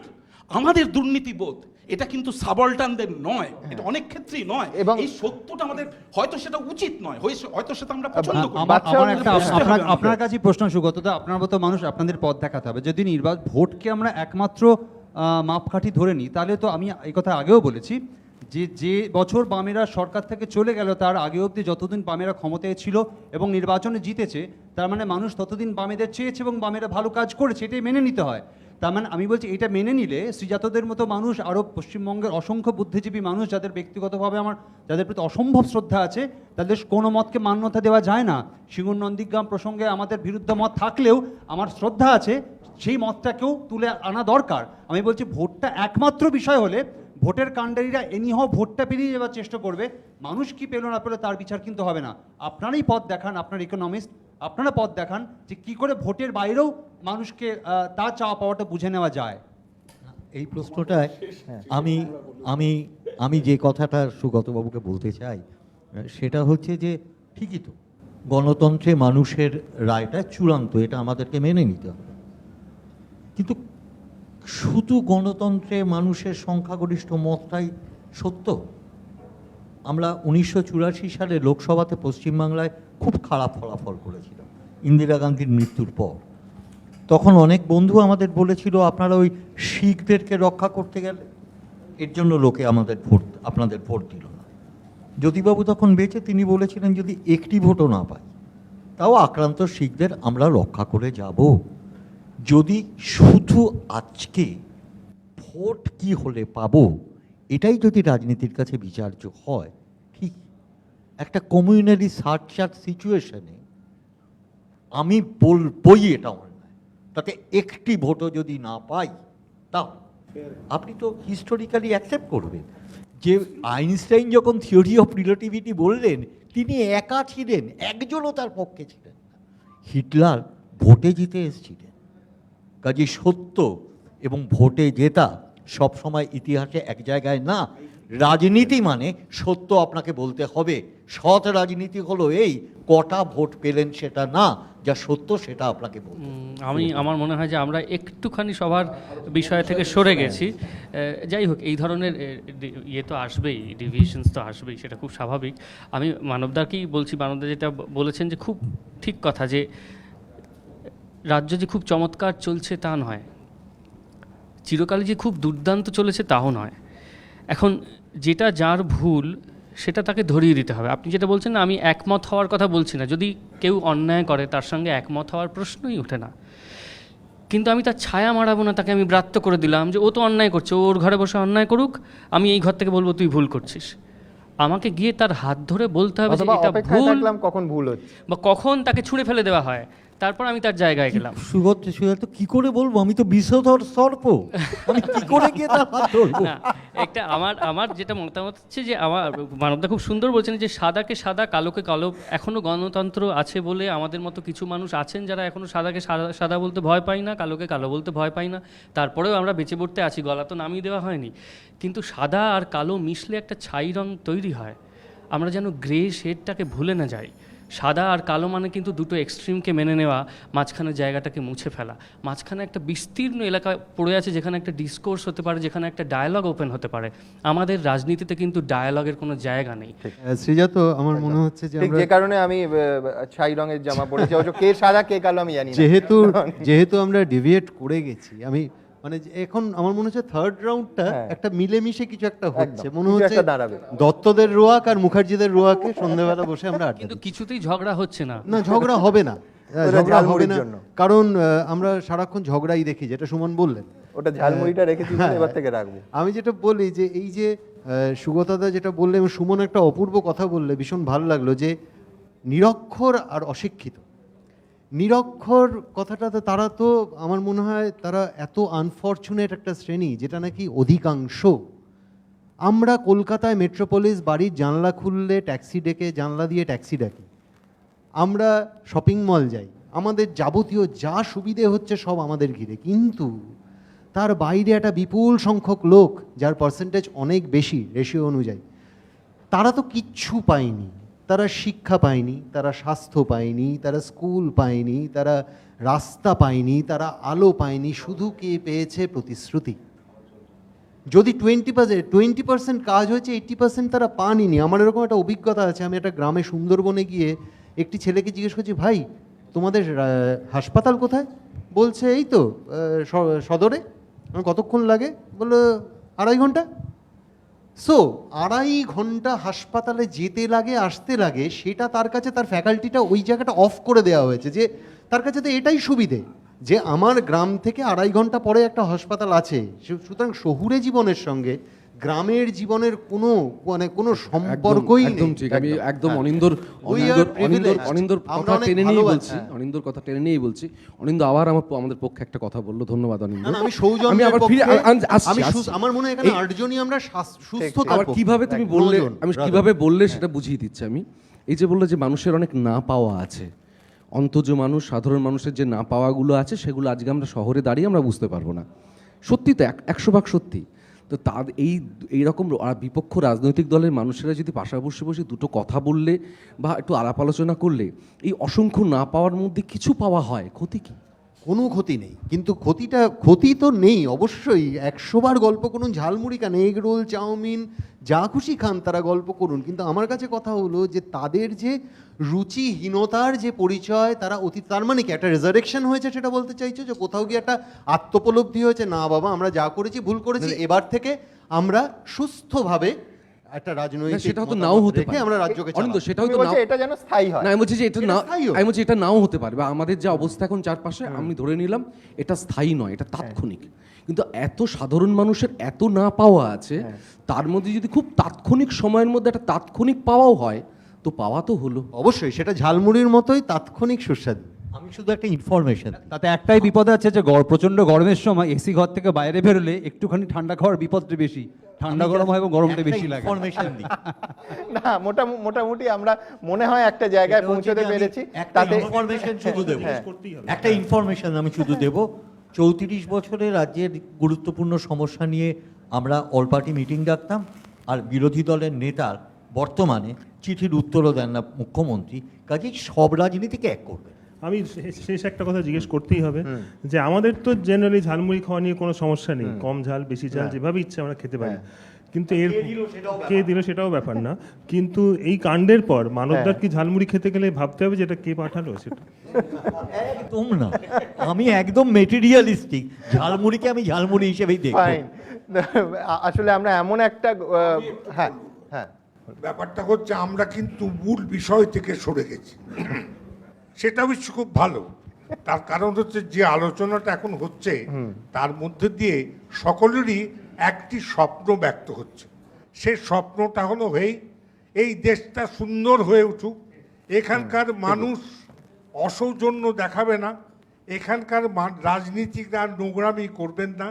আমাদের দুর্নীতিবোধ, এটা কিন্তু সাবলটানদের নয়, এটা অনেক ক্ষেত্রেই নয়। এবং এই সত্যটা আমাদের হয়তো সেটা উচিত নয়, হয়তো সেটা আমরা পছন্দ করি। আপনার কাছে প্রশ্ন, সুগতদা, আপনার মতো মানুষ, আপনাদের পথ দেখাতে হবে। যদি ভোটকে আমরা একমাত্র মাপকাঠি ধরে নিই, তাহলে তো আমি এই কথা আগেও বলেছি যে বছর বামেরা সরকার থেকে চলে গেল তার আগে অবধি যতদিন বামেরা ক্ষমতায় ছিল এবং নির্বাচনে জিতেছে, তার মানে মানুষ ততদিন বামেদের চেয়েছে এবং বামেরা ভালো কাজ করেছে, এটাই মেনে নিতে হয়। তার মানে আমি বলছি এটা মেনে নিলে শ্রীজাতদের মতো মানুষ, আরও পশ্চিমবঙ্গের অসংখ্য বুদ্ধিজীবী মানুষ যাদের ব্যক্তিগতভাবে যাদের প্রতি অসম্ভব শ্রদ্ধা আছে, তাদের কোনো মতকে মান্যতা দেওয়া যায় না। সিঙ্গুর নন্দীগ্রাম প্রসঙ্গে আমাদের বিরুদ্ধ মত থাকলেও আমার শ্রদ্ধা আছে, সেই মতটাকেও তুলে আনা দরকার। আমি বলছি ভোটটা একমাত্র বিষয় হলে ভোটের কাণ্ডারীরা এনিহ ভোটটা পেরিয়ে যাওয়ার চেষ্টা করবে, মানুষ কি পেলো না পেলো তার বিচার কিন্তু হবে না। আপনারাই পথ দেখান, আপনার ইকোনমিস্ট, আপনারা পথ দেখান যে কি করে ভোটের বাইরেও মানুষকে তার চাওয়া পাওয়াটা বুঝে নেওয়া যায়। এই প্রশ্নটায় আমি আমি আমি যে কথাটা সুগতবাবুকে বলতে চাই সেটা হচ্ছে যে ঠিকই তো, গণতন্ত্রে মানুষের রায়টা চূড়ান্ত, এটা আমাদেরকে মেনে নিতে হবে, কিন্তু শুধু গণতন্ত্রে মানুষের সংখ্যাগরিষ্ঠ মতটাই সত্য? আমরা 1984 সালে লোকসভাতে পশ্চিমবাংলায় খুব খারাপ ফলাফল করেছিলাম ইন্দিরা গান্ধীর মৃত্যুর পর। তখন অনেক বন্ধু আমাদের বলেছিল আপনারা ওই শিখদেরকে রক্ষা করতে গেলে এর জন্য লোকে আপনাদের ভোট দিল না। জ্যোতিবাবু তখন বেঁচে, তিনি বলেছিলেন যদি একটি ভোটও না পাই তাও আক্রান্ত শিখদের আমরা রক্ষা করে যাব। যদি শুধু আজকে ভোট কি হলে পাবো এটাই যদি রাজনীতির কাছে বিচার্য হয়, ঠিক একটা কমিউনালি সার্চার সিচুয়েশনে আমি বলবই এটা অন্যায়, তাতে একটি ভোটও যদি না পাই তাও আপনি তো হিস্টোরিক্যালি অ্যাকসেপ্ট করবেন যে আইনস্টাইন যখন থিওরি অফ রিলেটিভিটি বললেন তিনি একা ছিলেন, একজনও তার পক্ষে ছিলেন না। হিটলার ভোটে জিতে এসেছিলেন। কাজে সত্য এবং ভোটে জেতা সবসময় ইতিহাসে এক জায়গায় না। রাজনীতি মানে সত্য আপনাকে বলতে হবে। সৎ রাজনীতি হলো এই কটা ভোট পেলেন সেটা না, যা সত্য সেটা আপনাকে বলতে হবে। আমার মনে হয় যে আমরা একটুখানি সবার বিষয় থেকে সরে গেছি। যাই হোক, এই ধরনের ইয়ে তো আসবেই, ডিভিশনস তো আসবেই, সেটা খুব স্বাভাবিক। আমি মানবদাকেই বলছি, মানবদা যেটা বলেছেন যে খুব ঠিক কথা, যে রাজ্য যে খুব চমৎকার চলছে তা নয়, চিরকালে যে খুব দুর্দান্ত চলেছে তাও নয়। এখন যেটা যার ভুল সেটা তাকে ধরিয়ে দিতে হবে। আপনি যেটা বলছেন না, আমি একমত হওয়ার কথা বলছি না, যদি কেউ অন্যায় করে তার সঙ্গে একমত হওয়ার প্রশ্নই ওঠে না, কিন্তু আমি তার ছায়া মারাবো না, তাকে আমি ব্রাত্য করে দিলাম যে ও তো অন্যায় করছে, ওর ঘরে বসে অন্যায় করুক, আমি এই ঘর থেকে বলবো তুই ভুল করছিস। আমাকে গিয়ে তার হাত ধরে বলতে হবে যে এটা ভুল, কখন ভুল হচ্ছে বা কখন তাকে ছুঁড়ে ফেলে দেওয়া হয়, তারপর আমি তার জায়গায় গেলাম। সুগত কি করে বলবো, আমি তো বিষধর সর্প, আমি কি করে গিয়ে তার হাত ধরবো? না, একটা আমার যেটা মতামত হচ্ছে যে আমার মানবদা খুব সুন্দর বলছেন যে সাদাকে সাদা কালোকে কালো। এখনো গণতন্ত্র আছে বলে আমাদের মতো কিছু মানুষ আছেন যারা এখনো সাদাকে সাদা বলতে ভয় পাই না, কালোকে কালো বলতে ভয় পাই না, তারপরেও আমরা বেঁচে পড়তে আছি, গলা তো নামিয়ে দেওয়া হয়নি। কিন্তু সাদা আর কালো মিশলে একটা ছাই রং তৈরি হয়। আমরা যেন গ্রে শেডটাকে ভুলে না যাই। সাদা আর কালো মানে কিন্তু দুটো এক্সট্রিমকে মেনে নেওয়া, মাঝখানের জায়গাটাকে মুছে ফেলা। মাঝখানে একটা বিস্তীর্ণ এলাকা পড়ে আছে যেখানে একটা ডিসকোর্স হতে পারে, যেখানে একটা ডায়ালগ ওপেন হতে পারে। আমাদের রাজনীতিতে কিন্তু ডায়ালগের কোনো জায়গা নেই। সৃজাত, আমার মনে হচ্ছে যে ঠিক যে কারণে আমি ছাই রঙের জামা পরেছি, অবশ্য কে সাদা কে কালো আমি জানি না। যেহেতু আমরা ডিভিয়েট করে গেছি, আমি মানে এখন আমার মনে হচ্ছে থার্ড রাউন্ডটা একটা মিলেমিশে কিছু একটা হচ্ছে, মনে হচ্ছে দাঁড়াবে দত্তদের রোয়াক আর মুখার্জিদের রোয়াকে সন্ধ্যেবেলা বসে আমরা আড্ডা কিন্তু দিচ্ছি। কিছুতেই ঝগড়া হচ্ছে না। না, ঝগড়া হবে না, ঝগড়া হবে না, জন্য। কারণ আমরা সারাক্ষণ ঝগড়াই দেখি, যেটা সুমন বললেন। ওটা ঝালমুড়িটা রেখেছি এবার থেকে রাখবো। আমি যেটা বলি যে এই যে সুগতাদা যেটা বললে এবং সুমন একটা অপূর্ব কথা বললে, ভীষণ ভালো লাগলো, যে নিরক্ষর আর অশিক্ষিত। নিরক্ষর কথাটা তো তারা তো আমার মনে হয় তারা এত আনফরচুনেট একটা শ্রেণী যেটা নাকি অধিকাংশ। আমরা কলকাতায় মেট্রোপলিস বাড়ির জানলা খুললে ট্যাক্সি ডেকে, জানলা দিয়ে ট্যাক্সি ডাকি, আমরা শপিং মল যাই, আমাদের যাবতীয় যা সুবিধে হচ্ছে সব আমাদের ঘিরে, কিন্তু তার বাইরে একটা বিপুল সংখ্যক লোক যার পার্সেন্টেজ অনেক বেশি রেশিও অনুযায়ী, তারা তো কিচ্ছু পায়নি। তারা শিক্ষা পায়নি, তারা স্বাস্থ্য পায়নি, তারা স্কুল পায়নি, তারা রাস্তা পায়নি, তারা আলো পায়নি, শুধু কে পেয়েছে প্রতিশ্রুতি। যদি 20% কাজ হয়েছে, 80% তারা পাননি। আমার এরকম একটা অভিজ্ঞতা আছে, আমি একটা গ্রামে সুন্দরবনে গিয়ে একটি ছেলেকে জিজ্ঞেস করছি, ভাই তোমাদের হাসপাতাল কোথায়? বলছে এই তো সদরে। আমি কতক্ষণ লাগে? বললো 2.5 ঘন্টা। সো 2.5 ঘন্টা হাসপাতালে যেতে লাগে, আসতে লাগে, সেটা তার কাছে তার ফ্যাকাল্টিটা ওই জায়গাটা অফ করে দেওয়া হয়েছে, যে তার কাছে তো এটাই সুবিধে যে আমার গ্রাম থেকে 2.5 ঘন্টা পরে একটা হাসপাতাল আছে। সুতরাং শহুরে জীবনের সঙ্গে গ্রামের জীবনের কোনো সম্পর্কই নেই। একদম ঠিক। আমি একদম অনিন্দর কথা টেনে নিয়েই বলছি, অনিন্দর কথা টেনে নিয়েই বলছি। অনিন্দ আবার আমাদের পক্ষে একটা কথা বললো, ধন্যবাদ অনিন্দ। আমি সৌজন্যের আবার ফিরে পক্ষে, আমার মনে হয় এখানে 8 জনই আমরা সুস্থতার আবার পক্ষে। কিভাবে তুমি বললে, আমি কিভাবে বললে সেটা বুঝিয়ে দিচ্ছি আমি। এই যে বললে যে মানুষের অনেক না পাওয়া আছে, অন্তজ মানুষ, সাধারণ মানুষের যে না পাওয়াগুলো আছে সেগুলো আজকে আমরা শহরে দাঁড়িয়ে আমরা বুঝতে পারবো না। সত্যি তো 100% সত্যি। তো তার এইরকম বিপক্ষ রাজনৈতিক দলের মানুষেরা যদি পাশাপাশি বসে দুটো কথা বললে বা একটু আলাপ আলোচনা করলে এই অসংখ্য না পাওয়ার মধ্যে কিছু পাওয়া হয়, ক্ষতি কি? কোনো ক্ষতি নেই, কিন্তু ক্ষতি তো নেই অবশ্যই। 100 বার গল্প করুন, ঝালমুড়ি কেন, এগ রোল, চাউমিন, যা খুশি খান, তারা গল্প করুন, কিন্তু আমার কাছে কথা হলো যে তাদের যে রুচিহীনতার যে পরিচয় তারা তার মানে কি একটা রেজারেকশন হয়েছে সেটা বলতে চাইছো? যে কোথাও গিয়ে একটা আত্মোপলব্ধি হয়েছে, না বাবা আমরা যা করেছি ভুল করেছি, এবার থেকে আমরা সুস্থভাবে একটা রাজনৈতিক সেটা হয়তো নাও হতে পারে, আমরা রাজ্যকে অনিন্দ সেটা হয়তো নাও, এটা যেন স্থায়ী হয়। না আমি বলছি যে এটা না, স্থায়ী হোক। আমি বলছি এটা নাও হতে পারে, বা আমাদের যে অবস্থা এখন চারপাশে আমি ধরে নিলাম এটা স্থায়ী নয়, এটা তাৎক্ষণিক। কিন্তু এত সাধারণ মানুষের এত না পাওয়া আছে, তার মধ্যে যদি খুব তাৎক্ষণিক সময়ের মধ্যে একটা তাৎক্ষণিক পাওয়াও হয়, তো পাওয়া তো হলো। অবশ্যই সেটা ঝালমুড়ির মতোই তাৎক্ষণিক সুস্বাদু। আমি শুধু একটা ইনফরমেশন, তাতে একটাই বিপদ আছে যে প্রচণ্ড গরমের সময় এসি ঘর থেকে বাইরে বেরোলে একটুখানি ঠান্ডা খাওয়ার বিপদটা বেশি, ঠান্ডা গরম হয় এবং গরমটা বেশি লাগে। ইনফরমেশন দিই। না, মোটামুটি আমরা মনে হয় একটা জায়গায় পৌঁছতে পেরেছি। তাতে ইনফরমেশন শুধু দেব, একটা ইনফরমেশন আমি শুধু দেব। 34 বছরে রাজ্যের গুরুত্বপূর্ণ সমস্যা নিয়ে আমরা অল পার্টি মিটিং ডাকতাম, আর বিরোধী দলের নেতার বর্তমানে চিঠির উত্তরও দেন না মুখ্যমন্ত্রী। কাজেই সব রাজনীতিকে এক করবে। আমি শেষ একটা কথা জিজ্ঞেস করতেই হবে, যে আমাদের তো জেনারেলি ঝালমুড়ি খাওয়া নিয়ে কোনো সমস্যা নেই, কম ঝাল বেশি ঝাল যেভাবে ইচ্ছে আমরা খেতে পারি, কিন্তু কে দিল সেটাও ব্যাপার না। কিন্তু এই কাণ্ডের পর মানবদার কি ঝালমুড়ি খেতে গেলে ভাবতে হবে যে এটা কে পাঠালো সেটা? একদম না, আমি একদম মেটেরিয়ালিস্টিক, ঝালমুড়িকে আমি ঝালমুড়ি হিসেবেই দেখি। ফাইন। আসলে আমরা এমন একটা হ্যাঁ হ্যাঁ ব্যাপারটা হচ্ছে আমরা কিন্তু মূল বিষয় থেকে সরে গেছি, সেটা অবশ্য খুব ভালো। তার কারণ হচ্ছে যে আলোচনাটা এখন হচ্ছে তার মধ্যে দিয়ে সকলেরই একটি স্বপ্ন ব্যক্ত হচ্ছে। সেই স্বপ্নটা হলো এই দেশটা সুন্দর হয়ে উঠুক, এখানকার মানুষ অসৌজন্য দেখাবে না, এখানকার রাজনীতিকরা নোংরামি করবেন না,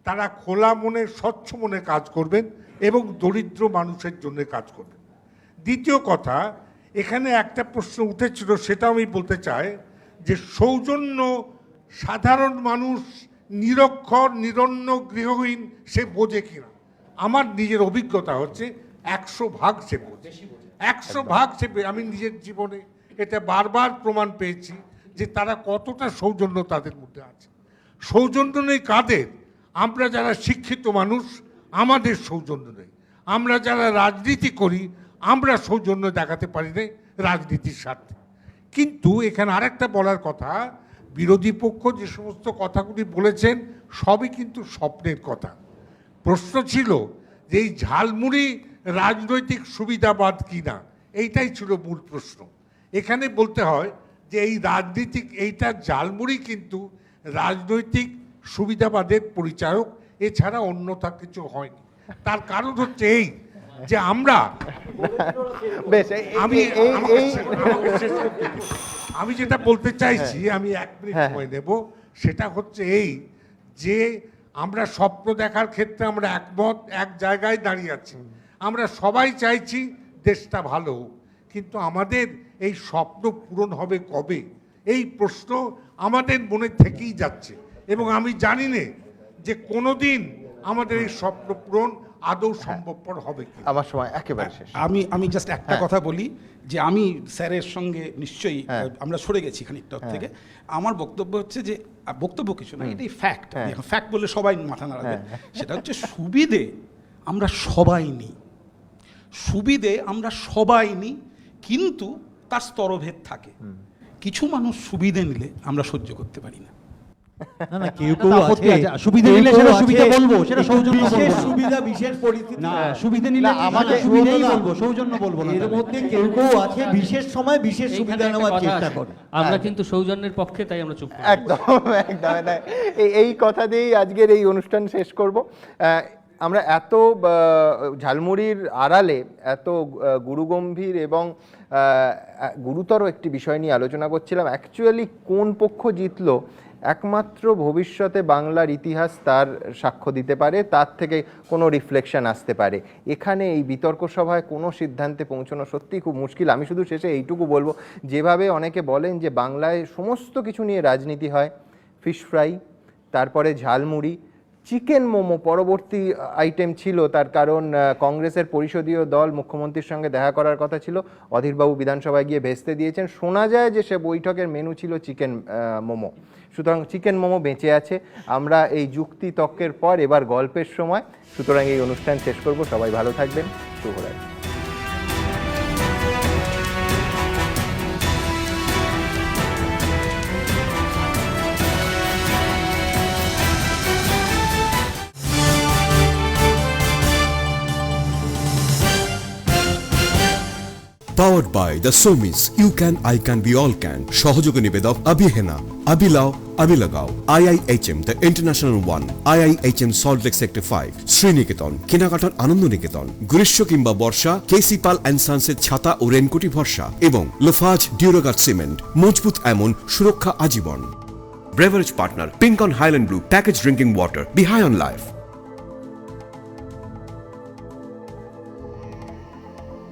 তারা খোলা মনে স্বচ্ছ মনে কাজ করবেন এবং দরিদ্র মানুষের জন্য কাজ করবেন। দ্বিতীয় কথা, এখানে একটা প্রশ্ন উঠেছিল, সেটা আমি বলতে চাই যে সৌজন্য সাধারণ মানুষ, নিরক্ষর নিরন্ন গৃহহীন সে বোঝে কিনা। আমার নিজের অভিজ্ঞতা হচ্ছে 100 ভাগ সে বোঝে, 100 ভাগ আমি নিজের জীবনে এটা বারবার প্রমাণ পেয়েছি যে তারা কতটা সৌজন্য তাদের মধ্যে আছে। সৌজন্য নেই কাদের? আমরা যারা শিক্ষিত মানুষ, আমাদের সৌজন্য নেই। আমরা যারা রাজনীতি করি, আমরা সৌজন্য দেখাতে পারি না রাজনীতির স্বার্থে। কিন্তু এখানে আরেকটা বলার কথা, বিরোধী পক্ষ যে সমস্ত কথাগুলি বলেছেন সবই কিন্তু স্বপ্নের কথা। প্রশ্ন ছিল যে এই ঝালমুড়ি রাজনৈতিক সুবিধাবাদ কিনা, এইটাই ছিল মূল প্রশ্ন। এখানে বলতে হয় যে এই রাজনীতিক এইটা ঝালমুড়ি কিন্তু রাজনৈতিক সুবিধাবাদের পরিচায়ক, এছাড়া অন্যথা কিছু হয়নি। তার কারণ হচ্ছে এই যে আমরা আমি যেটা বলতে চাইছি, আমি 1 মিনিট সময় নেব, সেটা হচ্ছে এই যে আমরা স্বপ্ন দেখার ক্ষেত্রে আমরা একমত, এক জায়গায় দাঁড়িয়ে আছি। আমরা সবাই চাইছি দেশটা ভালো হোক, কিন্তু আমাদের এই স্বপ্ন পূরণ হবে কবে, এই প্রশ্ন আমাদের মনে থেকেই যাচ্ছে। এবং আমি জানি না যে কোনোদিন আমাদের এই স্বপ্ন পূরণ আদৌ সম্ভবপর হবে কি। আমার সময় একেবারে শেষ। আমি জাস্ট একটা কথা বলি যে আমি স্যারের সঙ্গে নিশ্চয়ই আমরা সরে গেছি খানিকটা থেকে। আমার বক্তব্য হচ্ছে যে বক্তব্য কিছু না, এটাই ফ্যাক্ট। এখন ফ্যাক্ট বললে সবাই মাথা নাড়াবে। সেটা হচ্ছে সুবিধে আমরা সবাই নিই, সুবিধে আমরা সবাই নিই, কিন্তু তার স্তরভেদ থাকে। কিছু মানুষ সুবিধে নিলে আমরা সহ্য করতে পারি না। না না, কেউ কেউ আছে সুবিধা নিলে সেটা সুবিধা বলবো, সেটা সৌজন্য বিশেষ বলবো না। সুবিধা বিশেষ পরিস্থিতি না, সুবিধা নিলে আমাকে সুবিধাই বলবো, সৌজন্য বলবো না। এর মধ্যে কেউ কেউ আছে বিশেষ সময় বিশেষ সুবিধা নেওয়ার চেষ্টা করে। আমরা কিন্তু সৌজন্যের পক্ষে, তাই আমরা চুপ করি। একদম একদম না, এই কথা দিয়েই আজকের এই অনুষ্ঠান শেষ করব। আমরা এত ঝালমুড়ির আড়ালে এত গুরুগম্ভীর এবং গুরুতর একটি বিষয় নিয়ে আলোচনা করছিলাম। অ্যাকচুয়ালি কোন পক্ষ জিতলো একমাত্র ভবিষ্যতে বাংলার ইতিহাস তার সাক্ষ্য দিতে পারে, তার থেকে কোনো রিফ্লেকশন আসতে পারে। এখানে এই বিতর্ক সভায় কোনো সিদ্ধান্তে পৌঁছানো সত্যিই খুব মুশকিল। আমি শুধু শেষে এইটুকু বলবো, যেভাবে অনেকে বলেন যে বাংলায় সমস্ত কিছু নিয়ে রাজনীতি হয়, ফিশ ফ্রাই, তারপরে ঝালমুড়ি, চিকেন মোমো পরবর্তী আইটেম ছিল, তার কারণ কংগ্রেসের পরিষদীয় দল মুখ্যমন্ত্রীর সঙ্গে দেখা করার কথা ছিল, অধীরবাবু বিধানসভায় গিয়ে ভেস্তে দিয়েছেন। শোনা যায় যে সে বৈঠকের মেনু ছিল চিকেন মোমো, সুতরাং চিকেন মোমো বেঁচে আছে। আমরা এই যুক্তি তর্কের পর এবার গল্পের সময়, সুতরাং এই অনুষ্ঠান শেষ করব। সবাই ভালো থাকবেন, শুভরাত্রি। Powered by the Somis, You Can, I Can, We All Can. সহযোগী নিবেদক আবিহেনা, আবিলাও, আবিলাগাও, IIHM, The International One, IIHM Salt Lake Sector 5, Sriniketan, কেনাকাটার আনন্দ নিকেতন, গ্রীষ্ম কিংবা বর্ষা, কেসি পাল অ্যান্ড সান্সের ছাতা ও রেনকোটি ভরসা, এবং লোফাজ ডিউরাগার্ড সিমেন্ট, মজবুত এমন, সুরক্ষা আজীবন। Beverage partner, Pink on Highland Blue, packaged drinking water, Be High on Life.